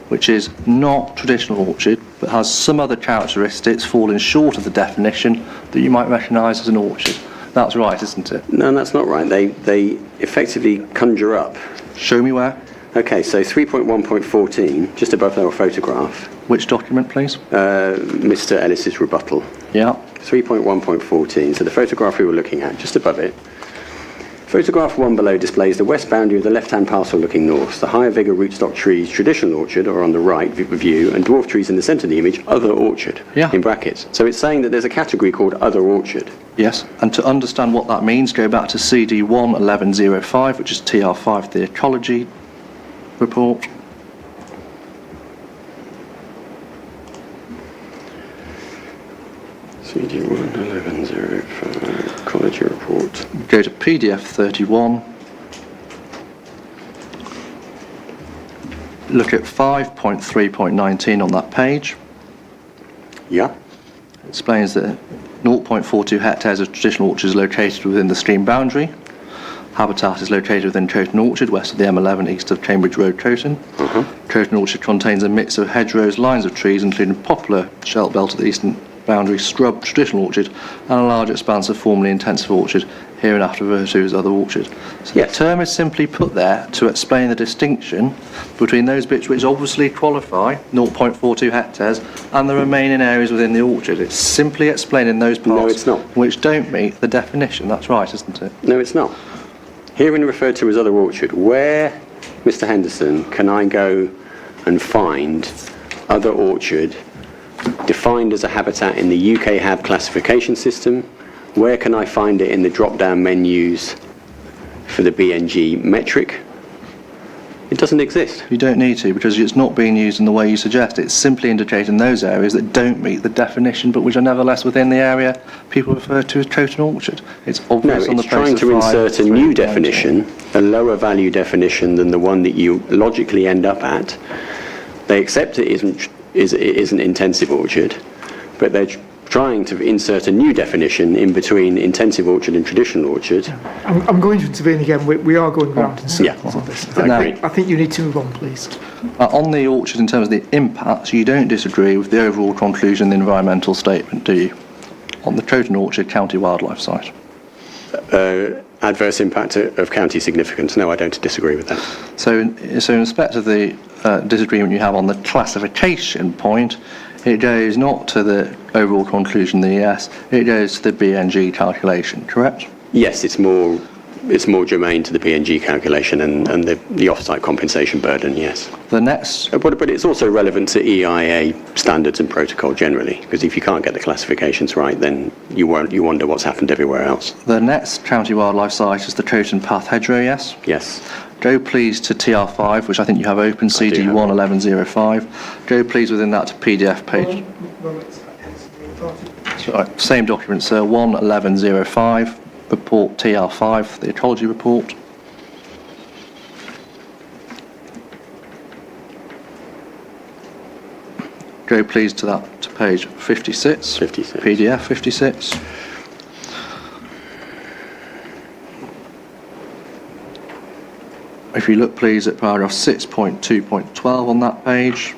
which is not traditional orchard but has some other characteristics falling short of the definition that you might recognise as an orchard. That's right, isn't it? No, that's not right. They effectively conjure up. Show me where. Okay, so 3.1.14, just above our photograph, Which document, please? Mr. Ellis's rebuttal. Yeah. 3.1.14, so the photograph we were looking at, just above it. Photograph 1 below displays the west boundary of the left-hand parcel looking north. The higher vigour rootstock trees, traditional orchard, are on the right view, and dwarf trees in the centre of the image, other orchard, in brackets. So it's saying that there's a category called other orchard. Yes, and to understand what that means, go back to CD 11105, which is TR5, the ecology report. CD 11105, ecology report. Go to PDF 31. Look at 5.3.19 on that page. Yeah. It explains that 0.42 hectares of traditional orchard is located within the stream boundary. Habitat is located within Coton Orchard, west of the M11, east of Cambridge Road, Coton. Coton Orchard contains a mix of hedgerows, lines of trees, including poplar, shelf belt at the eastern boundary, scrub, traditional orchard, and a large expanse of formerly intensive orchard, hereinafter referred to as other orchard. So Yes. the term is simply put there to explain the distinction between those bits which obviously qualify, 0.42 hectares, and the remaining areas within the orchard. It's simply explaining those parts No, it's not. which don't meet the definition. That's right, isn't it? No, it's not. Herein referred to as other orchard, where, Mr. Henderson, can I go and find other orchard defined as a habitat in the UK HAB classification system? Where can I find it in the drop-down menus for the BNG metric? It doesn't exist. You don't need to, because it's not being used in the way you suggest. It's simply indicating those areas that don't meet the definition, but which are nevertheless within the area people refer to as Coton Orchard. It's No, obvious on the it's trying to insert a new definition, a lower value definition than the one that you logically end up at. They accept it isn't intensive orchard, but they're trying to insert a new definition in between intensive orchard and traditional orchard. I'm going to intervene again. We are going round in circles on this. I agree. I think you need to move on, please. On the orchard, in terms of the impacts, you don't disagree with the overall conclusion in the environmental statement, do you? On the Coton Orchard County Wildlife Site. Adverse impact of county significance. No, I don't disagree with that. So in respect of the disagreement you have on the classification point, it goes not to the overall conclusion, the ES, it goes to the BNG calculation, correct? Yes, it's more germane to the PNG calculation and the off-site compensation burden, yes. The next... But it's also relevant to EIA standards and protocol generally, because if you can't get the classifications right, then you wonder what's happened everywhere else. The next county wildlife site is the Coton Path Hedgerow, yes? Yes. Go please to TR5, which I think you have open, CD 11105. Go please within that to PDF page. Sorry, same document, sir, 11105, report TR5, the ecology report. Go please to page 56. 56. PDF 56. If you look please at paragraph 6.2.12 on that page,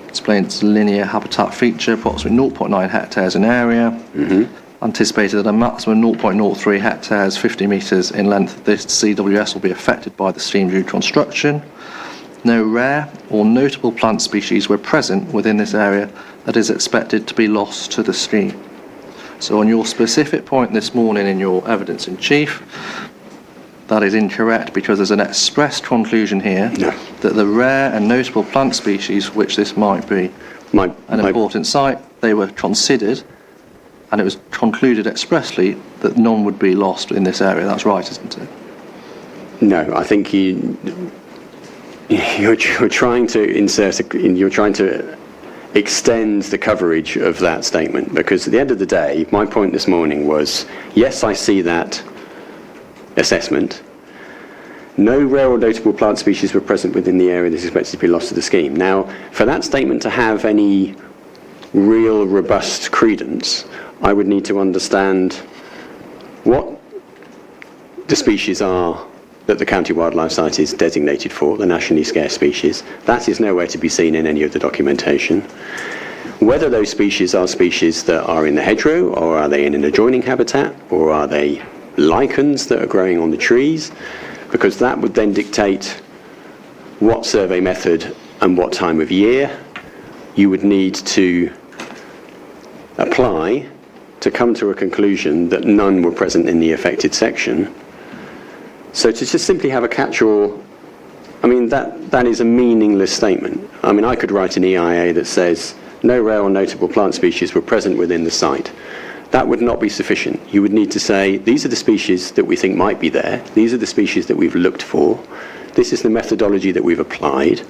explains linear habitat feature, approximately 0.9 hectares in area, anticipated that a maximum 0.03 hectares, 50 metres in length of this CWS will be affected by the stream due to construction. No rare or notable plant species were present within this area that is expected to be lost to the stream. So on your specific point this morning in your evidence in chief, that is incorrect because there's an express conclusion here that the rare and notable plant species, which this might be an important site, they were considered, and it was concluded expressly that none would be lost in this area. That's right, isn't it? No, I think you're trying to extend the coverage of that statement, because at the end of the day, my point this morning was, yes, I see that assessment. No rare or notable plant species were present within the area that is expected to be lost to the scheme. Now, for that statement to have any real robust credence, I would need to understand what the species are that the county wildlife site is designated for, the nationally scarce species. That is nowhere to be seen in any of the documentation. Whether those species are species that are in the hedgerow, or are they in an adjoining habitat, or are they lichens that are growing on the trees, because that would then dictate what survey method and what time of year you would need to apply to come to a conclusion that none were present in the affected section. So to just simply have a catch-all, I mean, that is a meaningless statement. I mean, I could write an EIA that says no rare or notable plant species were present within the site. That would not be sufficient. You would need to say, these are the species that we think might be there. These are the species that we've looked for. This is the methodology that we've applied.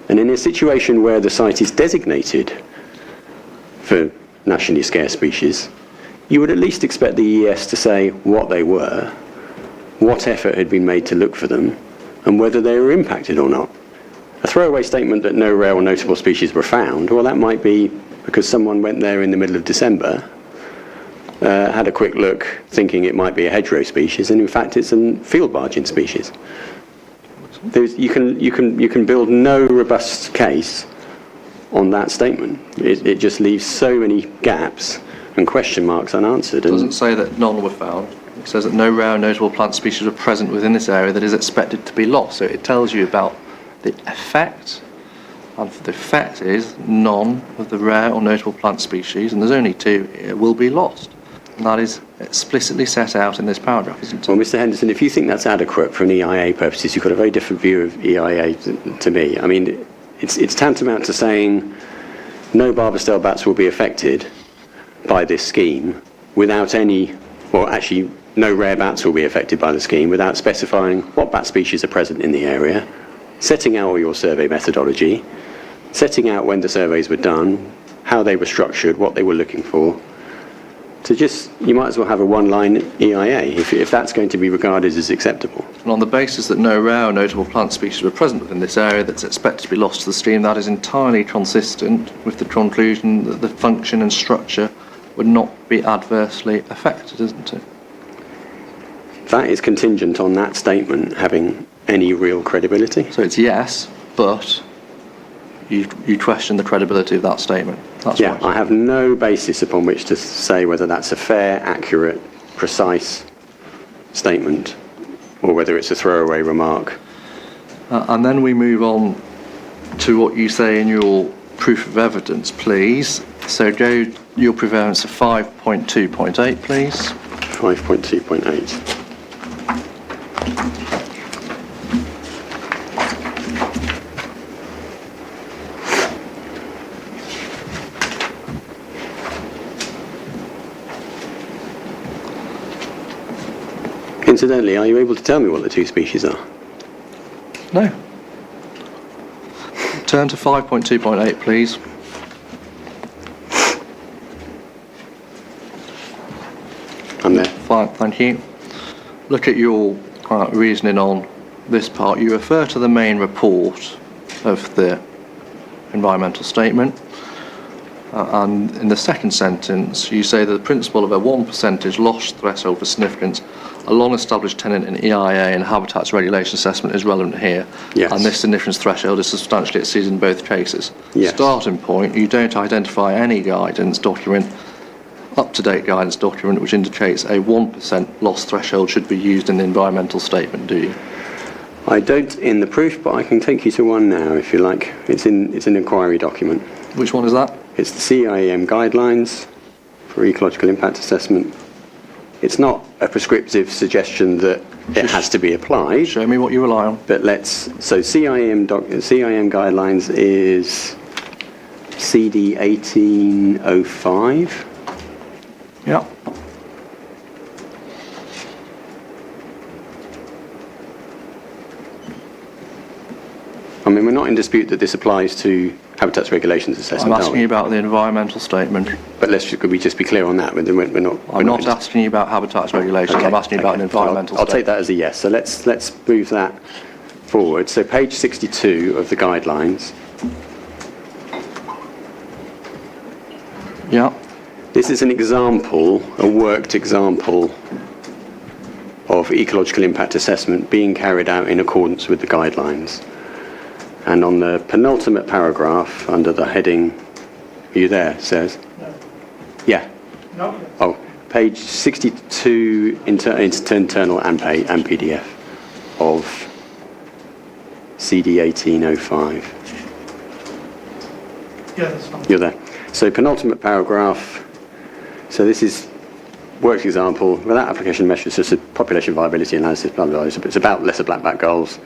And in a situation where the site is designated for nationally scarce species, you would at least expect the ES to say what they were, what effort had been made to look for them, and whether they were impacted or not. A throwaway statement that no rare or notable species were found, well, that might be because someone went there in the middle of December, had a quick look thinking it might be a hedgerow species, and in fact it's a field margin species. You can build no robust case on that statement. It just leaves so many gaps and question marks unanswered. It doesn't say that none were found. It says that no rare or notable plant species were present within this area that is expected to be lost. So it tells you about the effect, and the effect is none of the rare or notable plant species, and there's only two, will be lost. And that is explicitly set out in this paragraph, isn't it? Well, Mr. Henderson, if you think that's adequate for an EIA purposes, you've got a very different view of EIA to me. I mean, it's tantamount to saying no Barbastell bats will be affected by this scheme without any, well, actually, no rare bats will be affected by the scheme without specifying what bat species are present in the area, setting out all your survey methodology, setting out when the surveys were done, how they were structured, what they were looking for. So you might as well have a one-line EIA if that's going to be regarded as acceptable. And on the basis that no rare or notable plant species were present within this area that's expected to be lost to the stream, that is entirely consistent with the conclusion that the function and structure would not be adversely affected, isn't it? That is contingent on that statement having any real credibility. So it's yes, but you question the credibility of that statement. That's Yeah, right. I have no basis upon which to say whether that's a fair, accurate, precise statement or whether it's a throwaway remark. And then we move on to what you say in your proof of evidence, please. So go your proof of evidence to 5.2.8, please. 5.2.8. Incidentally, are you able to tell me what the two species are? No. Turn to 5.2.8, please. Fine, thank you. Look at your reasoning on this part. You refer to the main report of the environmental statement, and in the second sentence you say that the principle of a 1% loss threshold for significance, a long-established tenet in EIA and habitats regulation assessment is relevant here. Yes. And this significance threshold is substantially exceeded in both cases. Yes. Starting point, you don't identify any guidance document, up-to-date guidance document, which indicates a 1% loss threshold should be used in the environmental statement, do you? I don't in the proof, but I can take you to one now if you like. It's an inquiry document. Which one is that? It's the CIEM guidelines for ecological impact assessment. It's not a prescriptive suggestion that it has to be applied. Show me what you rely on. But so CIEM guidelines is CD 1805. Yeah. I mean, we're not in dispute that this applies to habitats regulations assessment. I'm asking you about the environmental statement. But could we just be clear on that? We're not. I'm not asking you about habitats regulations. Okay, I'm asking you about an environmental I'll take statement. that as a yes. So let's move that forward. So page 62 of the guidelines. Yeah. This is an example, a worked example of ecological impact assessment being carried out in accordance with the guidelines. And on the penultimate paragraph, under the heading, are you there, says? No. Yeah. No. Oh, page 62, internal and PDF of CD 1805. Yeah, that's fine. You're there. So penultimate paragraph. So this is worked example. Without application measures, it's just a population viability analysis, blah, blah, blah. It's about lesser black-back gulls.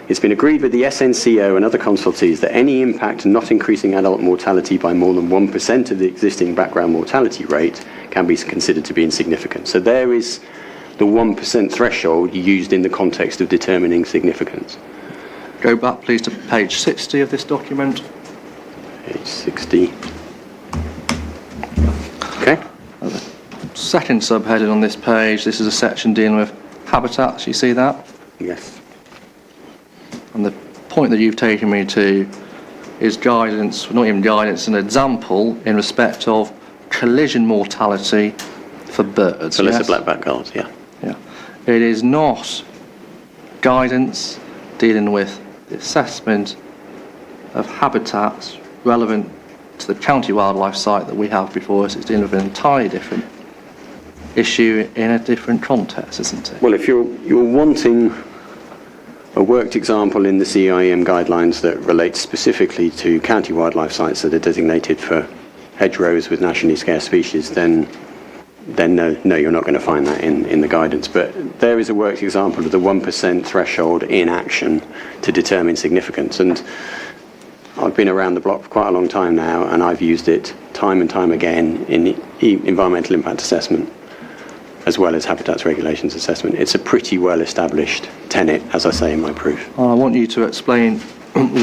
It's been agreed with the SNCO and other consultees that any impact not increasing adult mortality by more than 1% of the existing background mortality rate can be considered to be insignificant. So there is the 1% threshold used in the context of determining significance. Go back, please, to page 60 of this document. Page 60. Okay. Second subheading on this page, this is a section dealing with habitats. You see that? Yes. And the point that you've taken me to is guidance, not even guidance, an example in respect of collision mortality for birds. So lesser yes? black-back gulls, yeah. Yeah. It is not guidance dealing with the assessment of habitats relevant to the county wildlife site that we have before us. It's dealing with an entirely different issue in a different context, isn't it? Well, if you're wanting a worked example in the CIEM guidelines that relates specifically to county wildlife sites that are designated for hedgerows with nationally scarce species, then no, you're not going to find that in the guidance. But there is a worked example of the 1% threshold in action to determine significance. And I've been around the block for quite a long time now, and I've used it time and time again in environmental impact assessment, as well as habitats regulations assessment. It's a pretty well-established tenet, as I say in my proof. I want you to explain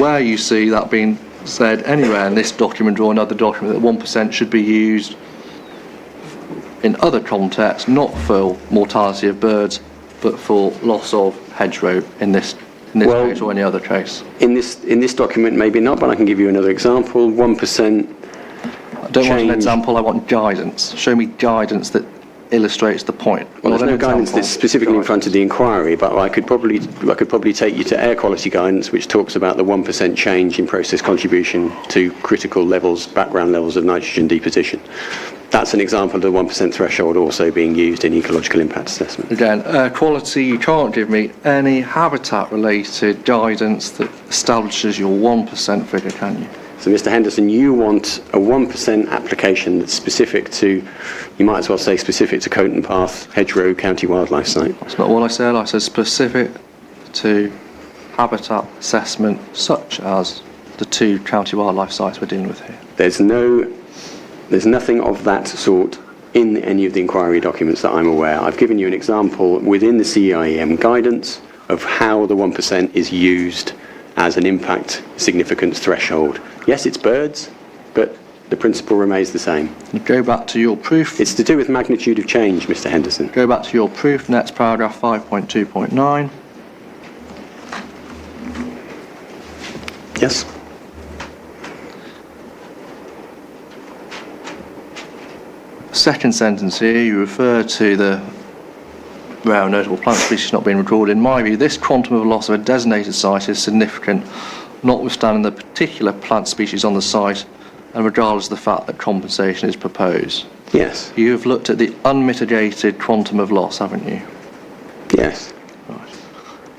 where you see that being said anywhere in this document or another document that 1% should be used in other contexts, not for mortality of birds, but for loss of hedgerow in this case or any other case. In this document, maybe not, but I can give you another example. 1%. I don't want an example, I want guidance. Show me guidance that illustrates the point. Well, Not there's an no guidance example. that's specifically in front of the inquiry, but I could probably take you to air quality guidance, which talks about the 1% change in process contribution to critical levels, background levels of nitrogen deposition. That's an example of the 1% threshold also being used in ecological impact assessment. Again, air quality, you can't give me any habitat-related guidance that establishes your 1% figure, can you? So, Mr. Henderson, you want a 1% application that's specific to, you might as well say specific to Coton Path, Hedgerow County Wildlife Site. That's not what I said. I said specific to habitat assessment, such as the two county wildlife sites we're dealing with here. There's nothing of that sort in any of the inquiry documents that I'm aware. I've given you an example within the CIEM guidance of how the 1% is used as an impact significance threshold. Yes, it's birds, but The principle remains the same. Go back to your proof. It's to do with magnitude of change, Mr. Henderson. Go back to your proof, next paragraph 5.2.9. Yes? Second sentence here, you refer to the rare and notable plant species not being recorded. In my view, this quantum of loss of a designated site is significant, notwithstanding the particular plant species on the site and regardless of the fact that compensation is proposed. Yes. You have looked at the unmitigated quantum of loss, haven't you? Yes. Right.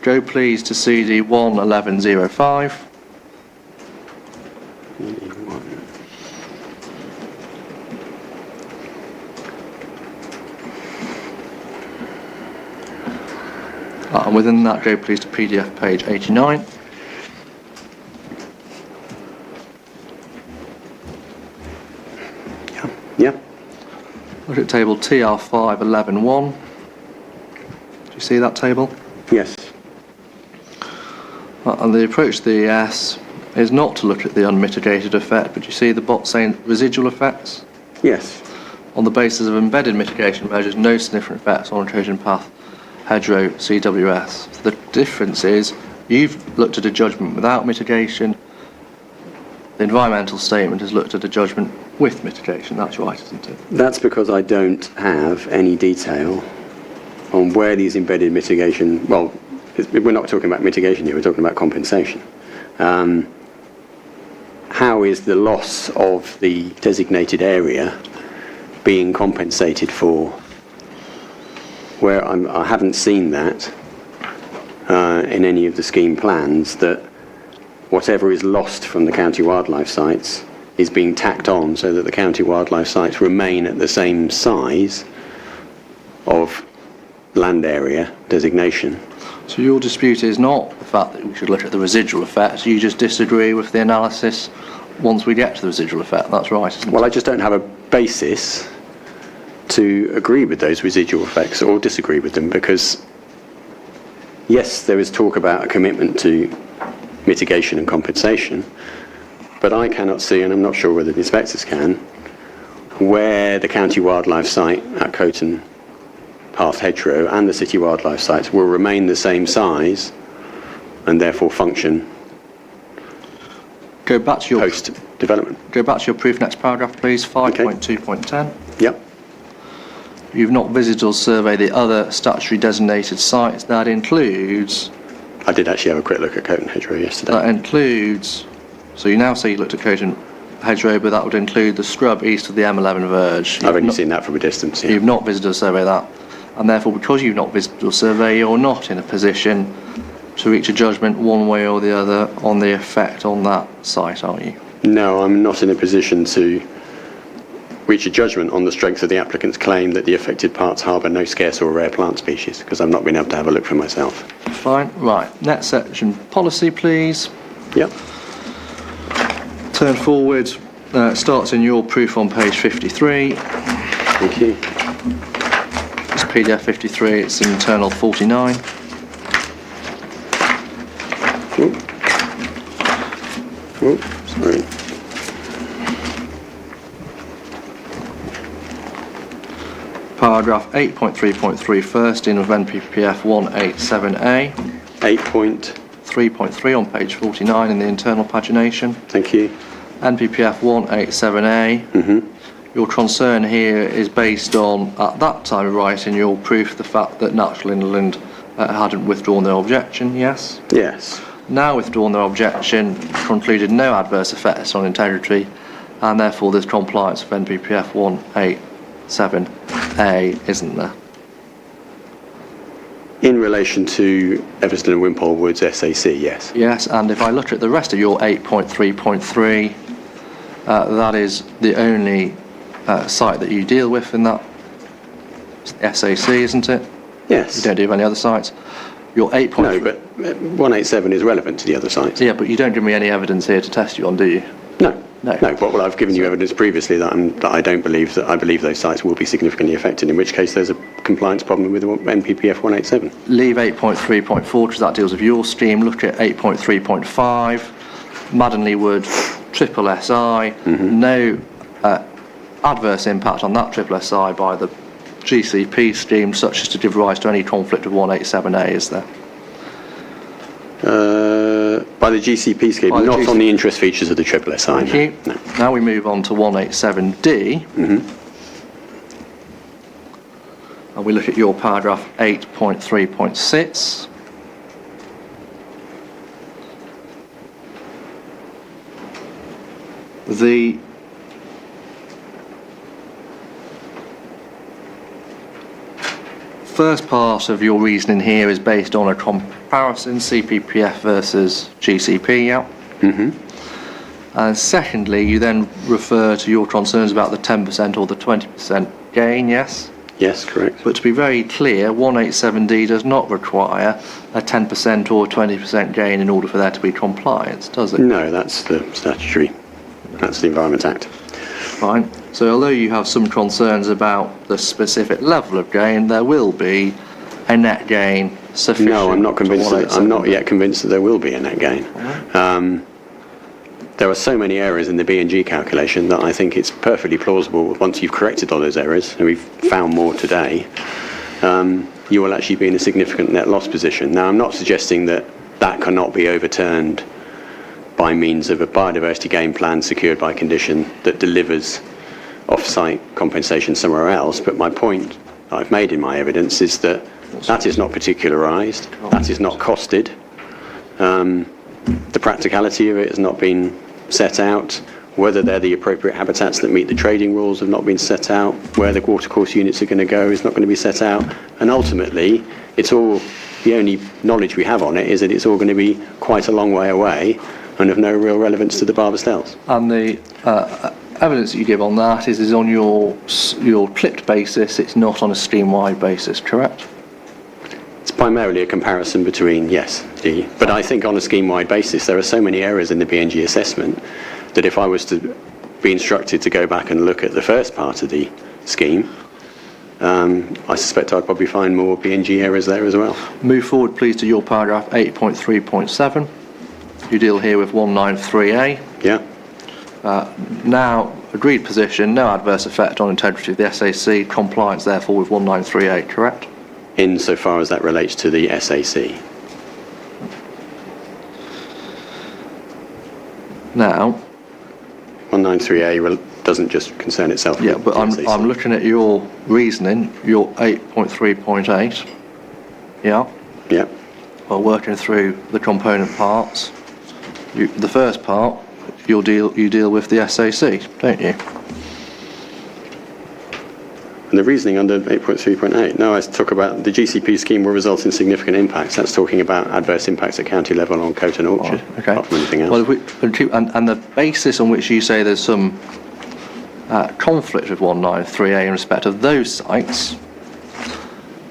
Go please to CD 11105. And within that, go please to PDF page 89. Yeah. Look at table TR5111. Do you see that table? Yes. And the approach to the ES is not to look at the unmitigated effect, but you see the box saying residual effects? Yes. On the basis of embedded mitigation measures, no significant effects on Trojan path, hedgerow, CWS. So the difference is you've looked at a judgment without mitigation. The environmental statement has looked at a judgment with mitigation. That's right, isn't it? That's because I don't have any detail on where these embedded mitigation, well, we're not talking about mitigation here, we're talking about compensation. How is the loss of the designated area being compensated for? Where I haven't seen that in any of the scheme plans, that whatever is lost from the county wildlife sites is being tacked on so that the county wildlife sites remain at the same size of land area designation. So your dispute is not the fact that we should look at the residual effects, you just disagree with the analysis once we get to the residual effect. That's right, isn't it? Well, I just don't have a basis to agree with those residual effects or disagree with them, because yes, there is talk about a commitment to mitigation and compensation, but I cannot see, and I'm not sure whether the inspectors can, where the county wildlife site at Coton Path Hedgerow and the city wildlife sites will remain the same size and therefore function Go back to your post-development. Go back to your proof, next paragraph, please, 5.2.10. Yep. You've not visited or surveyed the other statutory designated sites. That includes... I did actually have a quick look at Coton Hedgerow yesterday. That includes... So you now say you looked at Coton Hedgerow, but that would include the scrub east of the M11 verge. I've only seen that from a distance, yeah. You've not visited or surveyed that. And therefore, because you've not visited or surveyed, you're not in a position to reach a judgment one way or the other on the effect on that site, are you? No, I'm not in a position to reach a judgment on the strength of the applicant's claim that the affected parts harbour no scarce or rare plant species, because I've not been able to have a look for myself. Fine. Right. Next section, policy, please. Yep. Turn forward. Starts in your proof on page 53. Thank you. It's PDF 53. It's internal 49. Oh, sorry. Paragraph 8.3.3 first in of NPPF 187A. 3.3 on page 49 in the internal pagination. Thank you. NPPF 187A. Your concern here is based on, at that time of writing your proof, the fact that Natural Inland hadn't withdrawn their objection, yes? Yes. Now withdrawn their objection, concluded no adverse effects on integrity, and therefore there's compliance with NPPF 187A, isn't there? In relation to Everston and Wimpole Woods SAC, yes. Yes, and if I look at the rest of your 8.3.3, that is the only site that you deal with in that SAC, isn't it? Yes. You don't do any other sites. Your 8.3... No, but 187 is relevant to the other sites. Yeah, but you don't give me any evidence here to test you on, do you? No. No. No. Well, I've given you evidence previously that I don't believe that I believe those sites will be significantly affected, in which case there's a compliance problem with NPPF 187. Leave 8.3.4 because that deals with your stream. Look at 8.3.5. Maddenley Wood, triple SI, no adverse impact on that triple SI by the GCP scheme, such as to give rise to any conflict with 187A, is there? By the GCP scheme, not on the interest features of the triple SI. Thank you. No. Now we move on to 187D. And we look at your paragraph 8.3.6. The first part of your reasoning here is based on a comparison, CPPF versus GCP, yeah? And secondly, you then refer to your concerns about the 10% or the 20% gain, yes? Yes, correct. But to be very clear, 187D does not require a 10% or 20% gain in order for there to be compliance, does it? No, that's the statutory. That's the Environment Act. Fine. So although you have some concerns about the specific level of gain, there will be a net gain sufficient. No, I'm not convinced. I'm not yet convinced that there will be a net gain. There are so many errors in the B&G calculation that I think it's perfectly plausible, once you've corrected all those errors, and we've found more today, you will actually be in a significant net loss position. Now, I'm not suggesting that that cannot be overturned by means of a biodiversity gain plan secured by condition that delivers off-site compensation somewhere else, but my point I've made in my evidence is that that is not particularised, that is not costed. The practicality of it has not been set out. Whether they're the appropriate habitats that meet the trading rules have not been set out. Where the watercourse units are going to go is not going to be set out. And ultimately, it's all, the only knowledge we have on it is that it's all going to be quite a long way away and of no real relevance to the Barber Stells. And the evidence that you give on that is on your clipped basis, it's not on a scheme-wide basis, correct? It's primarily a comparison between, yes, but I think on a scheme-wide basis there are so many errors in the B&G assessment that if I was to be instructed to go back and look at the first part of the scheme, I suspect I'd probably find more B&G errors there as well. Move forward please to your paragraph 8.3.7. You deal here with 193A. Yeah. Now, agreed position, no adverse effect on integrity of the SAC, compliance therefore with 193A, correct? Insofar as that relates to the SAC. Now, 193A doesn't just concern itself with yeah, but the SAC. I'm looking at your reasoning, your 8.3.8. Yeah. Yeah. While working through the component parts, the first part, you deal with the SAC, don't you? And the reasoning under 8.3.8, no, I talk about the GCP scheme will result in significant impacts. That's talking about adverse impacts at county level on Coat and Orchard, Okay. apart from anything else. Well, and the basis on which you say there's some conflict with 193A in respect of those sites,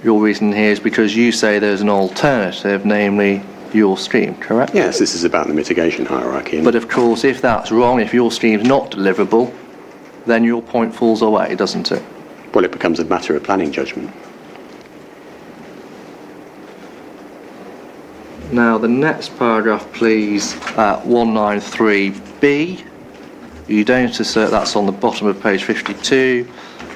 your reason here is because you say there's an alternative, namely your scheme, correct? Yes, this is about the mitigation hierarchy. But of course, if that's wrong, if your scheme's not deliverable, then your point falls away, doesn't it? Well, it becomes a matter of planning judgment. Now, the next paragraph, please, 193B. You don't assert, that's on the bottom of page 52,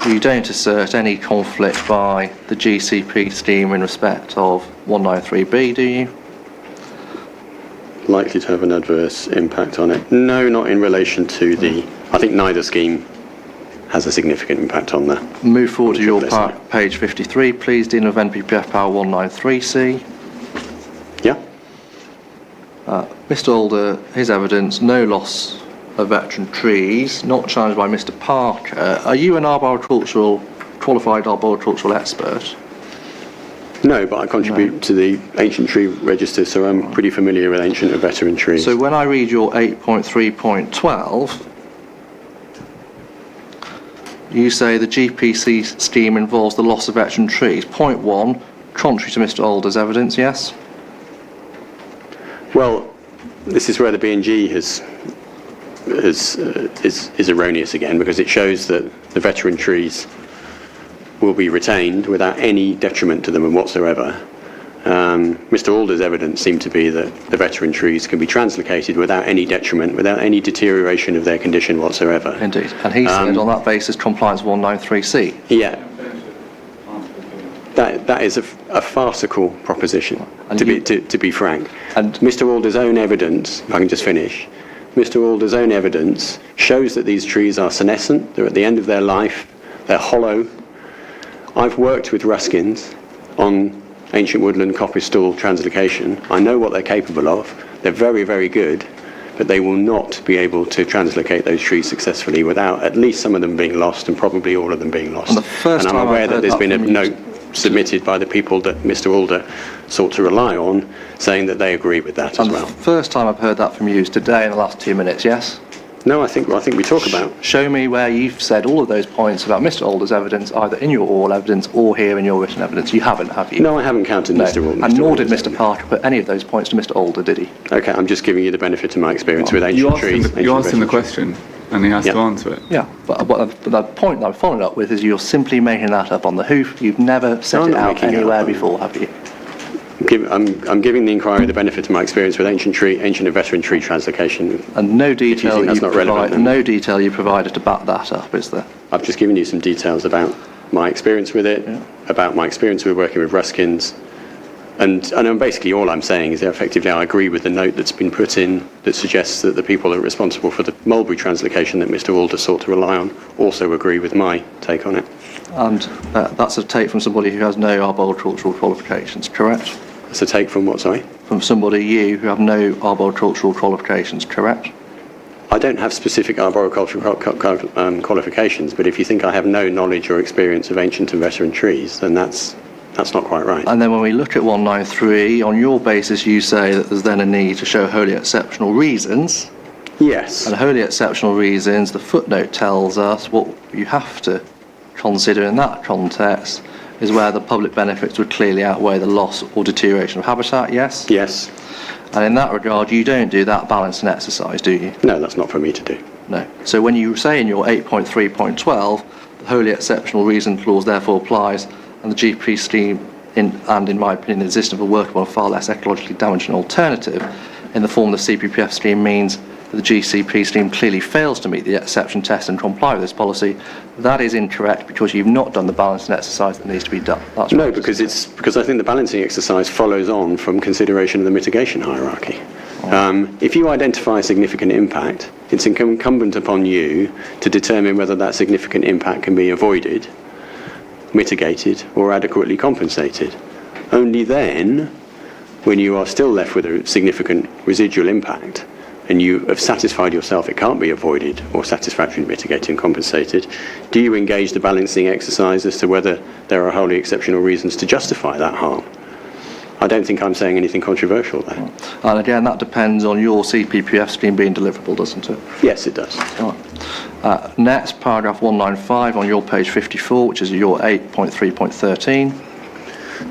you don't assert any conflict by the GCP scheme in respect of 193B, do you? Likely to have an adverse impact on it? No, not in relation to the... I think neither scheme has a significant impact on that. Move forward to your page 53, please, dealing with NPPF Power 193C. Yeah. Mr. Alder, his evidence, no loss of veteran trees, not challenged by Mr. Parker. Are you an qualified arboricultural expert? No, but I contribute to the ancient tree register, so I'm pretty familiar with ancient and veteran trees. So when I read your 8.3.12, you say the GPC scheme involves the loss of veteran trees. Point 1, contrary to Mr. Alder's evidence, yes? Well, this is where the B&G is erroneous again, because it shows that the veteran trees will be retained without any detriment to them whatsoever. Mr. Alder's evidence seemed to be that the veteran trees can be translocated without any detriment, without any deterioration of their condition whatsoever. Indeed. And he said on that basis compliance 193C. Yeah. That is a farcical proposition, And to be frank. And Mr. Alder's own evidence, if I can just finish, Mr. Alder's own evidence shows that these trees are senescent, they're at the end of their life, they're hollow. I've worked with Ruskins on ancient woodland coppice stool translocation. I know what they're capable of. They're very, very good, but they will not be able to translocate those trees successfully without at least some of them being lost and probably all of them being lost. And I'm aware that there's been a note submitted by the people that Mr. Alder sought to rely on, saying that they agree with that as well. The first time I've heard that from you is today in the last 2 minutes, yes? No, I think we talk about. Show me where you've said all of those points about Mr. Alder's evidence, either in your oral evidence or here in your written evidence. You haven't, have you? No, I haven't counted Mr. Alder. And nor did Mr. Parker put any of those points to Mr. Alder, did he? Okay, I'm just giving you the benefit of my experience with ancient trees. You asked him the question, and he has to answer it. Yeah, but the point that I'm following up with is you're simply making that up on the hoof. You've never set I'm it not out making it anywhere up. before, have you? I'm giving the inquiry the benefit of my experience with ancient and veteran tree translocation. And no detail that's not relevant, then. no detail you provided to back that up, is there? I've just given you some details about my experience with it, about my experience with working with Ruskins, and basically all I'm saying is that effectively I agree with the note that's been put in that suggests that the people that are responsible for the Mulberry translocation that Mr. Alder sought to rely on also agree with my take on it. And that's a take from somebody who has no arboricultural qualifications, correct? It's a take from what, sorry? From somebody, you, who have no arboricultural qualifications, correct? I don't have specific arboricultural qualifications, but if you think I have no knowledge or experience of ancient and veteran trees, then that's not quite right. And then when we look at 193, on your basis you say that there's then a need to show wholly exceptional reasons. Yes. And wholly exceptional reasons, the footnote tells us what you have to consider in that context is where the public benefits would clearly outweigh the loss or deterioration of habitat, yes? Yes. And in that regard, you don't do that balancing exercise, do you? No, that's not for me to do. No. So when you say in your 8.3.12, the wholly exceptional reason clause therefore applies, and the GP scheme, in my opinion, the existence of a workable and far less ecologically damaging alternative in the form of the CPPF scheme means that the GCP scheme clearly fails to meet the exception test and comply with this policy, that is incorrect because you've not done the balancing exercise that needs to be done. That's No, because I think the balancing exercise follows on from consideration of the mitigation hierarchy. If you identify a significant impact, it's incumbent upon you to determine whether that significant impact can be avoided, mitigated, or adequately compensated. Only then, when you are still left with a significant residual impact, and you have satisfied yourself it can't be avoided or satisfactorily mitigated and compensated, do you engage the balancing exercise as to whether there are wholly exceptional reasons to justify that harm? I don't think I'm saying anything controversial there. And again, that depends on your CPPF scheme being deliverable, doesn't it? Yes, it does. Right. Next, paragraph 195 on your page 54, which is your 8.3.13.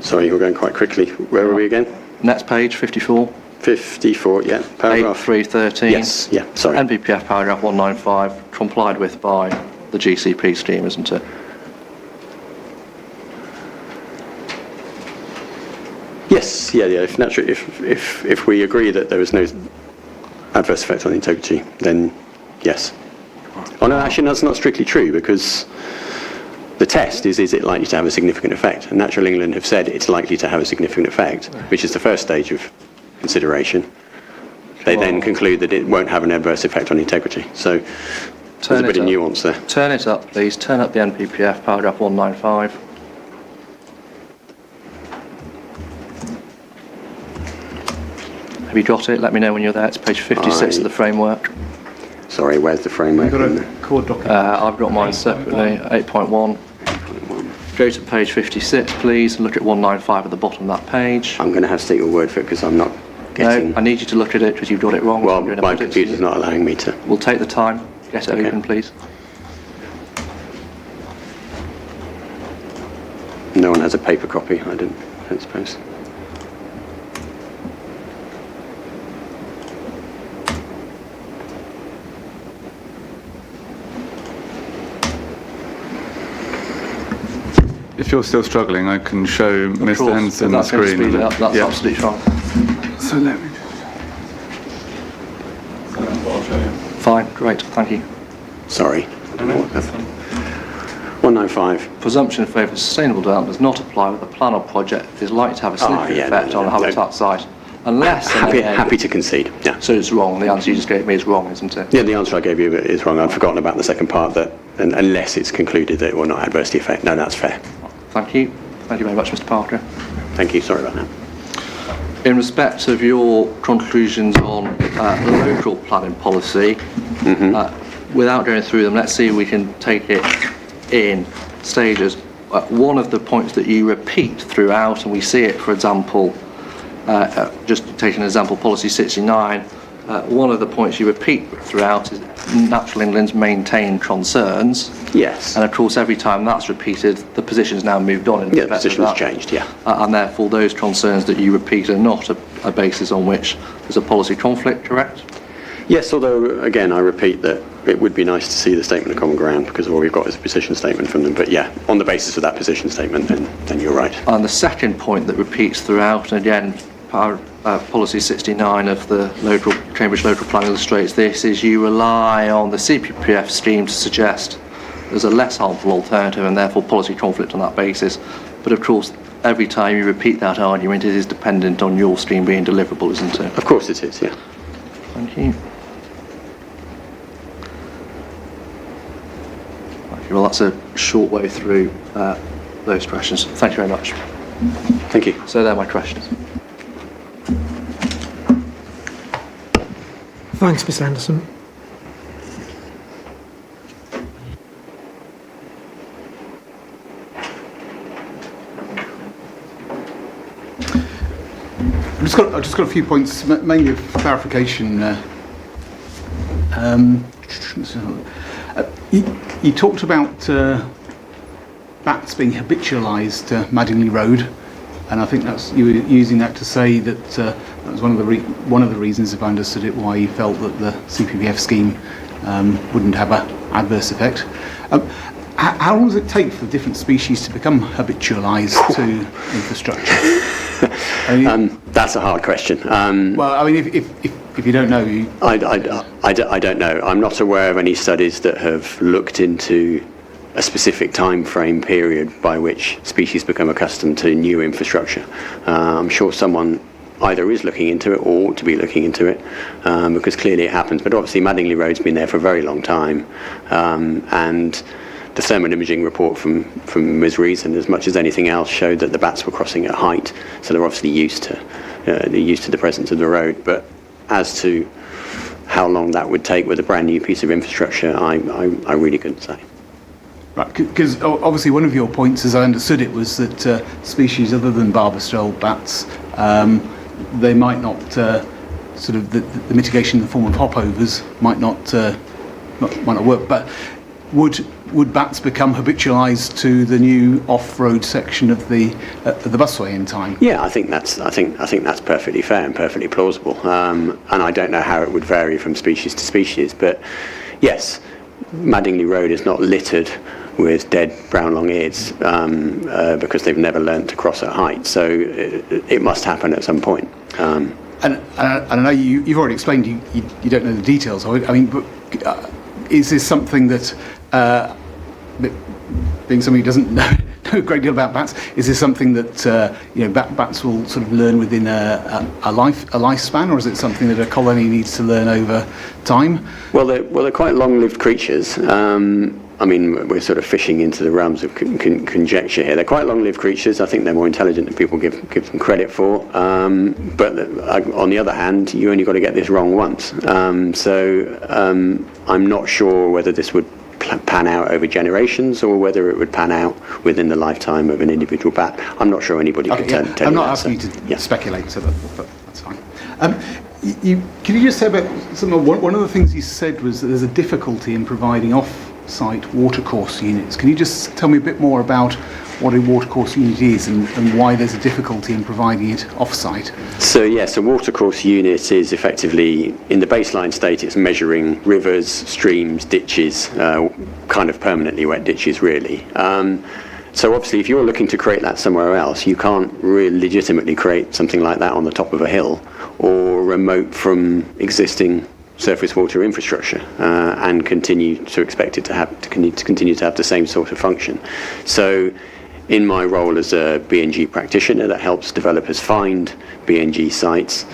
Sorry, you're going quite quickly. Where are we again? Next page, 54. 54, yeah. Paragraph 8.3.13. Yes, yeah, sorry. NPPF paragraph 195, complied with by the GCP scheme, isn't it? Yes, yeah. If we agree that there is no adverse effect on integrity, then yes. Oh no, actually that's not strictly true because the test is it likely to have a significant effect? And Natural England have said it's likely to have a significant effect, which is the first stage of consideration. They then conclude that it won't have an adverse effect on integrity. So there's a bit of nuance there. Turn it up, please. Turn up the NPPF paragraph 195. Have you got it? Let me know when you're there. It's page 56 of the framework. Sorry, where's the framework? You've got a core document. I've got mine separately, 8.1. Go to page 56, please, and look at 195 at the bottom of that page. I'm going to have to take your word for it because I'm not getting... No, I need you to look at it because you've got it wrong. Well, my computer's not allowing me to. We'll take the time. Get it open, please. No one has a paper copy, I don't suppose. if you're still struggling, I can show Of Mr. course, Henson the that's going to screen. speed it up. That's Yeah. absolutely fine. So let me. Fine, great, thank you. Sorry. 195. Presumption in favour of sustainable development does not apply with a plan or project that is likely to have a slippery yeah, effect no, on a no, habitat site, unless... Happy to concede. Yeah. So it's wrong, the answer you just gave me is wrong, isn't it? Yeah, the answer I gave you is wrong. I've forgotten about the second part, that unless it's concluded that it will not adversely affect. No, that's fair. Thank you. Thank you very much, Mr Parker. Thank you. Sorry about that. In respect of your conclusions on local planning policy, without going through them, let's see if we can take it in stages. One of the points that you repeat throughout, and we see it, for example, just taking an example, policy 69, one of the points you repeat throughout is natural inlands maintain concerns. Yes. And of course, every time that's repeated, the position's now moved on. Yeah, the position's changed, yeah. And therefore, those concerns that you repeat are not a basis on which there's a policy conflict, correct? Yes, although, again, I repeat that it would be nice to see the statement of common ground, because all we've got is a position statement from them. But yeah, on the basis of that position statement, then you're right. And the second point that repeats throughout, and again, policy 69 of the Cambridge Local Plan illustrates this, is you rely on the CPPF scheme to suggest there's a less harmful alternative and therefore policy conflict on that basis. But of course, every time you repeat that argument, it is dependent on your scheme being deliverable, isn't it? Of course it is, yeah. Thank you. Okay, well, that's a short way through those questions. Thank you very much. Thank you. So they're my questions. Thanks, Mr. Anderson. I've just got a few points, mainly of clarification. You talked about bats being habitualised to Madingley Road, and I think you were using that to say that that was one of the reasons, if I understood it, why you felt that the CPPF scheme wouldn't have an adverse effect. How long does it take for different species to become habitualised to infrastructure? That's a hard question. Well, I mean, if you don't know, I don't know. I'm not aware of any studies that have looked into a specific time frame period by which species become accustomed to new infrastructure. I'm sure someone either is looking into it or ought to be looking into it, because clearly it happens. But obviously Madingley Road's been there for a very long time, and the thermal imaging report from Ms. Reason, as much as anything else, showed that the bats were crossing at height, so they're obviously used to the presence of the road. But as to how long that would take with a brand new piece of infrastructure, I really couldn't say. Right, because obviously one of your points, as I understood it, was that species other than barber-stole bats, they might not sort of the mitigation in the form of hopovers might not work. But would bats become habitualised to the new off-road section of the busway in time? Yeah, I think that's perfectly fair and perfectly plausible. And I don't know how it would vary from species to species, but yes, Madingley Road is not littered with dead brown long-eareds because they've never learnt to cross at height. So it must happen at some point. And I know you've already explained you don't know the details of it. I mean, but, is this something that, being somebody who doesn't know a great deal about bats, is this something that bats will sort of learn within a lifespan, or is it something that a colony needs to learn over time? Well, they're quite long-lived creatures. I mean, we're sort of fishing into the realms of conjecture here. They're quite long-lived creatures. I think they're more intelligent than people give them credit for. But on the other hand, you only got to get this wrong once. So I'm not sure whether this would pan out over generations or whether it would pan out within the lifetime of an individual bat. I'm not sure anybody can tell you. I'm not asking you to speculate, so that's fine. Can you just say about one of the things you said was that there's a difficulty in providing off-site watercourse units. Can you just tell me a bit more about what a watercourse unit is and why there's a difficulty in providing it off-site? So yes, a watercourse unit is effectively, in the baseline state, it's measuring rivers, streams, ditches, kind of permanently wet ditches really. So obviously, if you're looking to create that somewhere else, you can't really legitimately create something like that on the top of a hill or remote from existing surface water infrastructure and continue to expect it to continue to have the same sort of function. So in my role as a BNG practitioner that helps developers find BNG sites,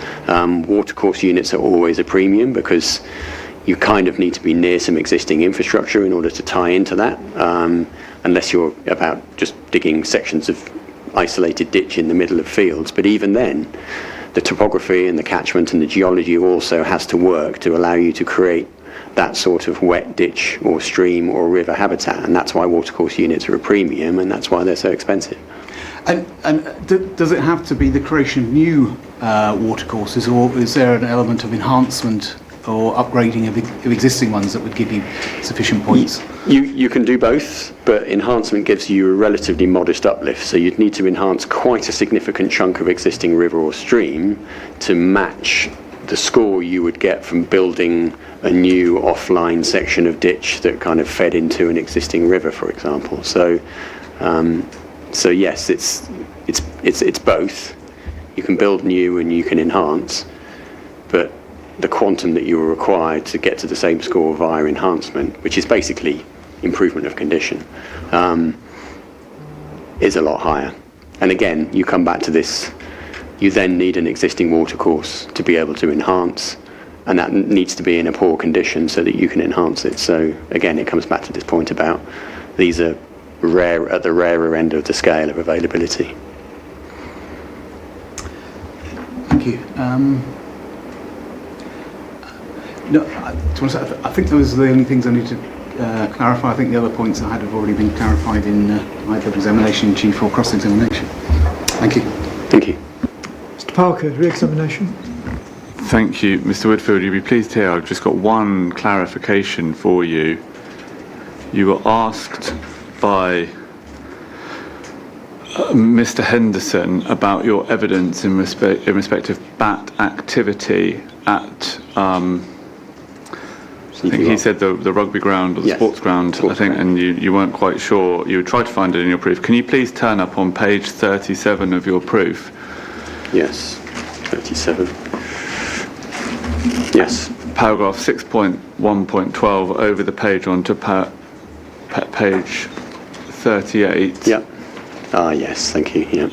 watercourse units are always a premium because you kind of need to be near some existing infrastructure in order to tie into that, unless you're about just digging sections of isolated ditch in the middle of fields. But even then, the topography and the catchment and the geology also has to work to allow you to create that sort of wet ditch or stream or river habitat, and that's why watercourse units are a premium, and that's why they're so expensive. And does it have to be the creation of new watercourses, or is there an element of enhancement or upgrading of existing ones that would give you sufficient points? You can do both, but enhancement gives you a relatively modest uplift, so you'd need to enhance quite a significant chunk of existing river or stream to match the score you would get from building a new offline section of ditch that kind of fed into an existing river, for example. So yes, it's both. You can build new and you can enhance, but the quantum that you are required to get to the same score via enhancement, which is basically improvement of condition, is a lot higher. And again, you come back to this, you then need an existing watercourse to be able to enhance, and that needs to be in a poor condition so that you can enhance it. So again, it comes back to this point about these are rare, at the rarer end of the scale of availability. Thank you. No, I think those are the only things I need to clarify. I think the other points I had have already been clarified in either examination in chief or cross-examination. Thank you. Thank you. Mr. Parker, re-examination. Thank you, Mr. Woodfield. You'll be pleased to hear I've just got one clarification for you. You were asked by Mr. Henderson about your evidence in respect of bat activity at I think he said the rugby ground or the sports ground, I think, and you weren't quite sure. You tried to find it in your proof. Can you please turn up on page 37 of your proof? Yes, 37. Yes. Paragraph 6.1.12 over the page onto page 38. Yep. Yes, thank you. Yep.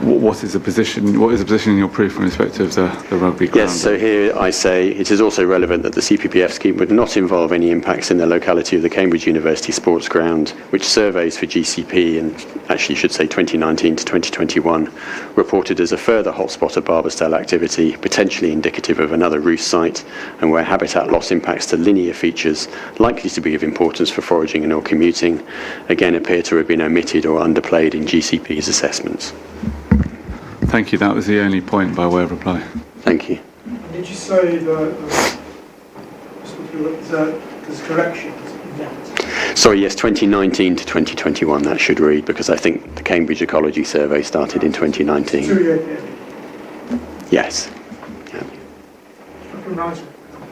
What is the position? What is the position in your proof in respect of the rugby ground? Yes, so here I say it is also relevant that the CPPF scheme would not involve any impacts in the locality of the Cambridge University Sports Ground, which surveys for GCP, and actually should say 2019 to 2021, reported as a further hotspot of Barbastelle activity, potentially indicative of another roost site, and where habitat loss impacts to linear features likely to be of importance for foraging and or commuting, again appear to have been omitted or underplayed in GCP's assessments. Thank you. That was the only point by way of reply. Thank you. Did you say that there's corrections in that? Sorry, yes, 2019 to 2021 that should read, because I think the Cambridge Ecology Survey started in 2019. 2 year period. Yes. Yeah. Right.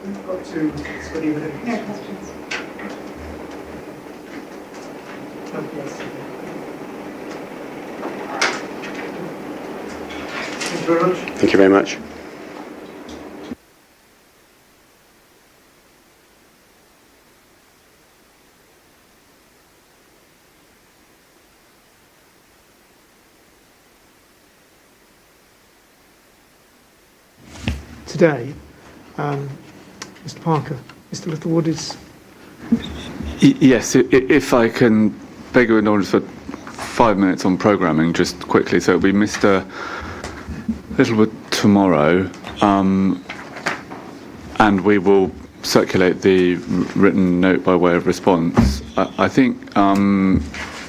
We've got to study evidence. No questions. Yes. Thank you very much. Thank you very much. Today, Mr. Parker, Mr. Littlewood is... Yes, if I can beg your indulgence for 5 minutes on programming, just quickly. So it'll be Mr. Littlewood tomorrow, and we will circulate the written note by way of response. I think...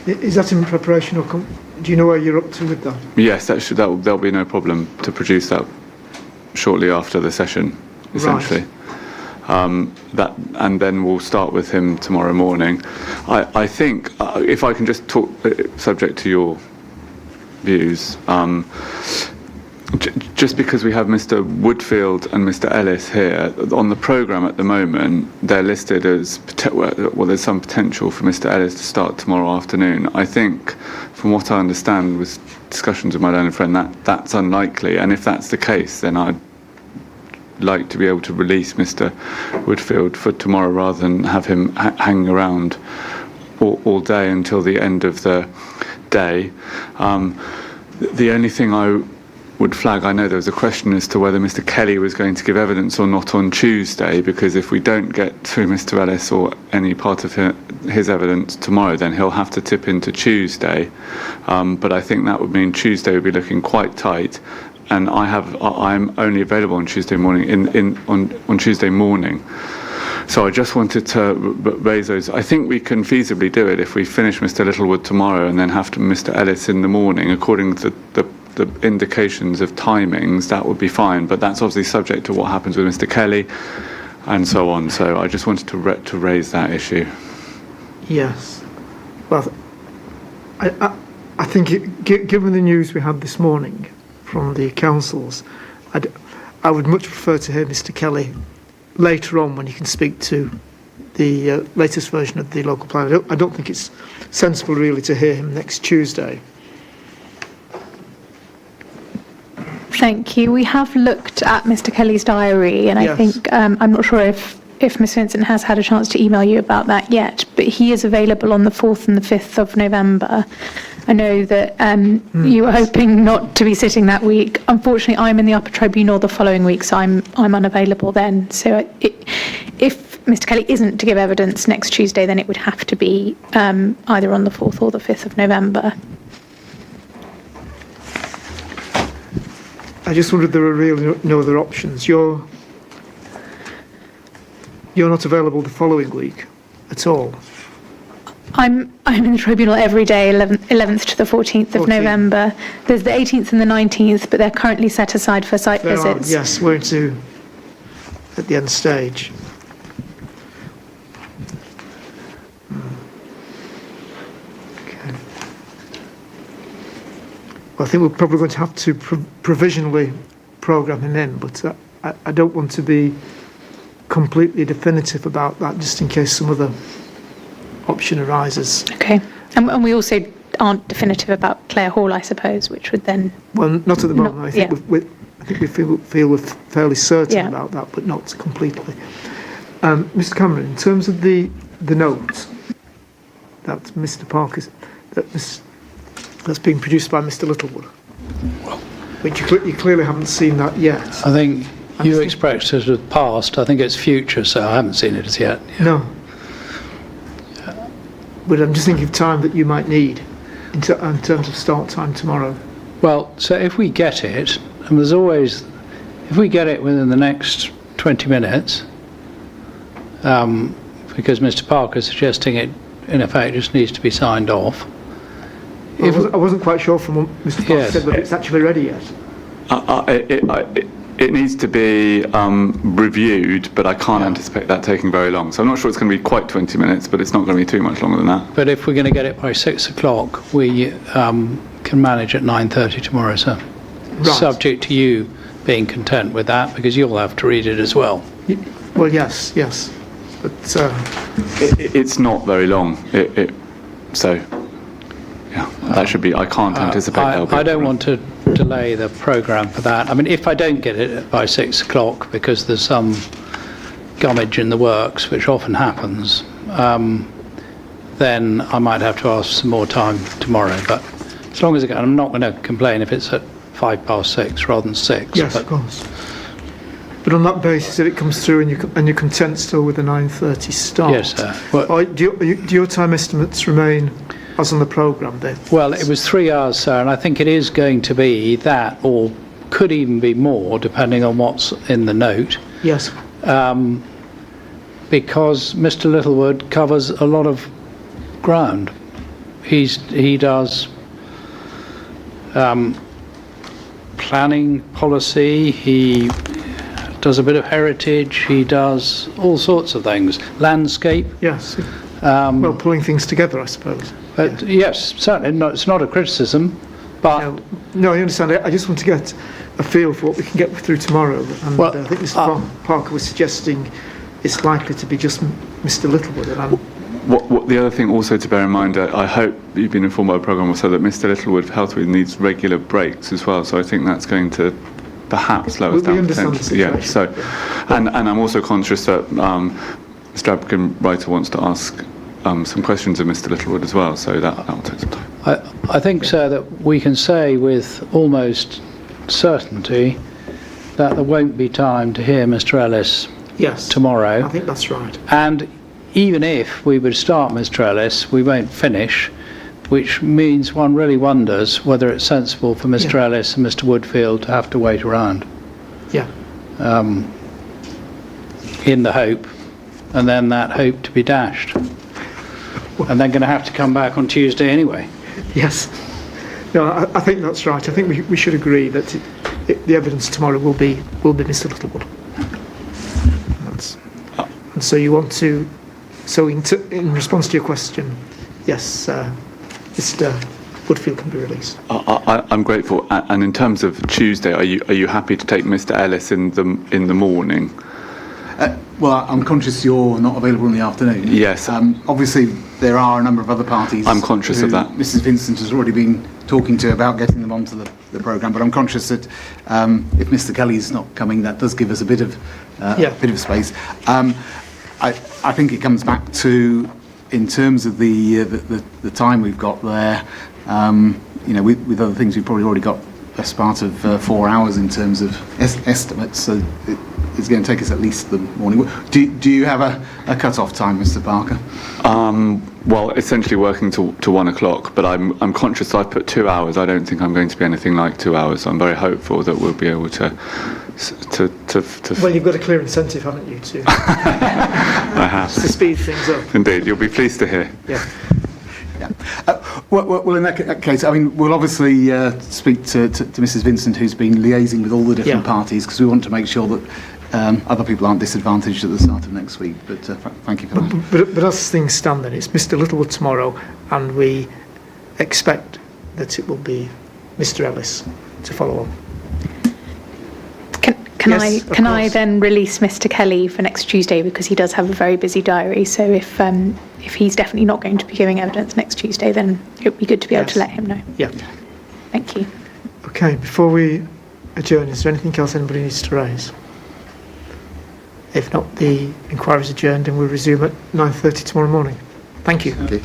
Is that in preparation, or do you know where you're up to with that? Yes, there'll be no problem to produce that shortly after the session, essentially. Right. And then we'll start with him tomorrow morning. I think, if I can just talk, subject to your views, Just because we have Mr. Woodfield and Mr. Ellis here, on the programme at the moment, they're listed as, well, there's some potential for Mr. Ellis to start tomorrow afternoon. I think, from what I understand with discussions with my learned friend, that's unlikely, and if that's the case, then I'd like to be able to release Mr. Woodfield for tomorrow rather than have him hanging around all day until the end of the day. The only thing I would flag, I know there was a question as to whether Mr. Kelly was going to give evidence or not on Tuesday, because if we don't get through Mr. Ellis or any part of his evidence tomorrow, then he'll have to tip into Tuesday. But I think that would mean Tuesday would be looking quite tight, and I'm only available on Tuesday morning on Tuesday morning. So I just wanted to raise those. I think we can feasibly do it if we finish Mr. Littlewood tomorrow and then have to Mr. Ellis in the morning, according to the indications of timings. That would be fine, but that's obviously subject to what happens with Mr. Kelly and so on. So I just wanted to raise that issue. Yes. Well, I think given the news we had this morning from the councils, I would much prefer to hear Mr. Kelly later on when he can speak to the latest version of the local plan. I don't think it's sensible really to hear him next Tuesday. Thank you. We have looked at Mr. Kelly's diary, and I think I'm not sure if Ms. Vincent has had a chance to email you about that yet, but he is available on the 4th and the 5th of November. I know that you were hoping not to be sitting that week. Unfortunately, I'm in the Upper Tribunal the following week, so I'm unavailable then. So if Mr. Kelly isn't to give evidence next Tuesday, then it would have to be either on the 4th or the 5th of November. I just wondered if there are really no other options. You're not available the following week at all. I'm in the tribunal every day, 11th to the 14th of November. There's the 18th and the 19th, but they're currently set aside for site visits. Yes, we're at the end stage. Okay. Well, I think we're probably going to have to provisionally programme him in, but I don't want to be completely definitive about that, just in case some other option arises. Okay. And we also aren't definitive about Clare Hall, I suppose, which would then... Well, not at the moment. I think we feel we're fairly certain about that, but not completely. Mr. Cameron, in terms of the note that Mr. Parker, that's being produced by Mr. Littlewood, which you clearly haven't seen that yet. I think you expressed it as past. I think it's future, so I haven't seen it as yet. No. But I'm just thinking of time that you might need in terms of start time tomorrow. Well, so if we get it, and there's always, if we get it within the next 20 minutes, because Mr. Parker's suggesting it, in effect, just needs to be signed off. I wasn't quite sure from what Mr. Parker said whether it's actually ready yet. It needs to be reviewed, but I can't anticipate that taking very long. So I'm not sure it's going to be quite 20 minutes, but it's not going to be too much longer than that. But if we're going to get it by 6 o'clock, we can manage at 9:30 tomorrow, sir. Right. Subject to you being content with that, because you'll have to read it as well. Well, yes. But it's not very long. So, yeah, that should be. I can't anticipate. I don't want to delay the programme for that. I mean, if I don't get it by 6 o'clock because there's some gummage in the works, which often happens, then I might have to ask some more time tomorrow. But as long as I'm not going to complain if it's at 6:05 rather than 6. Yes, of course. But on that basis, if it comes through and you're content still with the 9:30 start, yes, sir. Well, do your time estimates remain as on the programme then? Well, it was 3 hours, sir, and I think it is going to be that, or could even be more, depending on what's in the note. Yes. Because Mr. Littlewood covers a lot of ground. He does planning policy, he does a bit of heritage, he does all sorts of things. Landscape. Yes. Well, pulling things together, I suppose. But yes, certainly, it's not a criticism. But No, I understand. I just want to get a feel for what we can get through tomorrow. And Well, I think Mr. Parker was suggesting it's likely to be just Mr. Littlewood. And I'm, What the other thing also to bear in mind, I hope you've been informed by the programme also that Mr. Littlewood Healthwood needs regular breaks as well. So I think that's going to perhaps slow us we down understand the potentially. Yeah. situation. So, and I'm also conscious that Mr. Applicant Writer wants to ask some questions of Mr. Littlewood as well. So that will take some time. I think, sir, that we can say with almost certainty that there won't be time to hear Mr. Ellis yes, tomorrow. I think that's right. And even if we would start Mr. Ellis, we won't finish, which means one really wonders whether it's sensible for Mr. Ellis and Mr. Woodfield to have to wait around. Yeah. In the hope, and then that hope to be dashed. And they're going to have to come back on Tuesday anyway. Yes. No, I think that's right. I think we should agree that the evidence tomorrow will be Mr. Littlewood. And so you want to. So in response to your question, yes, Mr. Woodfield can be released. I'm grateful. And in terms of Tuesday, are you happy to take Mr. Ellis in the morning? Well, I'm conscious you're not available in the afternoon. Yes. Obviously, there are a number of other parties. I'm conscious of that. Mrs. Vincent has already been talking to about getting them onto the programme, but I'm conscious that if Mr. Kelly's not coming, that does give us a bit of space. I think it comes back to, in terms of the time we've got there, with other things we've probably already got best part of 4 hours in terms of estimates, so it's going to take us at least the morning. Do you have a cut-off time, Mr. Parker? Well, essentially working to 1 o'clock, but I'm conscious I've put 2 hours. I don't think I'm going to be anything like 2 hours. So I'm very hopeful that we'll be able to. Well, you've got a clear incentive, haven't you, to I have to speed things up. Indeed, you'll be pleased to hear. Yeah. Well, in that case, I mean, we'll obviously speak to Mrs. Vincent, who's been liaising with all the different parties, because we want to make sure that other people aren't disadvantaged at the start of next week. But thank you for that. But as things stand, then it's Mr. Littlewood tomorrow, and we expect that it will be Mr. Ellis to follow on. Can I then release Mr. Kelly for next Tuesday, because he does have a very busy diary? So if he's definitely not going to be giving evidence next Tuesday, then it would be good to be able to let him know. Yeah. Thank you. Okay. Before we adjourn, is there anything else anybody needs to raise? If not, the inquiry is adjourned, and we'll resume at 9:30 tomorrow morning. Thank you. Okay.